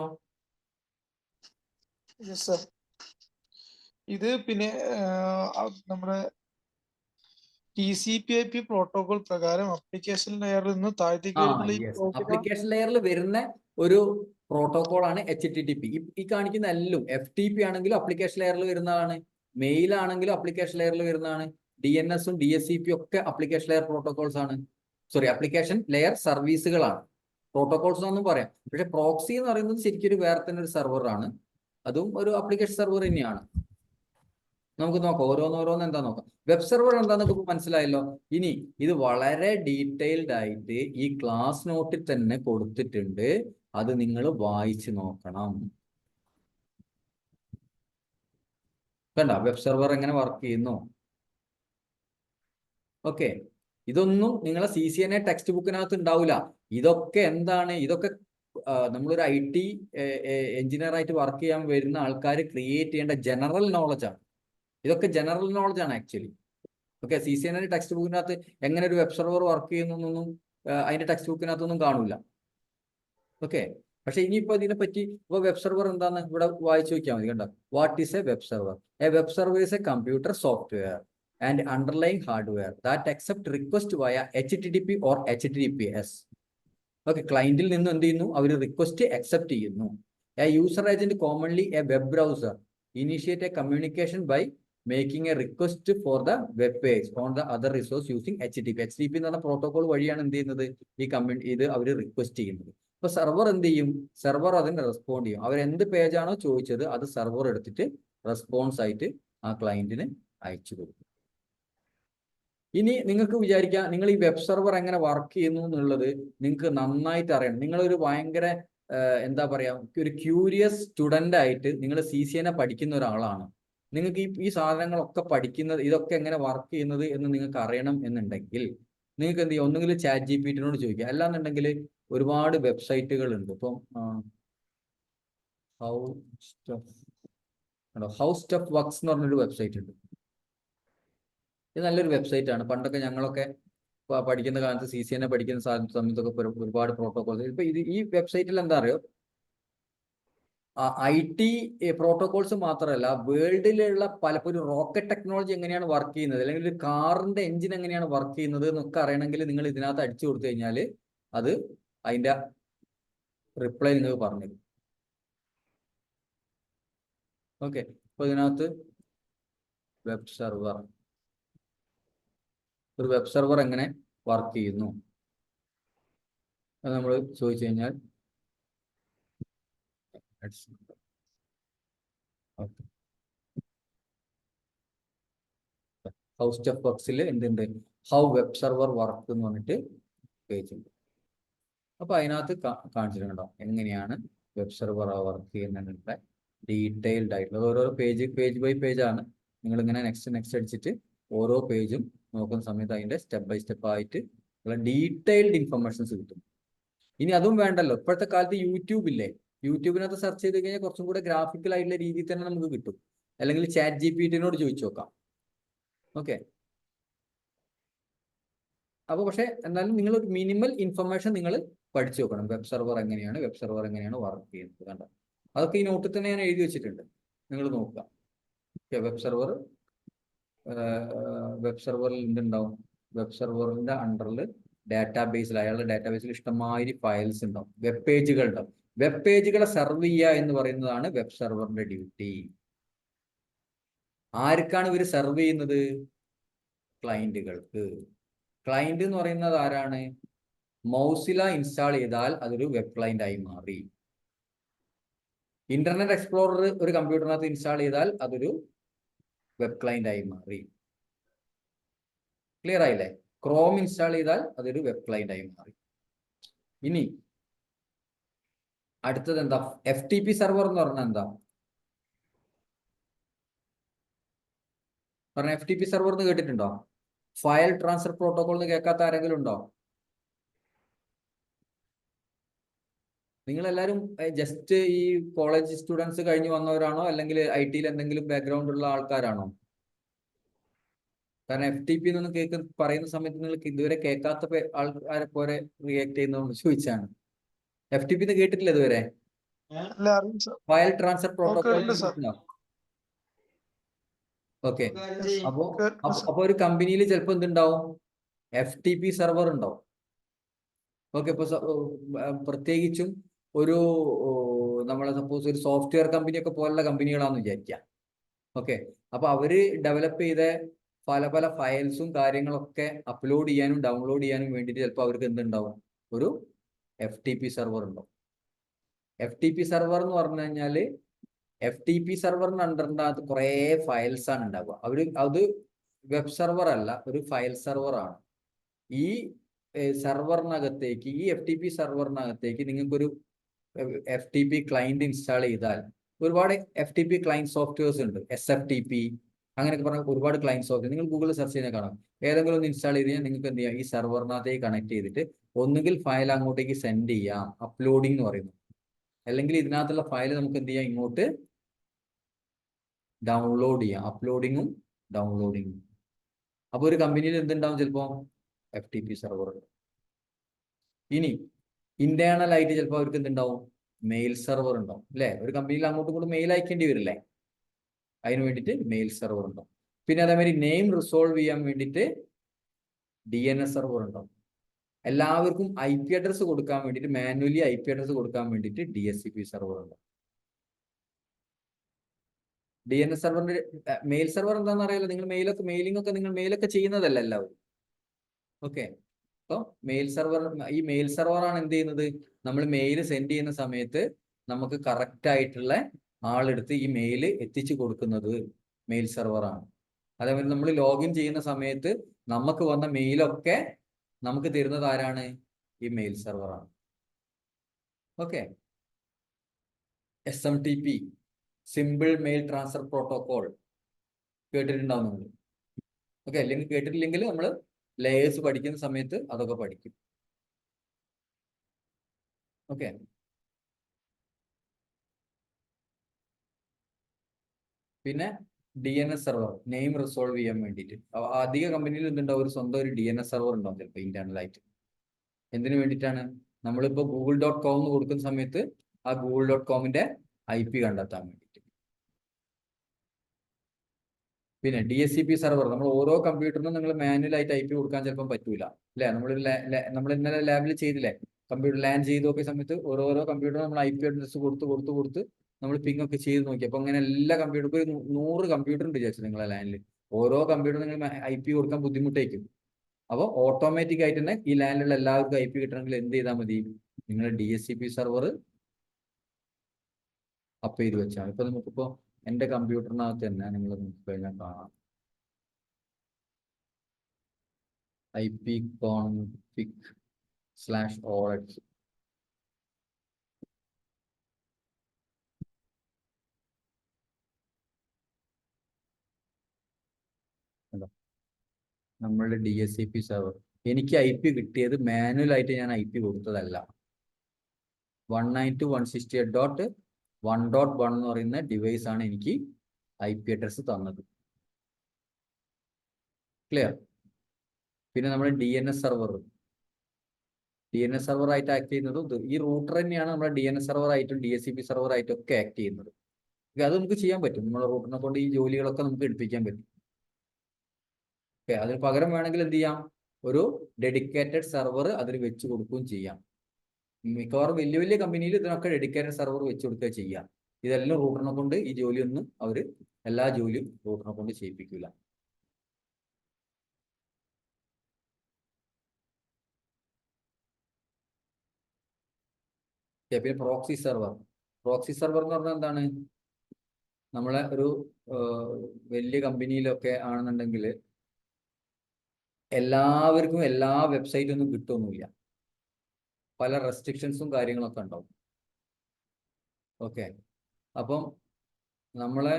ഇത് പിന്നെ നമ്മുടെ TCP/IP പ്രോട്ടോകോൾ പ്രകാരം ആപ്ലിക്കേഷൻ ലെയറിൽ നിന്ന് താഴത്തേക്ക് ആപ്ലിക്കേഷൻ ലെയറിൽ വരുന്ന ഒരു പ്രോട്ടോകോൾ ആണ് HTTP. ഈ കാണിക്കുന്ന എല്ലാം FTP ആണെങ്കിലും ആപ്ലിക്കേഷൻ ലെയറിൽ വരുന്നതാണ്, മെയിൽ ആണെങ്കിലും ആപ്ലിക്കേഷൻ ലെയറിൽ വരുന്നതാണ്, DNS-ഉം DSCP ഒക്കെ ആപ്ലിക്കേഷൻ ലെയർ പ്രോട്ടോകോൾസ് ആണ്. ആപ്ലിക്കേഷൻ ലെയർ സർവീസുകളാണ്. പ്രോട്ടോകോൾസ് എന്നൊന്നും പറയാം. പക്ഷെ പ്രോക്സി എന്ന് പറയുന്നത് ശരിക്കും ഒരു വേറെ തന്നെ ഒരു സെർവറാണ്. അതും ഒരു ആപ്ലിക്കേഷൻ സെർവർ തന്നെയാണ്. നമുക്ക് നോക്കാം, ഓരോന്നോരോന്ന് എന്താ നോക്കാം. വെബ് സെർവർ എന്താന്നൊക്കെ ഇപ്പൊ മനസ്സിലായല്ലോ. ഇനി ഇത് വളരെ ഡീറ്റെയിൽഡ് ആയിട്ട് ഈ ക്ലാസ് നോട്ടിൽ തന്നെ കൊടുത്തിട്ടുണ്ട്. അത് നിങ്ങൾ വായിച്ചു നോക്കണം. കണ്ട വെബ് സെർവർ എങ്ങനെ വർക്ക് ചെയ്യുന്നു? ഓക്കെ, ഇതൊന്നും നിങ്ങളെ CCNA ടെക്സ്റ്റ് ബുക്കിനകത്ത് ഉണ്ടാവില്ല. ഇതൊക്കെ എന്താണ്? ഇതൊക്കെ നമ്മളൊരു IT എഞ്ചിനീയർ ആയിട്ട് വർക്ക് ചെയ്യാൻ വരുന്ന ആൾക്കാർ ക്രിയേറ്റ് ചെയ്യേണ്ട ജനറൽ നോളജ് ആണ്. ഇതൊക്കെ ജനറൽ നോളജ് ആണ് ആക്ച്വലി. ഓക്കെ, CCNA ടെക്സ്റ്റ് ബുക്കിനകത്ത് എങ്ങനെ ഒരു വെബ് സെർവർ വർക്ക് ചെയ്യുന്നൊന്നും അതിന്റെ ടെക്സ്റ്റ് ബുക്കിനകത്തൊന്നും കാണൂല. ഓക്കെ, പക്ഷെ ഇനിയിപ്പോ ഇതിനെപ്പറ്റി ഇപ്പൊ വെബ് സെർവർ എന്താന്ന് ഇവിടെ വായിച്ചു നോക്കിയാൽ മതി. കണ്ടോ, what is a web server? A web server is a computer software and underlying hardware that accept request via HTTP or HTTPS. Okay, ക്ലയന്റിൽ നിന്ന് എന്ത് ചെയ്യുന്നു? അവർ റിക്വസ്റ്റ് അക്സെപ്റ്റ് ചെയ്യുന്നു. A user agent commonly a web browser initiate a communication by making a request for the web page on the other resource using HTTP. HTTP എന്ന് പറഞ്ഞ പ്രോട്ടോകോൾ വഴിയാണ് എന്ത് ചെയ്യുന്നത്? ഇത് അവർ റിക്വസ്റ്റ് ചെയ്യുന്നത്. അപ്പൊ സെർവർ എന്ത് ചെയ്യും? സെർവർ അതിന് റെസ്പോണ്ട് ചെയ്യും. അവരെന്ത് പേജാണോ ചോദിച്ചത് അത് സെർവർ എടുത്തിട്ട് റെസ്പോൺസ് ആയിട്ട് ആ ക്ലയന്റിന് അയച്ചു കൊടുക്കും. ഇനി നിങ്ങൾക്ക് വിചാരിക്കാം, നിങ്ങൾ ഈ വെബ് സെർവർ എങ്ങനെ വർക്ക് ചെയ്യുന്നു എന്നുള്ളത് നിങ്ങൾക്ക് നന്നായിട്ട് അറിയണം. നിങ്ങളൊരു ഭയങ്കര എന്താ പറയാ, ഒരു ക്യൂരിയസ് സ്റ്റുഡന്റ് ആയിട്ട് നിങ്ങൾ CCNA പഠിക്കുന്ന ഒരാളാണ്. നിങ്ങൾക്ക് ഈ സാധനങ്ങളൊക്കെ പഠിക്കുന്നത്, ഇതൊക്കെ എങ്ങനെ വർക്ക് ചെയ്യുന്നത് എന്ന് നിങ്ങൾക്ക് അറിയണം എന്നുണ്ടെങ്കിൽ നിങ്ങൾക്ക് എന്ത് ചെയ്യും? ഒന്നുകിൽ ChatGPT-നോട് ചോദിക്കുക, അല്ലാന്നുണ്ടെങ്കിൽ ഒരുപാട് വെബ്സൈറ്റുകൾ ഉണ്ട്. ഇപ്പം ഹൗ സ്റ്റഫ് വർക്ക്സ് എന്ന് പറഞ്ഞൊരു വെബ്സൈറ്റ് ഉണ്ട്. ഇത് നല്ലൊരു വെബ്സൈറ്റ് ആണ്. പണ്ടൊക്കെ ഞങ്ങളൊക്കെ പഠിക്കുന്ന കാലത്ത് CCNA പഠിക്കുന്ന സമയത്തൊക്കെ ഒരുപാട് പ്രോട്ടോകോൾസ്. ഇപ്പൊ ഈ വെബ്സൈറ്റിൽ എന്താ അറിയോ, IT പ്രോട്ടോകോൾസ് മാത്രമല്ല, വേൾഡിലുള്ള ഒരു റോക്കറ്റ് ടെക്നോളജി എങ്ങനെയാണ് വർക്ക് ചെയ്യുന്നത്, അല്ലെങ്കിൽ ഒരു കാറിന്റെ എഞ്ചിൻ എങ്ങനെയാണ് വർക്ക് ചെയ്യുന്നത് എന്നൊക്കെ അറിയണമെങ്കിൽ നിങ്ങൾ ഇതിനകത്ത് അടിച്ചു കൊടുത്തു കഴിഞ്ഞാൽ അത് അതിന്റെ റിപ്ലൈ നിങ്ങൾക്ക് പറഞ്ഞുതരും. ഓക്കെ, അപ്പൊ ഇതിനകത്ത് വെബ് സെർവർ, ഒരു വെബ് സെർവർ എങ്ങനെ വർക്ക് ചെയ്യുന്നു അത് നമ്മൾ ചോദിച്ചു കഴിഞ്ഞാൽ ഹൗ സ്റ്റെപ്പ് വർക്സിൽ എന്തുണ്ട്, ഹൗ വെബ് സെർവർ വർക്ക് എന്ന് പറഞ്ഞിട്ട് പേജ് ഉണ്ട്. അപ്പൊ അതിനകത്ത് കാണിച്ചിട്ടുണ്ടോ എങ്ങനെയാണ് വെബ് സെർവർ വർക്ക് ചെയ്യുന്നതിനുള്ള ഡീറ്റെയിൽഡ് ആയിട്ടുള്ള ഓരോ പേജ് ബൈ പേജ് ആണ്. നിങ്ങൾ ഇങ്ങനെ നെക്സ്റ്റ് അടിച്ചിട്ട് ഓരോ പേജും നോക്കുന്ന സമയത്ത് അതിന്റെ സ്റ്റെപ്പ് ബൈ സ്റ്റെപ്പ് ആയിട്ട് ഉള്ള ഡീറ്റെയിൽഡ് ഇൻഫർമേഷൻസ് കിട്ടും. ഇനി അതും വേണ്ടല്ലോ, ഇപ്പോഴത്തെ കാലത്ത് യൂട്യൂബ് ഇല്ലേ, യൂട്യൂബിനകത്ത് സെർച്ച് ചെയ്ത് കഴിഞ്ഞാൽ കുറച്ചും കൂടെ ഗ്രാഫിക്കൽ ആയിട്ടുള്ള രീതിയിൽ തന്നെ നമുക്ക് കിട്ടും. അല്ലെങ്കിൽ ചാറ്റ് GPT-നോട് ചോദിച്ചു നോക്കാം. ഓക്കെ, അപ്പോൾ പക്ഷേ എന്നാലും നിങ്ങൾ ഒരു മിനിമൽ ഇൻഫർമേഷൻ നിങ്ങൾ പഠിച്ചു നോക്കണം. വെബ് സെർവർ എങ്ങനെയാണ് വർക്ക് ചെയ്യുന്നത്. കണ്ടോ, അതൊക്കെ ഈ നോട്ടിൽ തന്നെ ഞാൻ എഴുതി വെച്ചിട്ടുണ്ട്, നിങ്ങൾ നോക്കുക. വെബ് സെർവറിൽ എന്തുണ്ടാവും, വെബ് സെർവറിന്റെ അണ്ടറിൽ ഡാറ്റാബേസിൽ, അയാളുടെ ഡാറ്റാബേസിൽ ഇഷ്ടംമാതിരി ഫയൽസ് ഉണ്ടാവും, വെബ് പേജുകൾ ഉണ്ടാവും. വെബ് പേജുകളെ സെർവ് ചെയ്യുക എന്ന് പറയുന്നതാണ് വെബ് സെർവറിന്റെ ഡ്യൂട്ടി. ആർക്കാണ് ഇവർ സെർവ് ചെയ്യുന്നത്? ക്ലയന്റുകൾക്ക്. ക്ലയന്റ് എന്ന് പറയുന്നത് ആരാണ്? മൗസില ഇൻസ്റ്റാൾ ചെയ്താൽ അതൊരു വെബ് ക്ലയന്റ് ആയി മാറി. ഇന്റർനെറ്റ് എക്സ്പ്ലോറർ ഒരു കമ്പ്യൂട്ടറിനകത്ത് ഇൻസ്റ്റാൾ ചെയ്താൽ അതൊരു വെബ് ക്ലയന്റ് ആയി മാറി. ക്ലിയർ ആയില്ലേ? ക്രോം ഇൻസ്റ്റാൾ ചെയ്താൽ അതൊരു വെബ് ക്ലയന്റ് ആയി മാറി. ഇനി അടുത്തത് എന്താ? FTP സെർവർ എന്ന് പറഞ്ഞാൽ എന്താ? പറഞ്ഞ FTP സെർവർ എന്ന് കേട്ടിട്ടുണ്ടോ? ഫയൽ ട്രാൻസ്ഫർ പ്രോട്ടോകോൾ എന്ന് കേൾക്കാത്ത ആരെങ്കിലും ഉണ്ടോ? നിങ്ങളെല്ലാവരും ജസ്റ്റ് ഈ കോളേജ് സ്റ്റുഡൻസ് കഴിഞ്ഞ് വന്നവരാണോ, അല്ലെങ്കിൽ IT-യിൽ എന്തെങ്കിലും ബാക്ക്ഗ്രൗണ്ട് ഉള്ള ആൾക്കാരാണോ? കാരണം FTP എന്നൊന്നും പറയുന്ന സമയത്ത് നിങ്ങൾക്ക് ഇതുവരെ കേൾക്കാത്ത ആൾക്കാരെ പോലെ റിയാക്ട് ചെയ്യുന്നതുകൊണ്ട് ചോദിച്ചാണ്. FTP എന്ന് കേട്ടിട്ടില്ല ഇതുവരെ? File transfer protocol. ഓക്കെ, അപ്പൊ ഒരു കമ്പനിയിൽ ചിലപ്പോൾ എന്തുണ്ടാവും? FTP സെർവർ ഉണ്ടാവും. ഓക്കെ, ഇപ്പൊ പ്രത്യേകിച്ചും ഒരു നമ്മളെ സപ്പോസ് ഒരു സോഫ്റ്റ്വെയർ കമ്പനിയൊക്കെ പോലുള്ള കമ്പനികളാണെന്ന് വിചാരിക്കാം. ഓക്കെ, അപ്പൊ അവര് ഡെവലപ്പ് ചെയ്ത പല ഫയൽസും കാര്യങ്ങളൊക്കെ അപ്ലോഡ് ചെയ്യാനും ഡൗൺലോഡ് ചെയ്യാനും വേണ്ടിയിട്ട് ചിലപ്പോൾ അവർക്ക് എന്തുണ്ടാവും? ഒരു FTP സെർവർ ഉണ്ടാവും. FTP സെർവർ എന്ന് പറഞ്ഞു കഴിഞ്ഞാൽ FTP സെർവറിന്റെ അണ്ടറിനകത്ത് കുറേ ഫയൽസ് ആണ് ഉണ്ടാവുക. അത് വെബ് സെർവർ അല്ല, ഒരു ഫയൽ സെർവർ ആണ്. ഈ സെർവറിനകത്തേക്ക്, ഈ FTP സെർവറിനകത്തേക്ക് നിങ്ങൾക്കൊരു FTP ക്ലയന്റ് ഇൻസ്റ്റാൾ ചെയ്താൽ, ഒരുപാട് FTP ക്ലയന്റ് സോഫ്റ്റ്വെയർസ് ഉണ്ട്, SFTP അങ്ങനെയൊക്കെ പറഞ്ഞാൽ ഒരുപാട് ക്ലയന്റ് സോഫ്റ്റ്വെയർ. നിങ്ങൾ ഗൂഗിളിൽ സെർച്ച് ചെയ്താൽ കാണാം. ഏതെങ്കിലും ഒന്ന് ഇൻസ്റ്റാൾ ചെയ്ത് കഴിഞ്ഞാൽ നിങ്ങൾക്ക് എന്ത് ചെയ്യാം? ഈ സെർവറിനകത്തേക്ക് കണക്ട് ചെയ്തിട്ട് ഒന്നുകിൽ ഫയൽ അങ്ങോട്ടേക്ക് സെൻഡ് ചെയ്യാം, അപ്ലോഡിംഗ് എന്ന് പറയുന്നു. അല്ലെങ്കിൽ ഇതിനകത്തുള്ള ഫയൽ നമുക്ക് എന്ത് ചെയ്യാം? ഇങ്ങോട്ട് ഡൗൺലോഡ് ചെയ്യാം. അപ്ലോഡിങ്ങും ഡൗൺലോഡിങ്ങും. അപ്പോൾ ഒരു കമ്പനിയിൽ എന്തുണ്ടാവും? ചിലപ്പോൾ FTP സെർവർ. ഇനി ഇന്റേണൽ ആയിട്ട് ചിലപ്പോൾ അവർക്ക് എന്തുണ്ടാവും? മെയിൽ സെർവർ ഉണ്ടാവും, അല്ലേ? ഒരു കമ്പനിയിൽ അങ്ങോട്ടും ഇങ്ങോട്ടും മെയിൽ അയക്കേണ്ടി വരില്ലേ? അതിന് വേണ്ടിയിട്ട് മെയിൽ സെർവർ ഉണ്ടാവും. പിന്നെ അതേമാതിരി നെയിം റിസോൾവ് ചെയ്യാൻ വേണ്ടിയിട്ട് DNS സെർവർ ഉണ്ടാവും. എല്ലാവർക്കും IP അഡ്രസ് കൊടുക്കാൻ വേണ്ടിയിട്ട്, മാനുവലി IP അഡ്രസ് കൊടുക്കാൻ വേണ്ടിയിട്ട് DHCP സെർവർ ഉണ്ടാവും. DNS സെർവറിന്റെ മെയിൽ സെർവർ എന്താണെന്ന് അറിയാലോ നിങ്ങൾ? മെയിലൊക്കെ ചെയ്യുന്നതല്ല എല്ലാവരും. ഓക്കെ, അപ്പോൾ ഈ മെയിൽ സെർവറാണ് എന്ത് ചെയ്യുന്നത്? നമ്മൾ മെയിൽ സെൻഡ് ചെയ്യുന്ന സമയത്ത് നമുക്ക് കറക്റ്റ് ആയിട്ടുള്ള ആളെടുത്ത് ഈ മെയിൽ എത്തിച്ചു കൊടുക്കുന്നത് മെയിൽ സെർവറാണ്. അതേപോലെ നമ്മൾ ലോഗിൻ ചെയ്യുന്ന സമയത്ത് നമുക്ക് വന്ന മെയിലൊക്കെ നമുക്ക് തരുന്നത് ആരാണ്? ഈ മെയിൽ സെർവറാണ്. Okay, SMTP simple mail transfer protocol കേട്ടിട്ടുണ്ടാവും നിങ്ങൾ. ഓക്കെ, അല്ലെങ്കിൽ കേട്ടിട്ടില്ലെങ്കിൽ നമ്മൾ ലേയേഴ്സ് പഠിക്കുന്ന സമയത്ത് അതൊക്കെ പഠിക്കും. ഓക്കെ, പിന്നെ DNS സെർവർ, നെയിം റിസോൾവ് ചെയ്യാൻ വേണ്ടിയിട്ട്. അധിക കമ്പനിയിൽ എന്തുണ്ടാവും? ഒരു സ്വന്തം ഒരു DNS സെർവർ ഉണ്ടാവും ചിലപ്പോൾ ഇന്റേണൽ ആയിട്ട്. എന്തിനു വേണ്ടിയിട്ടാണ്? നമ്മളിപ്പോൾ google.com കൊടുക്കുന്ന സമയത്ത് ആ google.comന്റെ IP കണ്ടെത്താൻ വേണ്ടിയിട്ട്. പിന്നെ DHCP സെർവർ, നമ്മൾ ഓരോ കമ്പ്യൂട്ടറിനും നിങ്ങൾ മാനുവലായിട്ട് IP കൊടുക്കാൻ ചിലപ്പോൾ പറ്റൂല, അല്ലേ? നമ്മൾ ഇന്നലെ ലാബിൽ ചെയ്തില്ലേ, കമ്പ്യൂട്ടർ ലാൻഡ് ചെയ്ത് നോക്കിയ സമയത്ത് ഓരോ കമ്പ്യൂട്ടറും നമ്മൾ IP അഡ്രസ് കൊടുത്ത് നമ്മൾ പിങ് ഒക്കെ ചെയ്ത് നോക്കി. അപ്പോൾ അങ്ങനെ എല്ലാ കമ്പ്യൂട്ടർക്കും 100 കമ്പ്യൂട്ടർ ഉണ്ട് വിചാരിച്ചു നിങ്ങളെ ലാൻഡിൽ. ഓരോ കമ്പ്യൂട്ടറും നിങ്ങൾ IP കൊടുക്കാൻ ബുദ്ധിമുട്ടായിരിക്കും. അപ്പോൾ ഓട്ടോമാറ്റിക് ആയിട്ട് തന്നെ ഈ ലാൻഡിലുള്ള എല്ലാവർക്കും IP കിട്ടണമെങ്കിൽ എന്ത് ചെയ്താൽ മതി? നിങ്ങൾ DHCP സെർവർ അപ്പ് ചെയ്ത് വെച്ചാൽ ഇപ്പൊ നമുക്കിപ്പോ എൻ്റെ കമ്പ്യൂട്ടറിനകത്ത് തന്നെ നിങ്ങൾ നോക്കിക്കഴിഞ്ഞാൽ കാണാം ipconfig/orx നമ്മളുടെ DHCP സെർവർ. എനിക്ക് IP കിട്ടിയത് മാനുവൽ ആയിട്ട് ഞാൻ IP കൊടുത്തതല്ല. 192.168.1.1 എന്ന് പറയുന്ന ഡിവൈസ് ആണ് എനിക്ക് IP അഡ്രസ് തന്നത്. ക്ലിയർ? പിന്നെ നമ്മുടെ DNS സെർവർ ആയിട്ട് ആക്ട് ചെയ്യുന്നത് ഈ റൂട്ടർ തന്നെയാണ് നമ്മുടെ DNS സെർവർ ആയിട്ടും DHCP സെർവർ ആയിട്ടും ഒക്കെ ആക്ട് ചെയ്യുന്നത്. അത് നമുക്ക് ചെയ്യാൻ പറ്റും. നമ്മുടെ റൂട്ടറിനെ കൊണ്ട് ഈ ജോലികളൊക്കെ നമുക്ക് എടുപ്പിക്കാൻ പറ്റും. ഓക്കെ, അതിന് പകരം വേണമെങ്കിൽ എന്ത് ചെയ്യാം, ഒരു ഡെഡിക്കേറ്റഡ് സെർവർ അതിൽ വെച്ച് കൊടുക്കുകയും ചെയ്യാം. മിക്കവാറും വലിയ വലിയ കമ്പനിയിൽ ഇതിനൊക്കെ ഡെഡിക്കേറ്റഡ് സെർവർ വെച്ച് കൊടുക്കുക ചെയ്യാം. ഇതെല്ലാം റൂട്ടറിനെ കൊണ്ട് ഈ ജോലിയൊന്നും അവർ എല്ലാ ജോലിയും റൂട്ടറിനെ കൊണ്ട് ചെയ്യിപ്പിക്കില്ല. പിന്നെ പ്രോക്സി സെർവർ എന്ന് പറഞ്ഞാൽ എന്താണ്? നമ്മളെ ഒരു വലിയ കമ്പനിയിലൊക്കെ ആണെന്നുണ്ടെങ്കിൽ എല്ലാവർക്കും എല്ലാ വെബ്സൈറ്റും ഒന്നും കിട്ടുമൊന്നുമില്ല. പല റെസ്ട്രിക്ഷൻസും കാര്യങ്ങളൊക്കെ ഉണ്ടാവും. ഓക്കെ, അപ്പം നമ്മളെ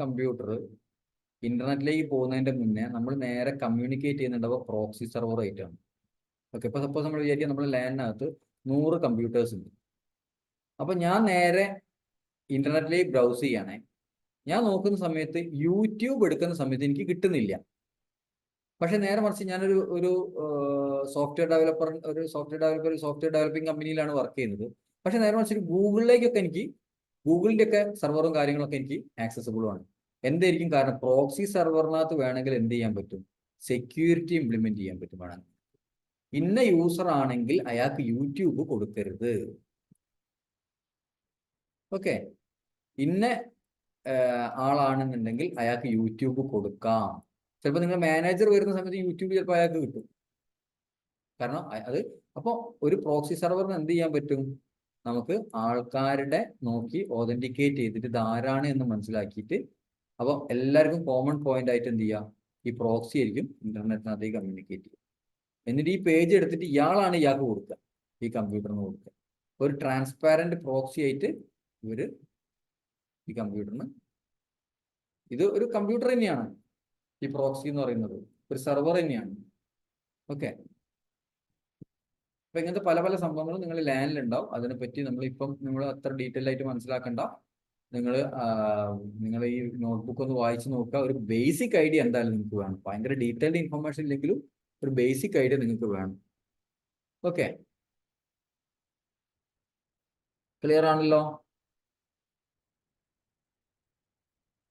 കമ്പ്യൂട്ടർ ഇന്റർനെറ്റിലേക്ക് പോകുന്നതിന്റെ മുന്നേ നമ്മൾ നേരെ കമ്മ്യൂണിക്കേറ്റ് ചെയ്യുന്നുണ്ടാവുക പ്രോക്സി സെർവർ ആയിട്ടാണ്. ഓക്കെ, ഇപ്പൊ സപ്പോസ് നമ്മൾ വിചാരിക്കുക നമ്മുടെ ലാൻഡിനകത്ത് 100 കമ്പ്യൂട്ടേഴ്സ് ഉണ്ട്. അപ്പൊ ഞാൻ നേരെ ഇന്റർനെറ്റിലേക്ക് ബ്രൗസ് ചെയ്യണേ. ഞാൻ നോക്കുന്ന സമയത്ത് യൂട്യൂബ് എടുക്കുന്ന സമയത്ത് എനിക്ക് കിട്ടുന്നില്ല. പക്ഷെ നേരെ മറിച്ച് ഞാനൊരു സോഫ്റ്റ്വെയർ ഡെവലപ്പിംഗ് കമ്പനിയിലാണ് വർക്ക് ചെയ്യുന്നത്. പക്ഷെ നേരെ മറിച്ച് ഗൂഗിളിലേക്കൊക്കെ എനിക്ക് ഗൂഗിളിന്റെ ഒക്കെ സെർവറും കാര്യങ്ങളൊക്കെ എനിക്ക് ആക്സസിബിളും ആണ്. എന്തായിരിക്കും കാരണം? പ്രോക്സി സെർവറിനകത്ത് വേണമെങ്കിൽ എന്ത് ചെയ്യാൻ പറ്റും? സെക്യൂരിറ്റി ഇംപ്ലിമെന്റ് ചെയ്യാൻ പറ്റും. വേണമെങ്കിൽ ഇന്ന യൂസർ ആണെങ്കിൽ അയാൾക്ക് യൂട്യൂബ് കൊടുക്കരുത്. ഓക്കെ, ഇന്ന ആളാണെന്നുണ്ടെങ്കിൽ അയാൾക്ക് യൂട്യൂബ് കൊടുക്കാം. ചിലപ്പോൾ നിങ്ങൾ മാനേജർ വരുന്ന സമയത്ത് യൂട്യൂബ് ചിലപ്പോൾ അയാൾക്ക് കിട്ടും. കാരണം അത് അപ്പോൾ ഒരു പ്രോക്സി സെർവറിന് എന്ത് ചെയ്യാൻ പറ്റും? നമുക്ക് ആൾക്കാരുടെ നോക്കി ഓതന്റിക്കേറ്റ് ചെയ്തിട്ട് ഇതാരാണ് എന്ന് മനസ്സിലാക്കിയിട്ട് അപ്പോൾ എല്ലാവർക്കും കോമൺ പോയിന്റ് ആയിട്ട് എന്ത് ചെയ്യാം? ഈ പ്രോക്സി ആയിരിക്കും ഇന്റർനെറ്റിനകത്തേക്ക് കമ്മ്യൂണിക്കേറ്റ് ചെയ്യുക. എന്നിട്ട് ഈ പേജ് എടുത്തിട്ട് ഇയാൾക്ക് കൊടുക്കുക, ഈ കമ്പ്യൂട്ടറിന് കൊടുക്കുക. ഒരു ട്രാൻസ്പാരന്റ് പ്രോക്സി ആയിട്ട് ഇവര് ഈ കമ്പ്യൂട്ടറിന്, ഇത് ഒരു കമ്പ്യൂട്ടർ തന്നെയാണ് ഈ പ്രോക്സി എന്ന് പറയുന്നത്, ഒരു സെർവർ തന്നെയാണ്. ഓക്കെ, അപ്പൊ ഇങ്ങനത്തെ പല പല സംഭവങ്ങളും നിങ്ങൾ ലാനിലുണ്ടാവും. അതിനെപ്പറ്റി നമ്മൾ അത്ര ഡീറ്റെയിൽ ആയിട്ട് മനസ്സിലാക്കണ്ട. നിങ്ങൾ ഈ നോട്ട്ബുക്ക് ഒന്ന് വായിച്ച് നോക്കുക. ഒരു ബേസിക് ഐഡിയ എന്തായാലും നിങ്ങൾക്ക് വേണം. ഭയങ്കര ഡീറ്റെയിൽഡ് ഇൻഫർമേഷൻ ഇല്ലെങ്കിലും ഒരു ബേസിക് ഐഡിയ നിങ്ങൾക്ക് വേണം. ഓക്കെ, ക്ലിയർ ആണല്ലോ?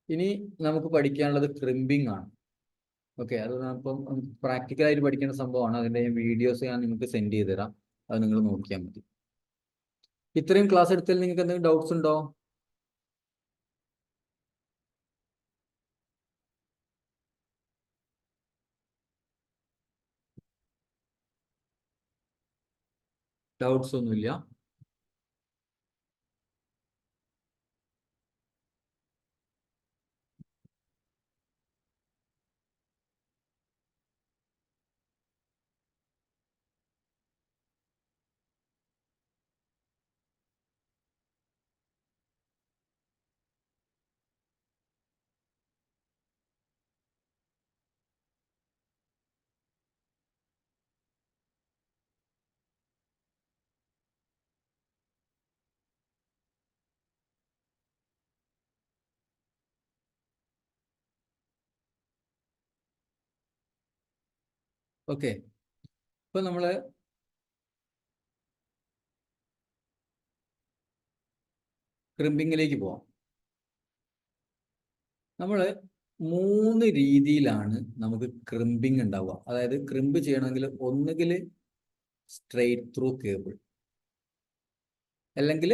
ഇനി നമുക്ക് പഠിക്കാനുള്ളത് ക്രിമ്പിംഗ് ആണ്. ഓക്കെ, അത് ഇപ്പം പ്രാക്ടിക്കലായിട്ട് പഠിക്കേണ്ട സംഭവമാണ്. അതിൻ്റെ വീഡിയോസ് ഞാൻ നിങ്ങൾക്ക് സെൻഡ് ചെയ്ത് തരാം. അത് നിങ്ങൾ നോക്കിയാൽ മതി. ഇത്രയും ക്ലാസ് എടുത്തതിൽ നിങ്ങൾക്ക് എന്തെങ്കിലും ഡൗട്ട്സ് ഉണ്ടോ? ഡൗട്ട്സ് ഒന്നുമില്ല? ഓക്കെ, ഇപ്പൊ നമ്മള് ക്രിമ്പിങ്ങിലേക്ക് പോവാം. നമ്മൾ 3 രീതിയിലാണ് നമുക്ക് ക്രിമ്പിങ് ഉണ്ടാവുക. അതായത് ക്രിമ്പ് ചെയ്യണമെങ്കിൽ ഒന്നുകിൽ സ്ട്രെയിറ്റ് ത്രൂ കേബിൾ, അല്ലെങ്കിൽ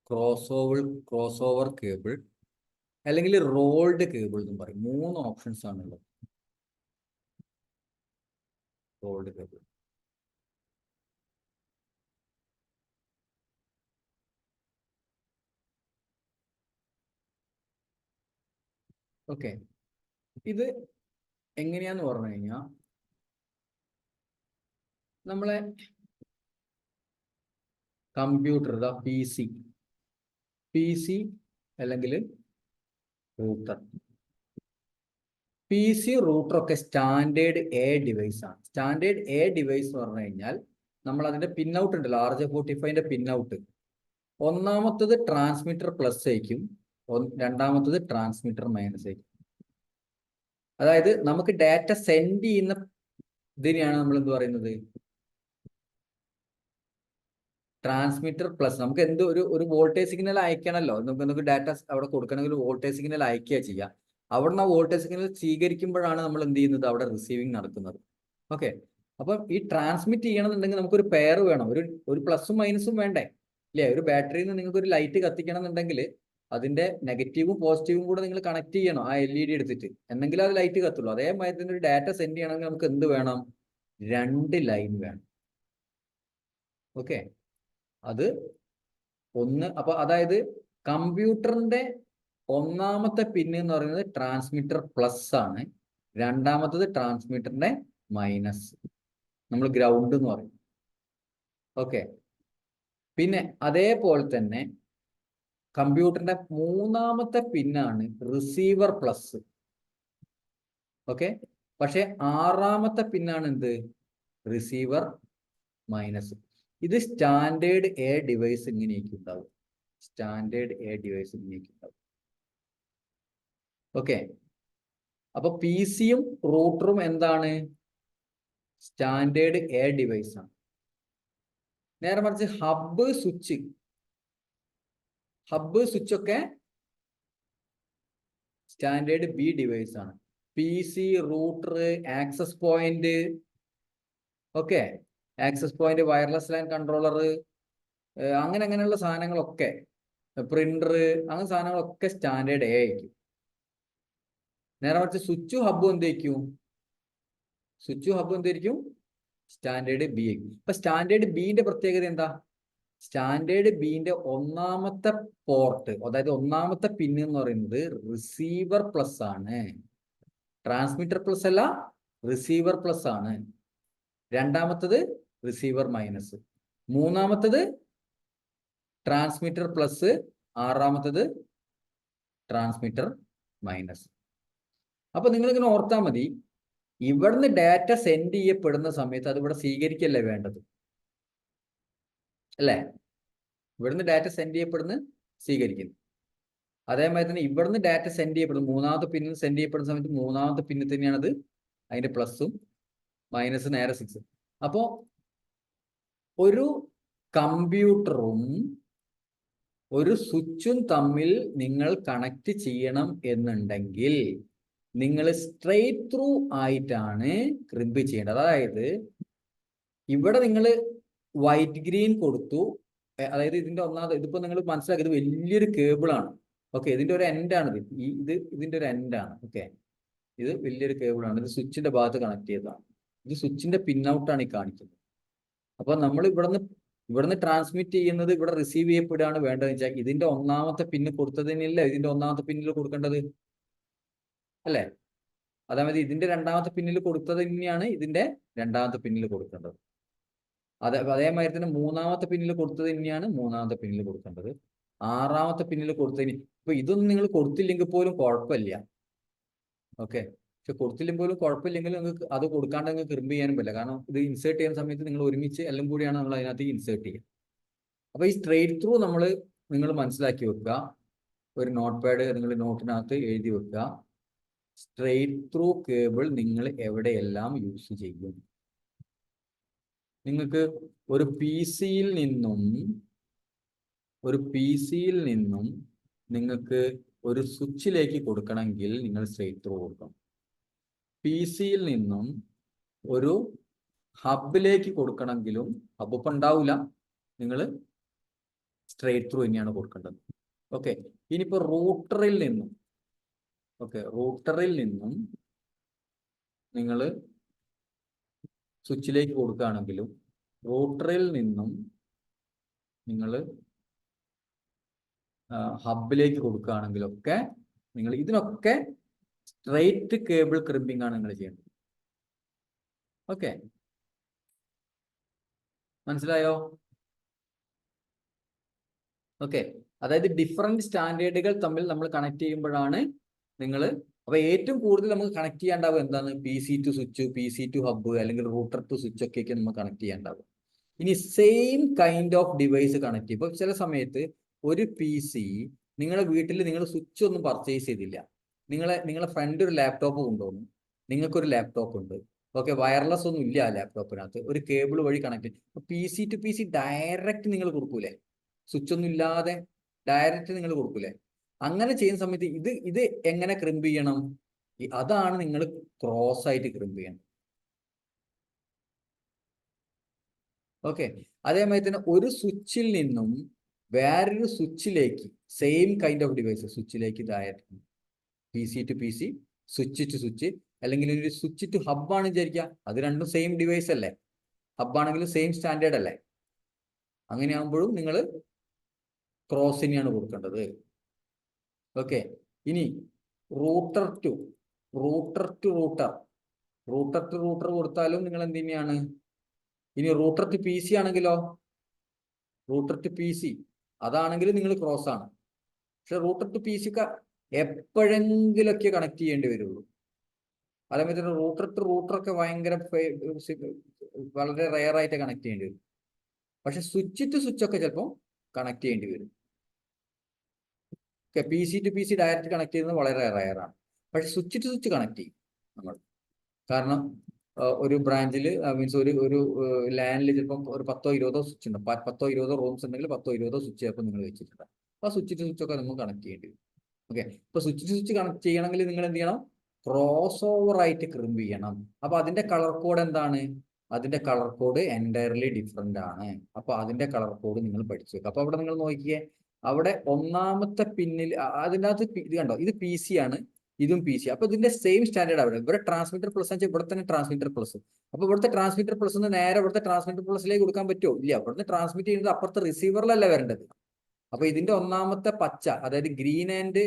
ക്രോസ് ഓവർ കേബിൾ, അല്ലെങ്കിൽ റോൾഡ് കേബിൾ എന്നും പറയും. 3 ഓപ്ഷൻസ് ആണുള്ളത്. റോൾഡ് കേബിൾ, ഓക്കെ, ഇത് എങ്ങനെയാന്ന് പറഞ്ഞു കഴിഞ്ഞാൽ നമ്മളെ കമ്പ്യൂട്ടർ പി സി അല്ലെങ്കിൽ റൂട്ടർ. പി സി റൂട്ടർ ഒക്കെ സ്റ്റാൻഡേർഡ് എ ഡിവൈസ് ആണ്. സ്റ്റാൻഡേർഡ് എ ഡിവൈസ് എന്ന് പറഞ്ഞു കഴിഞ്ഞാൽ നമ്മൾ അതിന്റെ പിൻ ഔട്ട് ഉണ്ടല്ലോ, RJ45ന്റെ പിൻ ഔട്ട്, ഒന്നാമത്തത് ട്രാൻസ്മിറ്റർ പ്ലസ് ആയിരിക്കും, രണ്ടാമത്തത് ട്രാൻസ്മിറ്റർ മൈനസ് ആയിരിക്കും. അതായത് നമുക്ക് ഡാറ്റ സെൻഡ് ചെയ്യുന്ന ഇതിനെയാണ് നമ്മൾ എന്ത് പറയുന്നത്, ട്രാൻസ്മിറ്റർ പ്ലസ്. നമുക്ക് എന്ത് ഒരു വോൾട്ടേജ് സിഗ്നൽ അയക്കണമല്ലോ, നമുക്ക് ഡാറ്റ അവിടെ കൊടുക്കണമെങ്കിൽ വോൾട്ടേജ് സിഗ്നൽ അയക്കുക ചെയ്യാം. അവിടെ നിന്ന് വോൾട്ടേജ് സിഗ്നൽ സ്വീകരിക്കുമ്പോഴാണ് നമ്മൾ എന്ത് ചെയ്യുന്നത്, അവിടെ റിസീവിങ് നടക്കുന്നത്. ഓക്കെ, അപ്പം ഈ ട്രാൻസ്മിറ്റ് ചെയ്യണമെന്നുണ്ടെങ്കിൽ നമുക്കൊരു പെയർ വേണം, ഒരു പ്ലസും മൈനസും വേണ്ടേ ഇല്ലേ? ഒരു ബാറ്ററിയിൽ നിന്ന് നിങ്ങൾക്ക് ഒരു ലൈറ്റ് കത്തിക്കണം എന്നുണ്ടെങ്കിൽ അതിന്റെ നെഗറ്റീവും പോസിറ്റീവും കൂടെ നിങ്ങൾ കണക്ട് ചെയ്യണം ആ LED എടുത്തിട്ട്, എന്നെങ്കിലും അത് ലൈറ്റ് കത്തുള്ളൂ. അതേമാതിരി തന്നെ ഒരു ഡാറ്റ സെൻഡ് ചെയ്യണമെങ്കിൽ നമുക്ക് എന്ത് വേണം, 2 ലൈൻ വേണം. ഓക്കെ, അത് ഒന്ന്. അപ്പൊ അതായത് കമ്പ്യൂട്ടറിന്റെ ഒന്നാമത്തെ പിൻ എന്ന് പറയുന്നത് ട്രാൻസ്മിറ്റർ പ്ലസ് ആണ്, രണ്ടാമത്തത് ട്രാൻസ്മിറ്ററിന്റെ മൈനസ്, നമ്മൾ ഗ്രൗണ്ട് എന്ന് പറയും. ഓക്കെ, പിന്നെ അതേപോലെ തന്നെ കമ്പ്യൂട്ടറിന്റെ മൂന്നാമത്തെ പിന്നാണ് റിസീവർ പ്ലസ്. ഓക്കെ, പക്ഷെ ആറാമത്തെ പിന്നാണ് എന്ത്, റിസീവർ മൈനസ്. ഇത് സ്റ്റാൻഡേർഡ് എ ഡിവൈസ് ഇങ്ങനെയൊക്കെ ഉണ്ടാവും. സ്റ്റാൻഡേർഡ് എ ഡിവൈസ് ഇങ്ങനെയൊക്കെ ഉണ്ടാവും. ഓക്കെ, അപ്പൊ പി സിയും റൂട്ടറും എന്താണ്, സ്റ്റാൻഡേർഡ് എ ഡിവൈസ് ആണ്. നേരെ മറിച്ച് ഹബ്ബ് സ്വിച്ച് ഒക്കെ സ്റ്റാൻഡേർഡ് ബി ഡിവൈസ് ആണ്. P C, router, access point, okay, access point, wireless LAN controller, അങ്ങനെയുള്ള സാധനങ്ങളൊക്കെ, പ്രിന്റർ, അങ്ങനെ സാധനങ്ങളൊക്കെ സ്റ്റാൻഡേർഡ് എ ആയിരിക്കും. നേരെ മറിച്ച് സ്വിച്ചും ഹബ്ബും എന്തായിരിക്കും, സ്റ്റാൻഡേർഡ് ബി ആയിരിക്കും. ഇപ്പൊ സ്റ്റാൻഡേർഡ് ബിന്റെ പ്രത്യേകത എന്താ, സ്റ്റാൻഡേർഡ് ബിന്റെ ഒന്നാമത്തെ പോർട്ട്, അതായത് ഒന്നാമത്തെ പിൻ എന്ന് പറയുന്നത് റിസീവർ പ്ലസ് ആണ്. ട്രാൻസ്മിറ്റർ പ്ലസ് അല്ല, റിസീവർ പ്ലസ് ആണ്. രണ്ടാമത്തത് റിസീവർ മൈനസ്, മൂന്നാമത്തത് ട്രാൻസ്മിറ്റർ പ്ലസ്, ആറാമത്തത് ട്രാൻസ്മിറ്റർ മൈനസ്. അപ്പൊ നിങ്ങളിങ്ങനെ ഓർത്താൽ മതി, ഇവിടുന്ന് ഡാറ്റ സെൻഡ് ചെയ്യപ്പെടുന്ന സമയത്ത് അത് ഇവിടെ സ്വീകരിക്കല്ലേ വേണ്ടത്, അല്ലേ? ഇവിടുന്ന് ഡാറ്റ സെൻഡ് ചെയ്യപ്പെടുന്ന സ്വീകരിക്കുന്നു. അതേമാതിരി തന്നെ ഇവിടുന്ന് ഡാറ്റ സെൻഡ് ചെയ്യപ്പെടുന്നു, മൂന്നാമത്തെ പിന്നിൽ സെൻഡ് ചെയ്യപ്പെടുന്ന സമയത്ത് മൂന്നാമത്തെ പിന്നിൽ തന്നെയാണത്, അതിന്റെ പ്ലസും മൈനസ് നേരെ 6. അപ്പോ ഒരു കമ്പ്യൂട്ടറും ഒരു സ്വിച്ചും തമ്മിൽ നിങ്ങൾ കണക്ട് ചെയ്യണം എന്നുണ്ടെങ്കിൽ നിങ്ങൾ സ്ട്രെയിറ്റ് ത്രൂ ആയിട്ടാണ് ക്രിമ്പ് ചെയ്യേണ്ടത്. അതായത് ഇവിടെ നിങ്ങൾ വൈറ്റ് ഗ്രീൻ കൊടുത്തു, അതായത് ഇതിന്റെ ഒന്നാമത്, ഇതിപ്പോ നിങ്ങൾ മനസ്സിലാക്കി, ഇത് വലിയൊരു കേബിളാണ്. ഓക്കെ, ഇതിന്റെ ഒരു എൻഡാണ് ഇത് ഇതിന്റെ ഒരു എൻഡാണ്. ഓക്കെ, ഇത് വലിയൊരു കേബിളാണ്, ഇത് സ്വിച്ചിന്റെ ഭാഗത്ത് കണക്ട് ചെയ്തതാണ്. ഇത് സ്വിച്ചിന്റെ പിൻ ഔട്ടാണ് ഈ കാണിക്കുന്നത്. അപ്പൊ നമ്മൾ ഇവിടുന്ന് ട്രാൻസ്മിറ്റ് ചെയ്യുന്നത് ഇവിടെ റിസീവ് ചെയ്യപ്പെടുകയാണ് വേണ്ടതെന്ന് വെച്ചാൽ ഇതിന്റെ ഒന്നാമത്തെ പിന്ന് കൊടുത്തതിനല്ല ഇതിന്റെ ഒന്നാമത്തെ പിന്നിൽ കൊടുക്കേണ്ടത്, അല്ലേ? അതായത് ഇതിന്റെ രണ്ടാമത്തെ പിന്നിൽ കൊടുത്തത് തന്നെയാണ് ഇതിന്റെ രണ്ടാമത്തെ പിന്നിൽ കൊടുക്കേണ്ടത്. അതേമാതിരി തന്നെ മൂന്നാമത്തെ പിന്നിൽ കൊടുത്തത് തന്നെയാണ് മൂന്നാമത്തെ പിന്നിൽ കൊടുക്കേണ്ടത്. ആറാമത്തെ പിന്നിൽ കൊടുത്തതിന് ഇപ്പൊ ഇതൊന്നും നിങ്ങൾ കൊടുത്തില്ലെങ്കിൽ പോലും കുഴപ്പമില്ല. ഓക്കെ, പക്ഷെ കൊടുത്തില്ലെങ്കിൽ പോലും കുഴപ്പമില്ലെങ്കിൽ നിങ്ങൾക്ക് അത് കൊടുക്കാണ്ട് നിങ്ങൾക്ക് ക്രിമ്പ് ചെയ്യാനും പറ്റില്ല. കാരണം ഇത് ഇൻസേർട്ട് ചെയ്യുന്ന സമയത്ത് നിങ്ങൾ ഒരുമിച്ച് എല്ലാം കൂടിയാണ് നമ്മൾ അതിനകത്ത് ഇൻസേർട്ട് ചെയ്യുക. അപ്പൊ ഈ സ്ട്രെയിറ്റ് ത്രൂ നിങ്ങൾ മനസ്സിലാക്കി വെക്കുക. ഒരു നോട്ട് പാഡ് നിങ്ങൾ നോട്ടിനകത്ത് എഴുതി വെക്കുക. സ്ട്രെയിറ്റ് ത്രൂ കേബിൾ നിങ്ങൾ എവിടെയെല്ലാം യൂസ് ചെയ്യും. നിങ്ങൾക്ക് ഒരു പി സിയിൽ നിന്നും നിങ്ങൾക്ക് ഒരു സ്വിച്ചിലേക്ക് കൊടുക്കണമെങ്കിൽ നിങ്ങൾ സ്ട്രെയിറ്റ് ത്രൂ കൊടുക്കണം. പി സിയിൽ നിന്നും ഒരു ഹബിലേക്ക് കൊടുക്കണമെങ്കിലും ഹബ് ഇപ്പം ഉണ്ടാവില്ല, നിങ്ങൾ സ്ട്രെയിറ്റ് ത്രൂ തന്നെയാണ് കൊടുക്കേണ്ടത്. ഓക്കെ, ഇനിയിപ്പോൾ റൂട്ടറിൽ നിന്നും നിങ്ങൾ സ്വിച്ചിലേക്ക് കൊടുക്കുകയാണെങ്കിലും റൂട്ടറിൽ നിന്നും നിങ്ങൾ ഹബിലേക്ക് കൊടുക്കുകയാണെങ്കിലൊക്കെ നിങ്ങൾ ഇതിനൊക്കെ സ്ട്രെയിറ്റ് കേബിൾ ക്രിമ്പിംഗ് ആണ് നിങ്ങൾ ചെയ്യേണ്ടത്. ഓക്കെ, മനസ്സിലായോ? ഓക്കെ, അതായത് ഡിഫറെന്റ് സ്റ്റാൻഡേർഡുകൾ തമ്മിൽ നമ്മൾ കണക്ട് ചെയ്യുമ്പോഴാണ് നിങ്ങൾ, അപ്പൊ ഏറ്റവും കൂടുതൽ നമുക്ക് കണക്ട് ചെയ്യാണ്ടാവുക എന്താണ്? PC to switch, PC to hub, അല്ലെങ്കിൽ റൂട്ടർ ടു സ്വിച്ച് ഒക്കെ നമ്മൾ കണക്ട് ചെയ്യാണ്ടാവുക. ഇനി same kind of device connect ചെയ്യും. ഇപ്പൊ ചില സമയത്ത് ഒരു PC നിങ്ങളുടെ വീട്ടിൽ നിങ്ങൾ സ്വിച്ച് ഒന്നും പർച്ചേസ് ചെയ്തില്ല, നിങ്ങളെ ഫ്രണ്ട് ഒരു ലാപ്ടോപ്പ് കൊണ്ടുവന്നു, നിങ്ങൾക്കൊരു ലാപ്ടോപ്പ് ഉണ്ട്, ഓക്കെ, വയർലെസ് ഒന്നും ഇല്ല ആ ലാപ്ടോപ്പിനകത്ത്, ഒരു കേബിൾ വഴി കണക്ട് ചെയ്യും. PC ടു PC ഡയറക്റ്റ് നിങ്ങൾ കൊടുക്കൂലേ, സ്വിച്ച് ഒന്നും ഇല്ലാതെ ഡയറക്റ്റ് നിങ്ങൾ കൊടുക്കൂലേ? അങ്ങനെ ചെയ്യുന്ന സമയത്ത് ഇത് എങ്ങനെ ക്രിമ്പ് ചെയ്യണം? അതാണ് നിങ്ങൾ ക്രോസ് ആയിട്ട് ക്രിമ്പ് ചെയ്യണം. ഓക്കെ, അതേമാതിരി തന്നെ ഒരു സ്വിച്ചിൽ നിന്നും വേറൊരു സ്വിച്ചിലേക്ക് സെയിം കൈൻഡ് ഓഫ് ഡിവൈസ് സ്വിച്ചിലേക്ക് direct PC to PC, switch to switch, അല്ലെങ്കിൽ ഒരു സ്വിച്ച് ടു ഹബ് ആണ് വിചാരിക്കുക, അത് രണ്ടും സെയിം ഡിവൈസ് അല്ലേ, ഹബ്ബാണെങ്കിലും സെയിം സ്റ്റാൻഡേർഡ് അല്ലേ? അങ്ങനെയാകുമ്പോഴും നിങ്ങൾ ക്രോസ് തന്നെയാണ് കൊടുക്കേണ്ടത്. ഓക്കെ, ഇനി റൂട്ടർ ടു റൂട്ടർ കൊടുത്താലും നിങ്ങൾ എന്ത് തന്നെയാണ്? ഇനി റൂട്ടർ ടു PC ആണെങ്കിലോ, റൂട്ടർ ടു PC അതാണെങ്കിൽ നിങ്ങൾ ക്രോസ് ആണ്. പക്ഷെ റൂട്ടർ ടു PC ഒക്കെ എപ്പോഴെങ്കിലൊക്കെ കണക്ട് ചെയ്യേണ്ടി വരുള്ളൂ. അതേപോലെ തന്നെ റൂട്ടർ ടു റൂട്ടർ ഒക്കെ വളരെ റെയർ ആയിട്ട് കണക്ട് ചെയ്യേണ്ടി വരും. പക്ഷെ സ്വിച്ച് ടു സ്വിച്ച് ഒക്കെ ചിലപ്പോൾ കണക്ട് ചെയ്യേണ്ടി വരും. Okay, PC to PC direct connect ചെയ്യുന്നത് വളരെ റെയറാണ്. പക്ഷെ സ്വിച്ച് ടു സ്വിച്ച് കണക്ട് ചെയ്യും നമ്മൾ. കാരണം ഒരു ബ്രാഞ്ചിൽ മീൻസ് ഒരു ലാൻഡിൽ ചിലപ്പം ഒരു 10-20 സ്വിച്ച് ഉണ്ട്, 10-20 റൂംസ് ഉണ്ടെങ്കിൽ 10-20 സ്വിച്ച് ചിലപ്പോൾ നിങ്ങൾ വെച്ചിട്ടുണ്ട്. അപ്പോൾ സ്വിച്ച് ടു സ്വിച്ച് ഒക്കെ നമ്മൾ കണക്ട് ചെയ്യേണ്ടി വരും. ഓക്കെ, ഇപ്പോൾ സ്വിച്ച് ടു സ്വിച്ച് കണക്ട് ചെയ്യണമെങ്കിൽ നിങ്ങൾ എന്ത് ചെയ്യണം? ക്രോസ് ഓവർ ആയിട്ട് ക്രിമ്പ് ചെയ്യണം. അപ്പോൾ അതിന്റെ കളർ കോഡ് എന്താണ്? അതിന്റെ കളർ കോഡ് എൻറ്റയർലി ഡിഫറെന്റ് ആണ്. അപ്പോൾ അതിന്റെ കളർ കോഡ് നിങ്ങൾ പഠിച്ചു വെക്കുക. അപ്പോൾ അവിടെ നിങ്ങൾ നോക്കിയേ, അവിടെ ഒന്നാമത്തെ പിന്നിൽ അതിൻ്റെ അകത്ത് ഇത് കണ്ടോ, ഇത് PC ആണ്, ഇതും PC. അപ്പൊ ഇതിന്റെ സെയിം സ്റ്റാൻഡേർഡ് അവിടെ. ഇവിടെ ട്രാൻസ്മിറ്റർ പ്ലസ് വെച്ചാൽ ഇവിടെ തന്നെ ട്രാൻസ്മിറ്റർ പ്ലസ്. അപ്പൊ ഇവിടുത്തെ ട്രാൻസ്മിറ്റർ പ്ലസ് നേരെ ഇവിടുത്തെ ട്രാൻസ്മിറ്റർ പ്ലസിലേക്ക് കൊടുക്കാൻ പറ്റുമോ? ഇല്ല, ഇവിടുന്ന് ട്രാൻസ്മിറ്റ് ചെയ്യുന്നത് അപ്പുറത്തെ റിസീവറിലല്ല വരേണ്ടത്. അപ്പൊ ഇതിന്റെ ഒന്നാമത്തെ പച്ച, അതായത് ഗ്രീൻ ആൻഡ്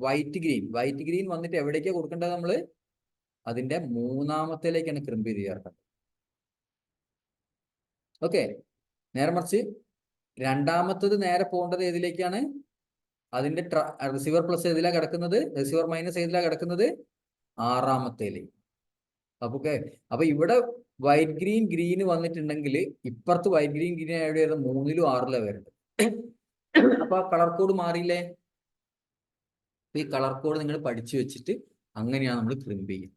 വൈറ്റ് ഗ്രീൻ വന്നിട്ട് എവിടേക്കാണ് കൊടുക്കേണ്ടത്? നമ്മൾ അതിന്റെ മൂന്നാമത്തേലേക്കാണ് ക്രിമ്പ് ചെയ്ത് ചേർക്കേണ്ടത്. ഓക്കെ, നേരെ മറിച്ച് രണ്ടാമത്തത് നേരെ പോകേണ്ടത് ഏതിലേക്കാണ്? അതിന്റെ റിസീവർ പ്ലസ് ഏതിലാ കിടക്കുന്നത്? റിസീവർ മൈനസ് ഏതിലാ കിടക്കുന്നത്? ആറാമത്തേലേക്ക്. ഓക്കെ, അപ്പൊ ഇവിടെ വൈറ്റ് ഗ്രീൻ വന്നിട്ടുണ്ടെങ്കിൽ ഇപ്പുറത്ത് വൈറ്റ് ഗ്രീൻ എവിടെ വരുന്നത്? 3-ലും 6-ലും വരുന്നത്. അപ്പൊ ആ കളർ കോഡ് മാറിയില്ലേ? ഈ കളർ കോഡ് നിങ്ങൾ പഠിച്ചു വെച്ചിട്ട് അങ്ങനെയാണ് നമ്മൾ ക്രിമ്പ് ചെയ്യുക.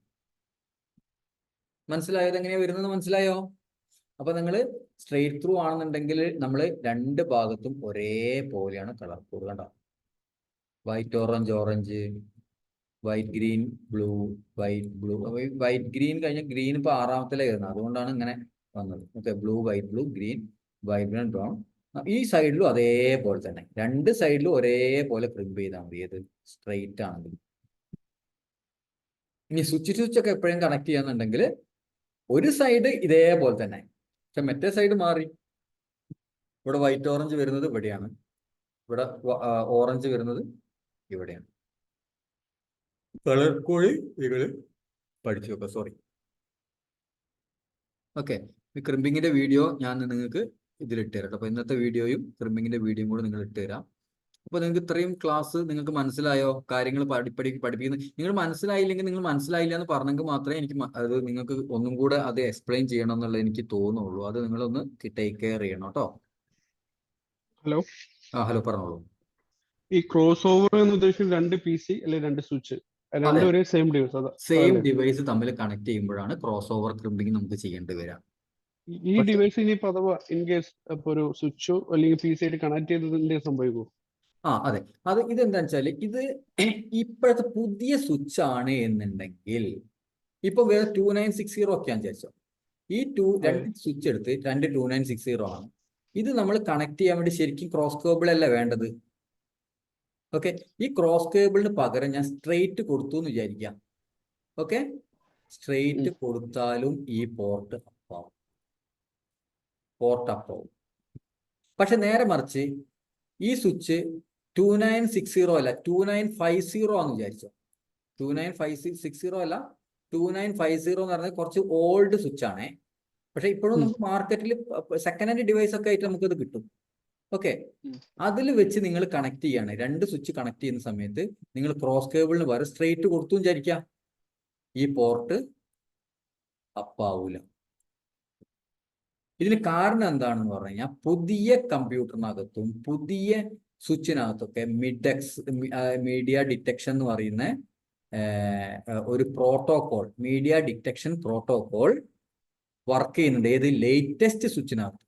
മനസ്സിലായത് എങ്ങനെയാ വരുന്നത്? മനസ്സിലായോ? അപ്പൊ നിങ്ങൾ സ്ട്രെയിറ്റ് ത്രൂ ആണെന്നുണ്ടെങ്കിൽ നമ്മൾ രണ്ട് ഭാഗത്തും ഒരേപോലെയാണ് കളർ കോഡ്. കണ്ടോ, white orange, white green blue, white green കഴിഞ്ഞ ഗ്രീൻ ഇപ്പൊ ആറാമത്തിലേ വരുന്നത്, അതുകൊണ്ടാണ് ഇങ്ങനെ വന്നത്. Okay, blue, green, white brown. ഈ സൈഡിലും അതേപോലെ തന്നെ, രണ്ട് സൈഡിലും ഒരേപോലെ ക്രിമ്പ് ചെയ്താൽ മതി, ഏത് സ്ട്രെയിറ്റ് ആണെങ്കിൽ. ഇനി സ്വിച്ച് ഒക്കെ എപ്പോഴും കണക്ട് ചെയ്യാന്നുണ്ടെങ്കിൽ ഒരു സൈഡ് ഇതേപോലെ തന്നെ, പക്ഷെ മറ്റേ സൈഡ് മാറി. ഇവിടെ വൈറ്റ് ഓറഞ്ച് വരുന്നത് ഇവിടെയാണ്, ഇവിടെ ഓറഞ്ച് വരുന്നത് ഇവിടെയാണ്. കളർ കോഡ് നിങ്ങൾ പഠിച്ചു വെക്കുക. സോറി. ഓക്കെ, ഈ ക്രിമ്പിങ്ങിന്റെ വീഡിയോ ഞാൻ നിങ്ങൾക്ക് ഇതിലിട്ട് തരാം. അപ്പൊ ഇന്നത്തെ വീഡിയോയും ക്രിമ്പിങ്ങിന്റെ വീഡിയോയും കൂടെ നിങ്ങൾ ഇട്ട് തരാം. അപ്പൊ നിങ്ങൾക്ക് ഇത്രയും ക്ലാസ് നിങ്ങൾക്ക് മനസ്സിലായോ? കാര്യങ്ങൾ പഠിപ്പിക്കുന്നത് നിങ്ങൾ മനസ്സിലായില്ലെങ്കിൽ, നിങ്ങൾ മനസ്സിലായില്ല എന്ന് പറഞ്ഞെങ്കിൽ മാത്രമേ എനിക്ക് അത് നിങ്ങൾക്ക് ഒന്നും കൂടെ അത് എക്സ്പ്ലെയിൻ ചെയ്യണം എന്നുള്ളത് എനിക്ക് തോന്നുള്ളൂ. അത് നിങ്ങളൊന്ന് ടേക്ക് കെയർ ചെയ്യണം കേട്ടോ. ഹലോ, ഹലോ, പറഞ്ഞോളൂ. ഈ ക്രോസ് ഓവർ എന്ന് ഉദ്ദേശിക്കുന്നത് 2 PC അല്ലെങ്കിൽ 2 സ്വിച്ച്, രണ്ടും ഒരേ സെയിം ഡിവൈസ്, സെയിം ഡിവൈസ് തമ്മിൽ കണക്ട് ചെയ്യുമ്പോഴാണ് ക്രോസ് ഓവർ ക്രിമ്പിംഗ് നമുക്ക് ചെയ്യേണ്ടി വരിക. ഈ ഡിവൈസ് ഇനിയിപ്പോ അഥവാ ഇൻ കേസ് ഇപ്പൊ ഒരു സ്വിച്ചോ അല്ലെങ്കിൽ PC ആയിട്ട് കണക്ട് ചെയ്തതിന്റെ സംഭവിക്കുമോ? അതെ, ഇതെന്താ വെച്ചാല്, ഇത് ഇപ്പോഴത്തെ പുതിയ സ്വിച്ച് ആണ് എന്നുണ്ടെങ്കിൽ, ഇപ്പൊ വേറെ 2960 ഒക്കെയാന്ന് വിചാരിച്ചോ, ഈ രണ്ട് സ്വിച്ച് എടുത്ത് 2 2960 ആണ്. ഇത് നമ്മൾ കണക്ട് ചെയ്യാൻ വേണ്ടി ശരിക്കും ക്രോസ് കേബിൾ അല്ല വേണ്ടത്. ഓക്കെ, ഈ ക്രോസ് കേബിളിന് പകരം ഞാൻ സ്ട്രെയിറ്റ് കൊടുത്തു എന്ന് വിചാരിക്കാം. ഓക്കെ, സ്ട്രെയിറ്റ് കൊടുത്താലും ഈ പോർട്ട് അപ്പാവും. പക്ഷെ നേരെ മറിച്ച് ഈ സ്വിച്ച് 2960 അല്ല 2950 ആണെന്ന് വിചാരിച്ചോ. 2950 അല്ല, 2950 എന്ന് പറഞ്ഞാൽ കുറച്ച് ഓൾഡ് സ്വിച്ച് ആണേ. പക്ഷെ ഇപ്പോഴും നമുക്ക് മാർക്കറ്റിൽ സെക്കൻഡ് ഹാൻഡ് ഡിവൈസ് ഒക്കെ ആയിട്ട് നമുക്കത് കിട്ടും. ഓക്കെ, അതിൽ വെച്ച് നിങ്ങൾ കണക്ട് ചെയ്യാണ്. 2 സ്വിച്ച് കണക്ട് ചെയ്യുന്ന സമയത്ത് നിങ്ങൾ ക്രോസ് കേബിളിന് പകരം സ്ട്രെയിറ്റ് കൊടുത്തു വിചാരിക്കാം, ഈ പോർട്ട് അപ്പാവൂല. ഇതിന് കാരണം എന്താണെന്ന് പറഞ്ഞു കഴിഞ്ഞാൽ പുതിയ കമ്പ്യൂട്ടറിനകത്തും പുതിയ സ്വിച്ചിനകത്തൊക്കെ മീഡിയ ഡിറ്റക്ഷൻ എന്ന് പറയുന്ന ഒരു protocol, media detection protocol work ചെയ്യുന്നുണ്ട്. ഏത് ലേറ്റസ്റ്റ് സ്വിച്ചിനകത്ത്.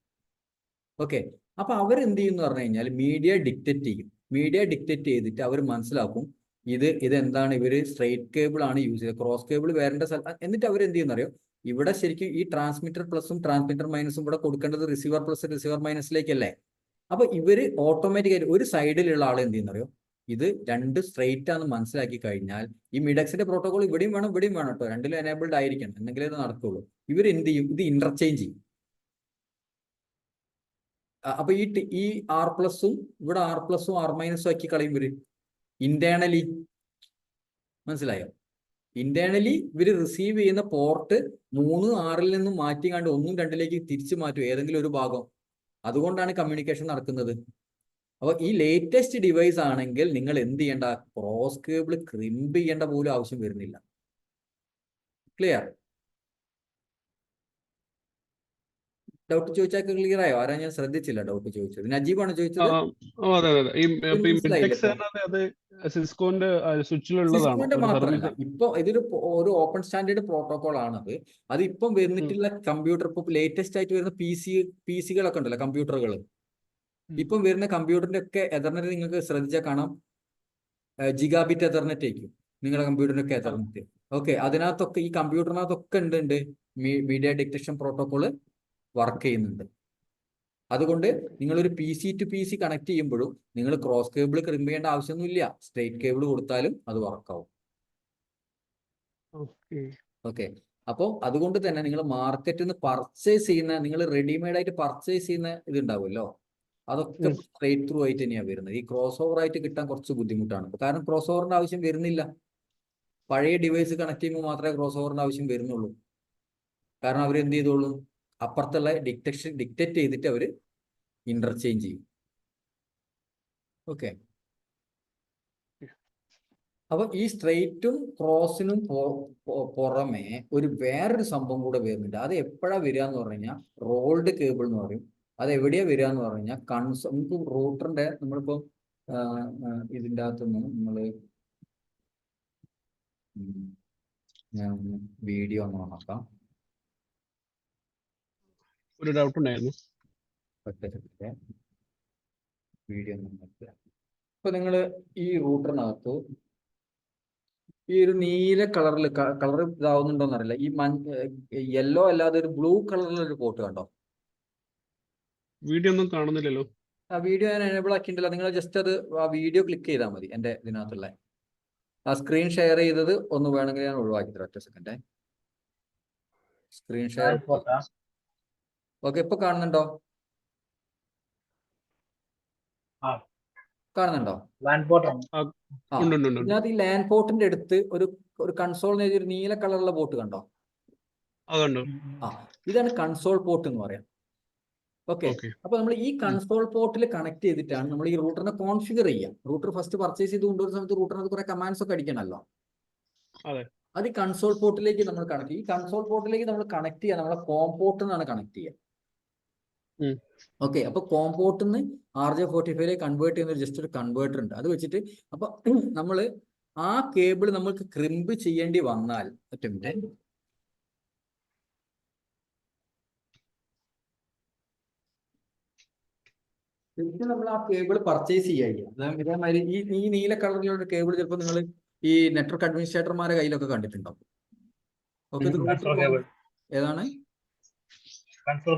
ഓക്കെ, അപ്പൊ അവരെന്ത് ചെയ്യും എന്ന് പറഞ്ഞു കഴിഞ്ഞാൽ മീഡിയ ഡിക്റ്റേറ്റ് ചെയ്യും. മീഡിയ ഡിക്റ്റേറ്റ് ചെയ്തിട്ട് അവർ മനസ്സിലാക്കും ഇതെന്താണ്, ഇവര് സ്ട്രെയിറ്റ് കേബിൾ ആണ് യൂസ് ചെയ്തത്, ക്രോസ് കേബിൾ വരേണ്ട സ്ഥലം. എന്നിട്ട് അവർ എന്ത് ചെയ്യുന്നറിയോ, ഇവിടെ ശരിക്കും ഈ ട്രാൻസ്മിറ്റർ പ്ലസും ട്രാൻസ്മിറ്റർ മൈനസും ഇവിടെ കൊടുക്കേണ്ടത് റിസീവർ പ്ലസ് റിസീവർ മൈനസിലേക്കല്ലേ. അപ്പൊ ഇവര് ഓട്ടോമാറ്റിക്കായിട്ട് ഒരു സൈഡിലുള്ള ആൾ എന്ത് ചെയ്യുന്നറിയോ, ഇത് 2 സ്ട്രെയിറ്റ് ആണെന്ന് മനസ്സിലാക്കി കഴിഞ്ഞാൽ ഈ മിഡക്സിന്റെ പ്രോട്ടോകോൾ ഇവിടെയും വേണം ഇവിടെയും വേണം കേട്ടോ, 2ലും എനേബിൾഡ് ആയിരിക്കണം, എന്നെങ്കിലേ ഇത് നടക്കുള്ളൂ. ഇവർ എന്ത് ചെയ്യും, ഇത് ഇന്റർചേഞ്ച് ചെയ്യും. അപ്പൊ ഈ ആർ പ്ലസും ഇവിടെ ആർ പ്ലസും ആർ മൈനസും ആക്കി കളയും ഇവര് ഇന്റേണലി. മനസ്സിലായോ? ഇന്റേണലി ഇവര് റിസീവ് ചെയ്യുന്ന പോർട്ട് 3 6-ൽ നിന്നും മാറ്റിക്കാണ്ട് 1 2-ലേക്ക് തിരിച്ചു മാറ്റും ഏതെങ്കിലും ഒരു ഭാഗം. അതുകൊണ്ടാണ് കമ്മ്യൂണിക്കേഷൻ നടക്കുന്നത്. അപ്പൊ ഈ ലേറ്റസ്റ്റ് ഡിവൈസ് ആണെങ്കിൽ നിങ്ങൾ എന്ത് ചെയ്യേണ്ട, ക്രോസ് കേബിൾ ക്രിമ്പ് ചെയ്യേണ്ട പോലും ആവശ്യം വരുന്നില്ല. ക്ലിയർ? ഡൗട്ട് ചോദിച്ചാൽ ക്ലിയർ ആയോ? ആരാ, ഞാൻ ശ്രദ്ധിച്ചില്ല ഡൗട്ട് ചോദിച്ചത്. നജീബാണ് ചോദിച്ചത്. അതെ അതെ. ഈ മിഡ്ടെക്സ് അത് സിസ്കോന്റെ സ്വിച്ചിലുള്ളതാണ്. സിസ്കോന്റെ മാത്രമല്ല, ഇപ്പൊ ഇതൊരു ഒരു ഓപ്പൺ സ്റ്റാൻഡേർഡ് പ്രോട്ടോകോൾ ആണത്. അത് ഇപ്പം വന്നിട്ടുള്ള കമ്പ്യൂട്ടർ, ഇപ്പൊ ലേറ്റസ്റ്റ് ആയിട്ട് വരുന്ന PC-കളൊക്കെ ഉണ്ടല്ലോ, കമ്പ്യൂട്ടറുകൾ. ഇപ്പം വരുന്ന കമ്പ്യൂട്ടറിന്റെ ഒക്കെ എതർനെറ്റ് നിങ്ങൾക്ക് ശ്രദ്ധിച്ചാൽ കാണാം, ജിഗാബിറ്റ് എതർനെറ്റ് ആയിരിക്കും നിങ്ങളുടെ കമ്പ്യൂട്ടറിന്റെ ഒക്കെ എതർനെറ്റ്. ഓക്കെ, അതിനകത്തൊക്കെ ഈ കമ്പ്യൂട്ടറിനകത്തൊക്കെ ഉണ്ട് മീഡിയ ഡിറ്റക്ഷൻ പ്രോട്ടോകോൾ വർക്ക് ചെയ്യുന്നുണ്ട്. അതുകൊണ്ട് നിങ്ങളൊരു PC to PC കണക്ട് ചെയ്യുമ്പോഴും നിങ്ങൾ ക്രോസ് കേബിൾ ക്രിമ്പ് ചെയ്യേണ്ട ആവശ്യമൊന്നുമില്ല. സ്ട്രെയിറ്റ് കേബിൾ കൊടുത്താലും അത് വർക്കാവും. ഓക്കെ, അപ്പോൾ അതുകൊണ്ട് തന്നെ നിങ്ങൾ മാർക്കറ്റിൽ നിന്ന് പർച്ചേസ് ചെയ്യുന്ന, നിങ്ങൾ റെഡിമെയ്ഡ് ആയിട്ട് പർച്ചേസ് ചെയ്യുന്ന ഇതുണ്ടാവുമല്ലോ, അതൊക്കെ സ്ട്രെയിറ്റ് ത്രൂ ആയിട്ട് തന്നെയാണ് വരുന്നത്. ഈ ക്രോസ് ഓവർ ആയിട്ട് കിട്ടാൻ കുറച്ച് ബുദ്ധിമുട്ടാണ്. കാരണം ക്രോസ് ഓവറിന്റെ ആവശ്യം വരുന്നില്ല. പഴയ ഡിവൈസ് കണക്ട് ചെയ്യുമ്പോൾ മാത്രമേ ക്രോസ് ഓവറിന്റെ ആവശ്യം വരുന്നുള്ളൂ. കാരണം അവർ എന്ത് ചെയ്തോളൂ, അപ്പുറത്തുള്ള ഡിക്റ്റേറ്റ് ചെയ്തിട്ട് അവർ ഇന്റർചേഞ്ച് ചെയ്യും. ഓക്കെ, അപ്പൊ ഈ സ്ട്രെയിറ്റും ക്രോസിനും പുറമെ വേറൊരു സംഭവം കൂടെ വരുന്നുണ്ട്. അത് എപ്പോഴാ വരിക എന്ന് പറഞ്ഞു കഴിഞ്ഞാൽ റോൾഡ് കേബിൾ എന്ന് പറയും. അത് എവിടെയാ വരിക എന്ന് പറഞ്ഞു കഴിഞ്ഞാൽ നമുക്ക് റൂട്ടറിന്റെ, നമ്മളിപ്പോ ഇതിൻ്റെ അകത്തുനിന്ന് നമ്മള് ഞാൻ വീഡിയോ ഒന്ന് നോക്കാം. ഒരു ഡൗട്ട് ഉണ്ടായിരുന്നു. വീഡിയോ ഇപ്പൊ നിങ്ങൾ ഈ റൂട്ടറിനകത്ത് ഈ ഒരു നീല കളറിൽ കളർ ഇതാവുന്നുണ്ടോന്ന് അറിയില്ല, ഈ യെല്ലോ അല്ലാതെ ഒരു ബ്ലൂ കളറിലൊരു പോർട്ട് കണ്ടോ? വീഡിയോ ഒന്നും കാണുന്നില്ലല്ലോ. ആ വീഡിയോ ഞാൻ എനേബിൾ ആക്കിയിട്ടില്ല. നിങ്ങൾ ജസ്റ്റ് അത് ആ വീഡിയോ ക്ലിക്ക് ചെയ്താൽ മതി. എൻ്റെ ഇതിനകത്തുള്ള ആ സ്ക്രീൻ ഷെയർ ചെയ്തത് ഒന്ന് വേണമെങ്കിൽ ഞാൻ ഒഴിവാക്കി തരാം. ഒറ്റ സെക്കൻഡ്. Screen share. ഓക്കെ, ഇപ്പൊ കാണുന്നുണ്ടോ? കാണുന്നുണ്ടോ? ഇതിനകത്ത് ഈ ലാൻഡ് പോർട്ടിന്റെ അടുത്ത് ഒരു കൺസോൾ ഒരു നീല കളറുള്ള പോർട്ട് കണ്ടോ? ആ, ഇതാണ് കൺസോൾ പോർട്ട് എന്ന് പറയാം. ഓക്കെ, അപ്പൊ നമ്മൾ ഈ കൺസോൾ പോർട്ടിൽ കണക്ട് ചെയ്തിട്ടാണ് നമ്മൾ ഈ റൂട്ടറിനെ കോൺഫിഗർ ചെയ്യാം. റൂട്ടർ ഫസ്റ്റ് പർച്ചേസ് ചെയ്ത് കൊണ്ടുവരുന്ന സമയത്ത് റൂട്ടറിനകത്ത് കുറെ കമാൻഡ്സ് ഒക്കെ അടിക്കണമല്ലോ. അത് ഈ കൺസോൾ പോർട്ടിലേക്ക് നമ്മൾ കണക്ട് ചെയ്യും. ഈ കൺസോൾ പോർട്ടിലേക്ക് നമ്മൾ കണക്ട് ചെയ്യാൻ നമ്മളെ കോം പോർട്ട് എന്നാണ് കണക്ട് ചെയ്യുക. ഓക്കെ, അപ്പൊ കോം പോർട്ടിൽ നിന്ന് RJ45 കൺവേർട്ട് ചെയ്യുന്ന ജസ്റ്റ് ഒരു കൺവേർട്ടർ ഉണ്ട്. അത് വെച്ചിട്ട് അപ്പൊ നമ്മൾ ആ കേബിൾ നമ്മൾക്ക് ക്രിമ്പ് ചെയ്യേണ്ടി വന്നാൽ, ഒറ്റ മിനിറ്റ്, ശരിക്കും നമ്മൾ ആ കേബിൾ പർച്ചേസ് ചെയ്യുക. ഇതേമാതിരി ഈ നീല കളറിലുള്ള കേബിൾ ചിലപ്പോൾ നിങ്ങൾ ഈ നെറ്റ്വർക്ക് അഡ്മിനിസ്ട്രേറ്റർമാരുടെ കയ്യിലൊക്കെ കണ്ടിട്ടുണ്ടാവും. ഓക്കെ, ഏതാണ്? Console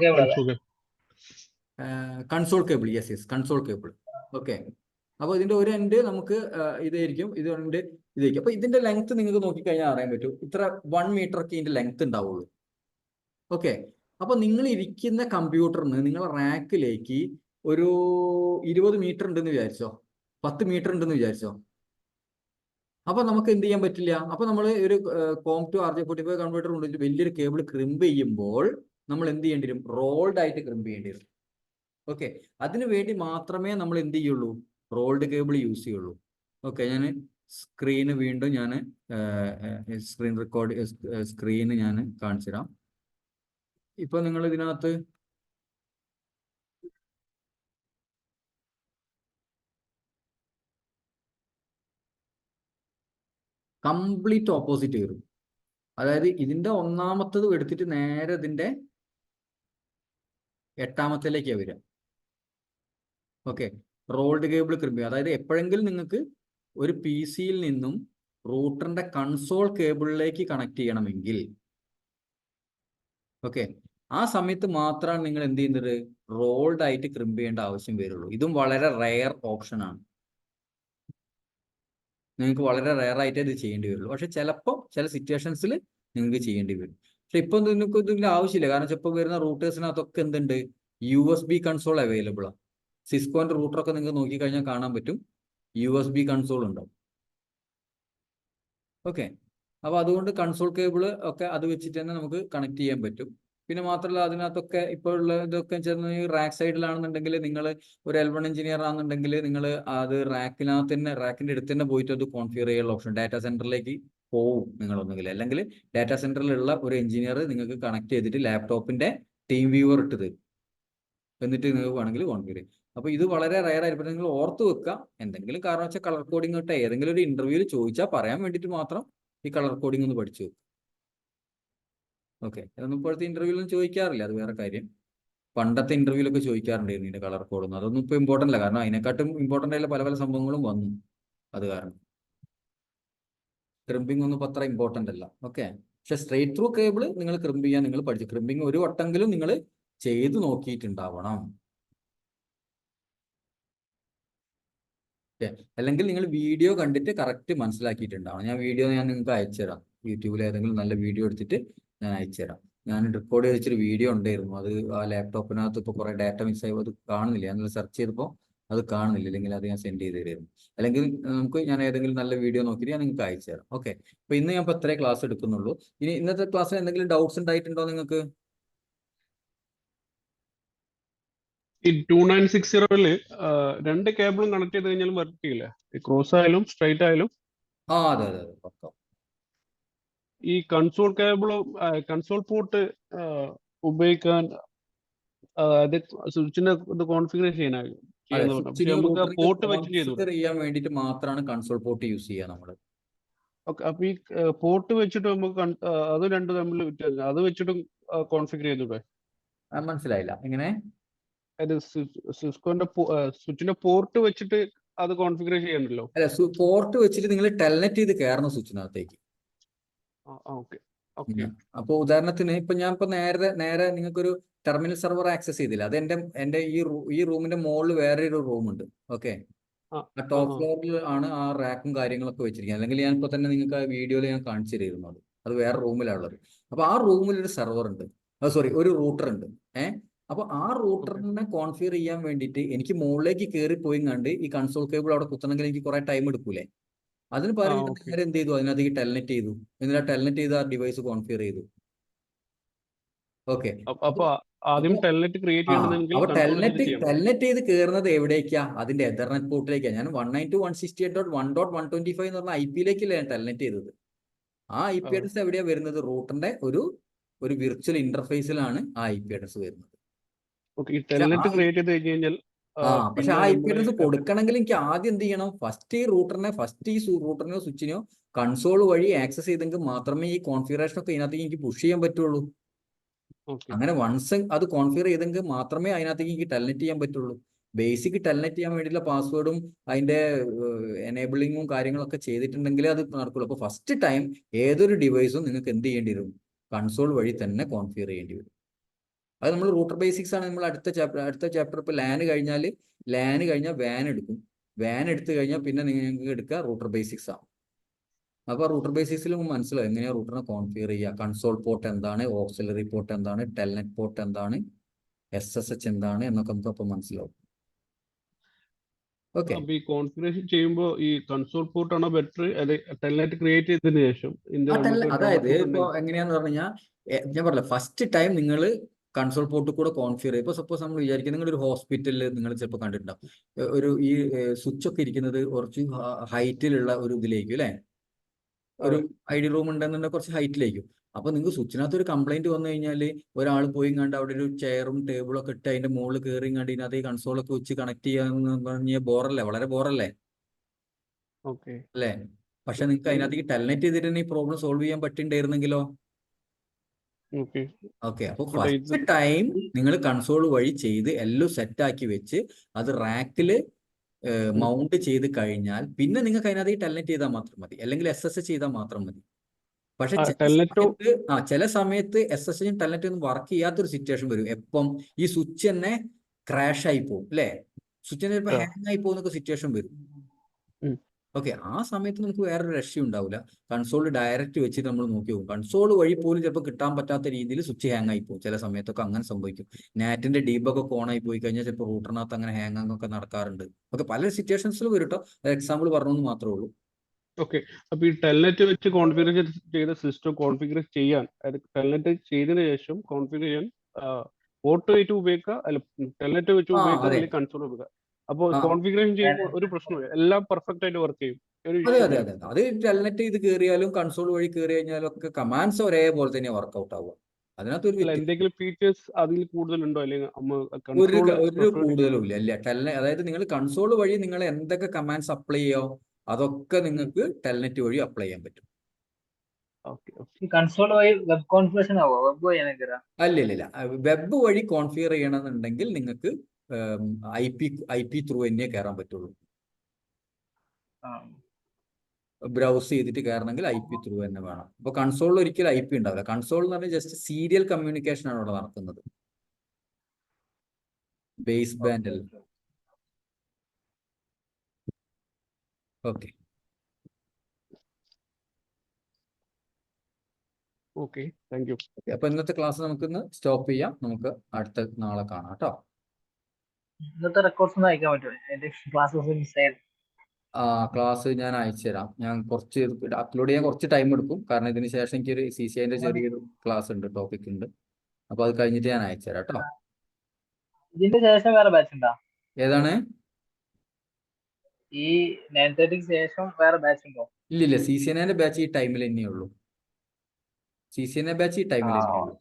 cable. Yes, console cable. Okay, അപ്പൊ ഇതിന്റെ ഒരു എൻഡ് നമുക്ക് ഇതായിരിക്കും, ഇതുകൊണ്ട് ഇതായിരിക്കും. അപ്പൊ ഇതിന്റെ ലെങ്ത് നിങ്ങൾക്ക് നോക്കിക്കഴിഞ്ഞാൽ അറിയാൻ പറ്റും. ഇത്ര 1 മീറ്റർ ഒക്കെ ഇതിന്റെ ലെങ്ത് ഉണ്ടാവുള്ളൂ. ഓക്കെ, അപ്പൊ നിങ്ങൾ ഇരിക്കുന്ന കമ്പ്യൂട്ടറിന് നിങ്ങളെ റാക്കിലേക്ക് ഒരു 20 മീറ്റർ ഉണ്ടെന്ന് വിചാരിച്ചോ, 10 മീറ്റർ ഉണ്ടെന്ന് വിചാരിച്ചോ. അപ്പൊ നമുക്ക് എന്ത് ചെയ്യാൻ പറ്റില്ല. അപ്പൊ നമ്മൾ ഒരു കോം ടു RJ45 കൺവേർട്ടർ കൊണ്ടിട്ട് വലിയൊരു കേബിൾ ക്രിമ്പ് ചെയ്യുമ്പോൾ നമ്മൾ എന്ത് ചെയ്യേണ്ടി വരും, റോൾഡ് ആയിട്ട് ക്രിമ്പ് ചെയ്യേണ്ടി വരും. ഓക്കെ, അതിനു വേണ്ടി മാത്രമേ നമ്മൾ എന്ത് ചെയ്യുള്ളൂ, റോൾഡ് കേബിൾ യൂസ് ചെയ്യുള്ളൂ. ഓക്കെ, ഞാൻ സ്ക്രീന് വീണ്ടും ഞാൻ സ്ക്രീന് ഞാൻ കാണിച്ചു തരാം. ഇപ്പൊ നിങ്ങൾ ഇതിനകത്ത് കംപ്ലീറ്റ് ഓപ്പോസിറ്റ് വരും. അതായത് ഇതിന്റെ ഒന്നാമത്തത് എടുത്തിട്ട് നേരെ ഇതിന്റെ എട്ടാമത്തേലേക്കാണ് വരിക. Okay, rolled cable crimp. അതായത് എപ്പോഴെങ്കിലും നിങ്ങൾക്ക് ഒരു PC-യിൽ നിന്നും റൂട്ടറിന്റെ കൺസോൾ കേബിളിലേക്ക് കണക്ട് ചെയ്യണമെങ്കിൽ, ഓക്കെ, ആ സമയത്ത് മാത്രമാണ് നിങ്ങൾ എന്ത് ചെയ്യുന്നത്, റോൾഡ് ആയിട്ട് ക്രിമ്പ് ചെയ്യേണ്ട ആവശ്യം വരുള്ളൂ. ഇതും വളരെ റെയർ ഓപ്ഷൻ ആണ്. നിങ്ങൾക്ക് വളരെ റെയർ ആയിട്ട് ഇത് ചെയ്യേണ്ടി വരുള്ളൂ. പക്ഷെ ചിലപ്പോൾ ചില സിറ്റുവേഷൻസിൽ നിങ്ങൾക്ക് ചെയ്യേണ്ടി വരും. പക്ഷെ ഇപ്പൊ നിങ്ങൾക്ക് ഇതിന്റെ ആവശ്യമില്ല. കാരണം ഇപ്പോൾ വരുന്ന റൂട്ടേഴ്സിനകത്തൊക്കെ എന്തുണ്ട്, USB കൺസോൾ അവൈലബിൾ ആണ്. സിസ്കോന്റെ റൂട്ടറൊക്കെ നിങ്ങൾക്ക് നോക്കിക്കഴിഞ്ഞാൽ കാണാൻ പറ്റും, USB കൺസോൾ ഉണ്ടാവും. ഓക്കെ, അപ്പോൾ അതുകൊണ്ട് കൺസോൾ കേബിൾ ഒക്കെ അത് വെച്ചിട്ട് തന്നെ നമുക്ക് കണക്ട് ചെയ്യാൻ പറ്റും. പിന്നെ മാത്രമല്ല അതിനകത്തൊക്കെ ഇപ്പോൾ ഉള്ള ഇതൊക്കെ ചെന്ന് റാക്ക് സൈഡിലാണെന്നുണ്ടെങ്കിൽ, നിങ്ങൾ ഒരു L1 എഞ്ചിനീയർ ആണെന്നുണ്ടെങ്കിൽ നിങ്ങൾ അത് റാക്കിനകത്ത് തന്നെ, റാക്കിന്റെ അടുത്ത് തന്നെ പോയിട്ട് അത് കോൺഫിഗർ ചെയ്യാനുള്ള ഓപ്ഷൻ ഡാറ്റാ സെന്ററിലേക്ക് പോവും നിങ്ങളൊന്നെങ്കിൽ. അല്ലെങ്കിൽ ഡാറ്റാ സെന്ററിലുള്ള ഒരു എഞ്ചിനീയർ നിങ്ങൾക്ക് കണക്ട് ചെയ്തിട്ട് ലാപ്ടോപ്പിന്റെ ടീം വ്യൂവർ ഇട്ട് തരും. എന്നിട്ട് നിങ്ങൾക്ക് വേണമെങ്കിൽ കോൺഫിഗർ ചെയ്യും. അപ്പോൾ ഇത് വളരെ റയർ ആയിരിക്കും. നിങ്ങൾ ഓർത്ത് വെക്കുക, എന്തെങ്കിലും കാരണം വെച്ചാൽ കളർ കോഡിംഗ് ഇട്ട് ഏതെങ്കിലും ഒരു ഇന്റർവ്യൂവിൽ ചോദിച്ചാൽ പറയാൻ വേണ്ടിയിട്ട് മാത്രം ഈ കളർ കോഡിംഗ് ഒന്ന് പഠിച്ചു വെക്കും. ഓക്കെ, അതൊന്നും ഇപ്പോഴത്തെ ഇന്റർവ്യൂവിലൊന്നും ചോദിക്കാറില്ല, അത് വേറെ കാര്യം. പണ്ടത്തെ ഇന്റർവ്യൂലൊക്കെ ചോദിക്കാറുണ്ടായിരുന്നു ഇതിന്റെ കളർ കോഡൊന്നും. അതൊന്നും ഇപ്പോൾ ഇമ്പോർട്ടൻ്റ് അല്ല. കാരണം അതിനെക്കാട്ടും ഇമ്പോർട്ടൻ്റ് ആയിട്ടുള്ള പല പല സംഭവങ്ങളും വന്നു. അത് കാരണം ക്രിമ്പിംഗ് ഒന്നും ഇപ്പോൾ അത്ര ഇമ്പോർട്ടൻ്റ് അല്ല. ഓക്കെ, പക്ഷെ സ്ട്രേറ്റ് ത്രൂ കേബിൾ നിങ്ങൾ ക്രിമ്പ് ചെയ്യാൻ നിങ്ങൾ പഠിച്ചു. ക്രിമ്പിംഗ് ഒരു വട്ടെങ്കിലും നിങ്ങൾ ചെയ്ത് നോക്കിയിട്ടുണ്ടാവണം. അല്ലെങ്കിൽ നിങ്ങൾ വീഡിയോ കണ്ടിട്ട് കറക്റ്റ് മനസ്സിലാക്കിയിട്ടുണ്ടാവണം. ഞാൻ നിങ്ങൾക്ക് അയച്ചുതരാം. യൂട്യൂബിൽ ഏതെങ്കിലും നല്ല വീഡിയോ എടുത്തിട്ട് ഞാൻ അയച്ചുതരാം. ഞാൻ റെക്കോർഡ് ചെയ്തൊരു വീഡിയോ ഉണ്ടായിരുന്നു. അത് ആ ലാപ്ടോപ്പിനകത്ത് ഇപ്പോൾ കുറേ ഡാറ്റ മിസ് ആയി, അത് കാണുന്നില്ല. ഞാൻ സെർച്ച് ചെയ്തപ്പോൾ അത് കാണുന്നില്ല. അല്ലെങ്കിൽ അത് ഞാൻ സെൻഡ് ചെയ്ത് തരുമായിരുന്നു. അല്ലെങ്കിൽ ഞാൻ ഏതെങ്കിലും നല്ല വീഡിയോ നോക്കിയിട്ട് ഞാൻ നിങ്ങൾക്ക് അയച്ചു തരാം. ഓക്കെ, അപ്പോൾ ഇന്ന് ഞാൻ ഇപ്പോൾ ഇത്രേ ക്ലാസ് എടുക്കുന്നുള്ളൂ. ഇനി ഇന്നത്തെ ക്ലാസ്സിൽ എന്തെങ്കിലും ഡൗട്ട്സ് ഉണ്ടായിട്ടുണ്ടോ നിങ്ങൾക്ക്? ഈ 2960 രണ്ട് കേബിളും കണക്ട് ചെയ്ത് കഴിഞ്ഞാലും വർക്ക് ചെയ്യില്ല, ക്രോസ് ആയാലും സ്ട്രൈറ്റ് ആയാലും. അതെ അതെ അതെ, പക്ക. ഈ കൺസോൾ കേബിളും കൺസോൾ പോർട്ട് ഉപയോഗിക്കാൻ അത് സ്വിച്ചിന്റെ ഇത് കോൺഫിഗർ ചെയ്യാനാകും. അതെ, പക്ഷെ നമുക്ക് പോർട്ട് വെച്ച് ചെയ്തു. കോൺഫിഗർ ചെയ്യാൻ വേണ്ടിയിട്ട് മാത്രമാണ് കൺസോൾ പോർട്ട് യൂസ് ചെയ്യുക നമ്മൾ. ഓക്കെ, അപ്പൊ ഈ പോർട്ട് വെച്ചിട്ട് നമുക്ക് അത് രണ്ടും തമ്മിൽ വ്യത്യാസം, അത് വെച്ചിട്ടും കോൺഫിഗർ ചെയ്തൂടെ? മനസ്സിലായില്ല, എങ്ങനെ? അത് സിസ്കോന്റെ സ്വിച്ചിന്റെ പോർട്ട് വെച്ചിട്ട് അത് കോൺഫിഗർ ചെയ്യണല്ലോ. അല്ല, പോർട്ട് വെച്ചിട്ട് നിങ്ങൾ ടെൽനെറ്റ് ചെയ്ത് കയറണം സ്വിച്ചിനകത്തേക്ക്. Okay okay. അപ്പോൾ ഉദാഹരണത്തിന് ഇപ്പൊ ഞാൻ ഇപ്പൊ നേരെ നിങ്ങൾക്കൊരു ടെർമിനൽ സെർവർ ആക്സസ് ചെയ്തില്ല. അത് എന്റെ ഈ റൂമിന്റെ മുകളിൽ വേറെ ഒരു റൂം ഉണ്ട്. ഓക്കെ, ആ ടോപ്പ് ഫ്ലോറിൽ ആണ് ആ റാക്കും കാര്യങ്ങളൊക്കെ വെച്ചിരിക്കുന്നത്. അല്ലെങ്കിൽ ഞാൻ ഇപ്പൊ തന്നെ നിങ്ങൾക്ക് ആ വീഡിയോയിൽ ഞാൻ കാണിച്ചു തരുന്നു. അത് വേറെ റൂമിലുള്ളത്. അപ്പൊ ആ റൂമിൽ ഒരു സെർവർ ഉണ്ട്, സോറി ഒരു റൂട്ടർ ഉണ്ട്. അപ്പൊ ആ റൂട്ടറിനെ കോൺഫിഗർ ചെയ്യാൻ വേണ്ടിയിട്ട് എനിക്ക് മുകളിലേക്ക് കയറി പോയി കണ്ട് ഈ കൺസോൾ കേബിൾ അവിടെ കുത്തണമെങ്കിൽ എനിക്ക് കുറെ ടൈം എടുക്കൂലേ. അതിന് പകരം നേരെ എന്ത് ചെയ്തു, അതിനകത്തേക്ക് ടെൽനെറ്റ് ചെയ്തു. എന്നിട്ട് ആ ടെൽനെറ്റ് ചെയ്ത് ആ ഡിവൈസ് കോൺഫിഗർ ചെയ്തു. ഓക്കെ, അപ്പൊ ആദ്യം ടെൽനെറ്റ് ക്രിയേറ്റ് ചെയ്യണമെങ്കിൽ അപ്പൊ ടെൽനെറ്റ് ചെയ്ത് കയറുന്നത് എവിടേക്കാ? അതിന്റെ എതർനെറ്റ് പോർട്ടിലേക്കാ. ഞാൻ 192.168.1.125 എന്ന് പറഞ്ഞ IP-ലേക്കല്ലേ ഞാൻ ടെൽനെറ്റ് ചെയ്തത്. ആ IP അഡ്രസ് എവിടെയാ വരുന്നത്? റൂട്ടറിന്റെ ഒരു വിർച്വൽ ഇന്റർഫേസിലാണ് ആ IP അഡ്രസ് വരുന്നത്. പക്ഷെ ആ IP അഡ്രസ് കൊടുക്കണമെങ്കിൽ എനിക്ക് ആദ്യം എന്ത് ചെയ്യണം? ഫസ്റ്റ് ഈ റൂട്ടറിനെയോ സ്വിച്ചിനെയോ കൺസോൾ വഴി ആക്സസ് ചെയ്തെങ്കിൽ മാത്രമേ ഈ കോൺഫിഗറേഷൻ ഒക്കെ ഇതിനകത്തേക്ക് എനിക്ക് പുഷ് ചെയ്യാൻ പറ്റുള്ളൂ. അങ്ങനെ വൺസ് അത് കോൺഫിഗർ ചെയ്തെങ്കിൽ മാത്രമേ അതിനകത്തേക്ക് എനിക്ക് ടെൽനെറ്റ് ചെയ്യാൻ പറ്റുള്ളൂ. ബേസിക് ടെൽനെറ്റ് ചെയ്യാൻ വേണ്ടിയിട്ടുള്ള പാസ്വേഡും അതിന്റെ എനേബിളിങ്ങും കാര്യങ്ങളൊക്കെ ചെയ്തിട്ടുണ്ടെങ്കിലേ അത് നടക്കുള്ളൂ. അപ്പോൾ ഫസ്റ്റ് ടൈം ഏതൊരു ഡിവൈസും നിങ്ങൾക്ക് എന്ത് ചെയ്യേണ്ടി വരും? കൺസോൾ വഴി തന്നെ കോൺഫിഗർ ചെയ്യേണ്ടി വരും. അത് നമ്മൾ റൂട്ടർ ബേസിക്സ് ആണ്. നമ്മൾ അടുത്ത ചാപ്റ്റർ ഇപ്പോൾ ലാൻ കഴിഞ്ഞാൽ വാൻ എടുക്കും. വാൻ എടുത്തു കഴിഞ്ഞാൽ പിന്നെ നിങ്ങൾക്ക് എടുക്കുക റൂട്ടർ ബേസിക്സ് ആണ്. അപ്പോൾ റൂട്ടർ ബേസിക്സിൽ മനസ്സിലാവും എങ്ങനെയാണ് റൂട്ടറിനെ കോൺഫിഗർ ചെയ്യുക. കൺസോൾ പോർട്ട് എന്താണ്, ഓക്സിലറി പോർട്ട് എന്താണ്, ടെൽനെറ്റ് പോർട്ട് എന്താണ്, SSH എന്താണ് എന്നൊക്കെ നമുക്ക് അപ്പോൾ മനസ്സിലാവും. ഓക്കെ. അപ്പൊ ഈ കോൺഫിഗറേഷൻ ചെയ്യുമ്പോൾ ഈ കൺസോൾ പോർട്ട് ആണോ ബെറ്റർ, അല്ലെ ടെൽനെറ്റ് ക്രിയേറ്റ് ചെയ്തതിനു ശേഷം നമുക്ക് അതായത് troubleshoot ഇപ്പൊ എങ്ങനെയാന്ന് പറഞ്ഞാൽ ഞാൻ പറഞ്ഞില്ല, ഫസ്റ്റ് ടൈം നിങ്ങൾ കൺസോൾ പോർട്ട് കൂടെ കോൺഫിഗർ ചെയ്യും. ഇപ്പോൾ സപ്പോസ് നമ്മൾ വിചാരിക്കും നിങ്ങളൊരു ഹോസ്പിറ്റലിൽ നിങ്ങൾ ചിലപ്പോൾ കണ്ടിട്ടുണ്ടാവും, ഒരു ഈ സ്വിച്ച് ഒക്കെ ഇരിക്കുന്നത് കുറച്ച് ഹൈറ്റിലുള്ള ഒരു ഇതിലേക്കും അല്ലേ, ഒരു ഐഡി റൂം ഉണ്ടെന്നുണ്ടെങ്കിൽ കുറച്ച് ഹൈറ്റിലേക്കും. അപ്പൊ നിങ്ങൾക്ക് സ്വിച്ചിനകത്ത് ഒരു കംപ്ലൈന്റ് വന്നു കഴിഞ്ഞാൽ ഒരാൾ പോയി കണ്ട് അവിടെ ഒരു ചെയറും ടേബിളും ഒക്കെ ഇട്ട് അതിന്റെ മുകളിൽ കയറി കണ്ട് ഇതിനകത്ത് ഈ കൺസോളൊക്കെ വെച്ച് കണക്ട് ചെയ്യാന്ന് പറഞ്ഞ ബോറല്ലേ, വളരെ ബോറല്ലേ ഓക്കെ. അല്ലേ? പക്ഷെ നിങ്ങൾക്ക് അതിനകത്ത് ടെൽനെറ്റ് ചെയ്തിട്ട് തന്നെ ഈ പ്രോബ്ലം സോൾവ് ചെയ്യാൻ പറ്റുന്നുണ്ടായിരുന്നെങ്കിലോ? ഓക്കെ. ഓക്കെ. അപ്പോൾ ഫസ്റ്റ് ടൈം നിങ്ങൾ കൺസോൾ വഴി ചെയ്ത് എല്ലാം സെറ്റാക്കി വെച്ച് അത് റാക്കില് മൗണ്ട് ചെയ്ത് കഴിഞ്ഞാൽ പിന്നെ നിങ്ങൾക്ക് അതിനകത്ത് ഈ ടെൽനെറ്റ് ചെയ്താൽ മാത്രം മതി, അല്ലെങ്കിൽ SS ചെയ്താൽ മാത്രം മതി. പക്ഷെ ചില സമയത്ത് SSHും ടെൽനെറ്റും ഒന്നും വർക്ക് ചെയ്യാത്തൊരു സിറ്റുവേഷൻ വരും. എപ്പം ഈ സ്വിച്ച് തന്നെ ക്രാഷ് ആയി പോകും അല്ലേ, സ്വിച്ച് തന്നെ ചിലപ്പോൾ ഹാങ് ആയി പോകുന്നൊക്കെ സിറ്റുവേഷൻ വരും. ഓക്കെ. ആ സമയത്ത് നമുക്ക് വേറൊരു രക്ഷയും ഉണ്ടാവില്ല, കൺസോൾ ഡയറക്റ്റ് വെച്ചിട്ട് നമ്മൾ നോക്കി പോകും. കൺസോൾ വഴി പോലും ചിലപ്പോൾ കിട്ടാൻ പറ്റാത്ത രീതിയിൽ സ്വിച്ച് ഹാങ് ആയി പോകും. ചില സമയത്തൊക്കെ അങ്ങനെ സംഭവിക്കും. നാറ്റിന്റെ ഡീബഗ് ഒക്കെ ഓൺ ആയി പോയി കഴിഞ്ഞാൽ ചിലപ്പോൾ റൂട്ടറിനകത്ത് അങ്ങനെ ഹാങ് ഒക്കെ നടക്കാറുണ്ട്. ഓക്കെ, പല സിറ്റുവേഷൻസിലും വരും കേട്ടോ. എക്സാമ്പിൾ പറഞ്ഞെന്ന് മാത്രമേ ഉള്ളൂ. ഓക്കെ. അപ്പൊ ഈ ടെൽനെറ്റ് വെച്ച് കോൺഫിഗർ ചെയ്ത സിസ്റ്റം കോൺഫിഗർ ചെയ്യാൻ, അതായത് ടെൽനെറ്റ് ചെയ്തതിനു ശേഷം കോൺഫിഗർ ചെയ്യാൻ പോർട്ട് വെച്ച് ഉപയോഗിക്കുക, അല്ല ടെൽനെറ്റ് വെച്ച് ഉപയോഗിക്കുക, അല്ലെങ്കിൽ കൺസോൾ ഉപയോഗിക്കുക. അപ്പോൾ കോൺഫിഗറേഷൻ ചെയ്യുമ്പോൾ ഒരു പ്രശ്നമില്ല, എല്ലാം പെർഫെക്റ്റ് ആയിട്ട് വർക്ക് ചെയ്യും. അതെ. അത് ടെൽനെറ്റ് ചെയ്ത് കയറിയാലും കൺസോൾ വഴി കയറി കഴിഞ്ഞാലും ഒക്കെ കമാൻഡ്സ് ഒരേപോലെ തന്നെ വർക്ക്ഔട്ട് ആവുക. അതിനകത്ത് എന്തെങ്കിലും ഫീച്ചേഴ്സ് അതിൽ കൂടുതലുണ്ടോ, അല്ലെങ്കിൽ ഒരു കൂടുതലും ഇല്ല. അതായത് നിങ്ങൾ കൺസോൾ വഴി നിങ്ങൾ എന്തൊക്കെ കമാൻഡ്സ് അപ്ലൈ ചെയ്യോ അതൊക്കെ നിങ്ങൾക്ക് ടെൽനെറ്റ് വഴി അപ്ലൈ ചെയ്യാൻ പറ്റും. കൺസോൾ വഴി വെബ് കോൺഫിഗറേഷൻ ആവോ? വെബ് വഴി അല്ല. വെബ് വഴി കോൺഫിഗർ ചെയ്യണമെന്നുണ്ടെങ്കിൽ നിങ്ങൾക്ക് IP ത്രൂ തന്നെ കയറാൻ പറ്റുള്ളൂ. ബ്രൗസ് ചെയ്തിട്ട് കയറണമെങ്കിൽ IP ത്രൂ തന്നെ വേണം. അപ്പൊ കൺസോളിൽ ഒരിക്കലും IP ഉണ്ടാവില്ല. കൺസോൾ എന്ന് പറഞ്ഞാൽ ജസ്റ്റ് സീരിയൽ കമ്മ്യൂണിക്കേഷൻ ആണ് അവിടെ നടക്കുന്നത്, ബേസ് ബാൻഡിൽ. ഓക്കെ. Okay, thank you. അപ്പൊ ഇന്നത്തെ ക്ലാസ് നമുക്കിന്ന് സ്റ്റോപ്പ് ചെയ്യാം. നമുക്ക് അടുത്ത നാളെ കാണാം കേട്ടോ. ഇന്നത്തെ റെക്കോർഡ്സ് ഒന്ന് അയക്കാൻ പറ്റുമോ? ക്ലാസ്സസ് മിസ്സായത്. ക്ലാസ് ഞാൻ അയച്ചു തരാം. ഞാൻ കുറച്ച് അപ്ലോഡ് ചെയ്യാൻ കുറച്ച് ടൈം എടുക്കും, കാരണം ഇതിന് ശേഷം എനിക്കൊരു CCIന്റെ ചെറിയൊരു ക്ലാസ് ഉണ്ട്, ടോപ്പിക് ഉണ്ട്. അപ്പൊ അത് കഴിഞ്ഞിട്ട് ഞാൻ അയച്ചു തരാം കേട്ടോ. ഇതിന്റെ ശേഷം വേറെ ബാച്ച് ഉണ്ടോ? ഏതാണ്? ഈ 9:30ക്ക് ശേഷം വേറെ ബാച്ച് ഉണ്ടോ? ഇല്ലില്ല, CCNA ബാച്ച് ഈ ടൈമിൽ തന്നെയേ ഉള്ളൂ. CCNA ബാച്ച് ഈ ടൈമിൽ തന്നെയേ ഉള്ളൂ.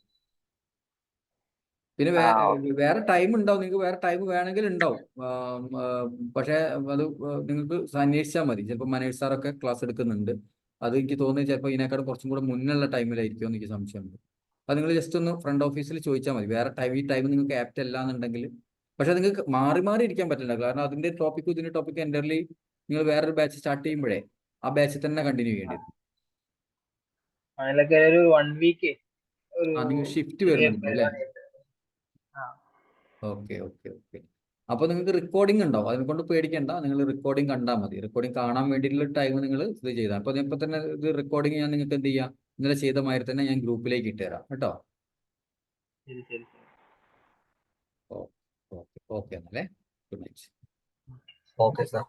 പിന്നെ വേറെ ടൈം ഉണ്ടാവും, നിങ്ങൾക്ക് വേറെ ടൈം വേണമെങ്കിൽ ഉണ്ടാവും. പക്ഷേ അത് നിങ്ങൾക്ക് അന്വേഷിച്ചാൽ മതി. ചിലപ്പോൾ മനേഷ് സാറൊക്കെ ക്ലാസ് എടുക്കുന്നുണ്ട്. അത് എനിക്ക് തോന്നുന്നത് ചിലപ്പോൾ ഇതിനേക്കാളും കുറച്ചും കൂടെ മുന്നുള്ള ടൈമിലായിരിക്കും എന്ന് എനിക്ക് സംശയമുണ്ട്. അത് നിങ്ങൾ ജസ്റ്റ് ഒന്ന് ഫ്രണ്ട് ഓഫീസിൽ ചോദിച്ചാൽ മതി. വേറെ ടൈം, ഈ ടൈം നിങ്ങൾക്ക് ആപ്റ്റ് അല്ല എന്നുണ്ടെങ്കിൽ. പക്ഷെ നിങ്ങൾക്ക് മാറി ഇരിക്കാൻ പറ്റില്ല, കാരണം അതിന്റെ ടോപ്പിക്കും ഇതിന്റെ ടോപ്പിക്കും എൻ്റർലി നിങ്ങൾ വേറൊരു ബാച്ച് സ്റ്റാർട്ട് ചെയ്യുമ്പോഴേ ആ ബാച്ചിൽ തന്നെ കണ്ടിന്യൂ ചെയ്യേണ്ടി വരും. അതിലൊക്കെ ഒരു 1 വീക്ക് നിങ്ങൾ ഷിഫ്റ്റ് വരുന്നുണ്ട് അല്ലേ? ഓക്കെ. അപ്പൊ നിങ്ങൾക്ക് റെക്കോർഡിംഗ് ഉണ്ടാവും, അതിനെ കൊണ്ട് പേടിക്കണ്ട. നിങ്ങൾ റെക്കോർഡിംഗ് കണ്ടാൽ മതി. റെക്കോർഡിംഗ് കാണാൻ വേണ്ടിയിട്ടുള്ള ടൈം നിങ്ങൾ ഇത് ചെയ്താൽ. അപ്പൊ ഇപ്പൊ തന്നെ ഇത് റെക്കോർഡിംഗ് ഞാൻ നിങ്ങൾക്ക് എന്ത് ചെയ്യാം, ഇന്നലെ ചെയ്ത മാതിരി തന്നെ ഞാൻ ഗ്രൂപ്പിലേക്ക് ഇട്ടുതരാം കേട്ടോ. ഓക്കെ എന്നാലേ. Good night. Okay sir.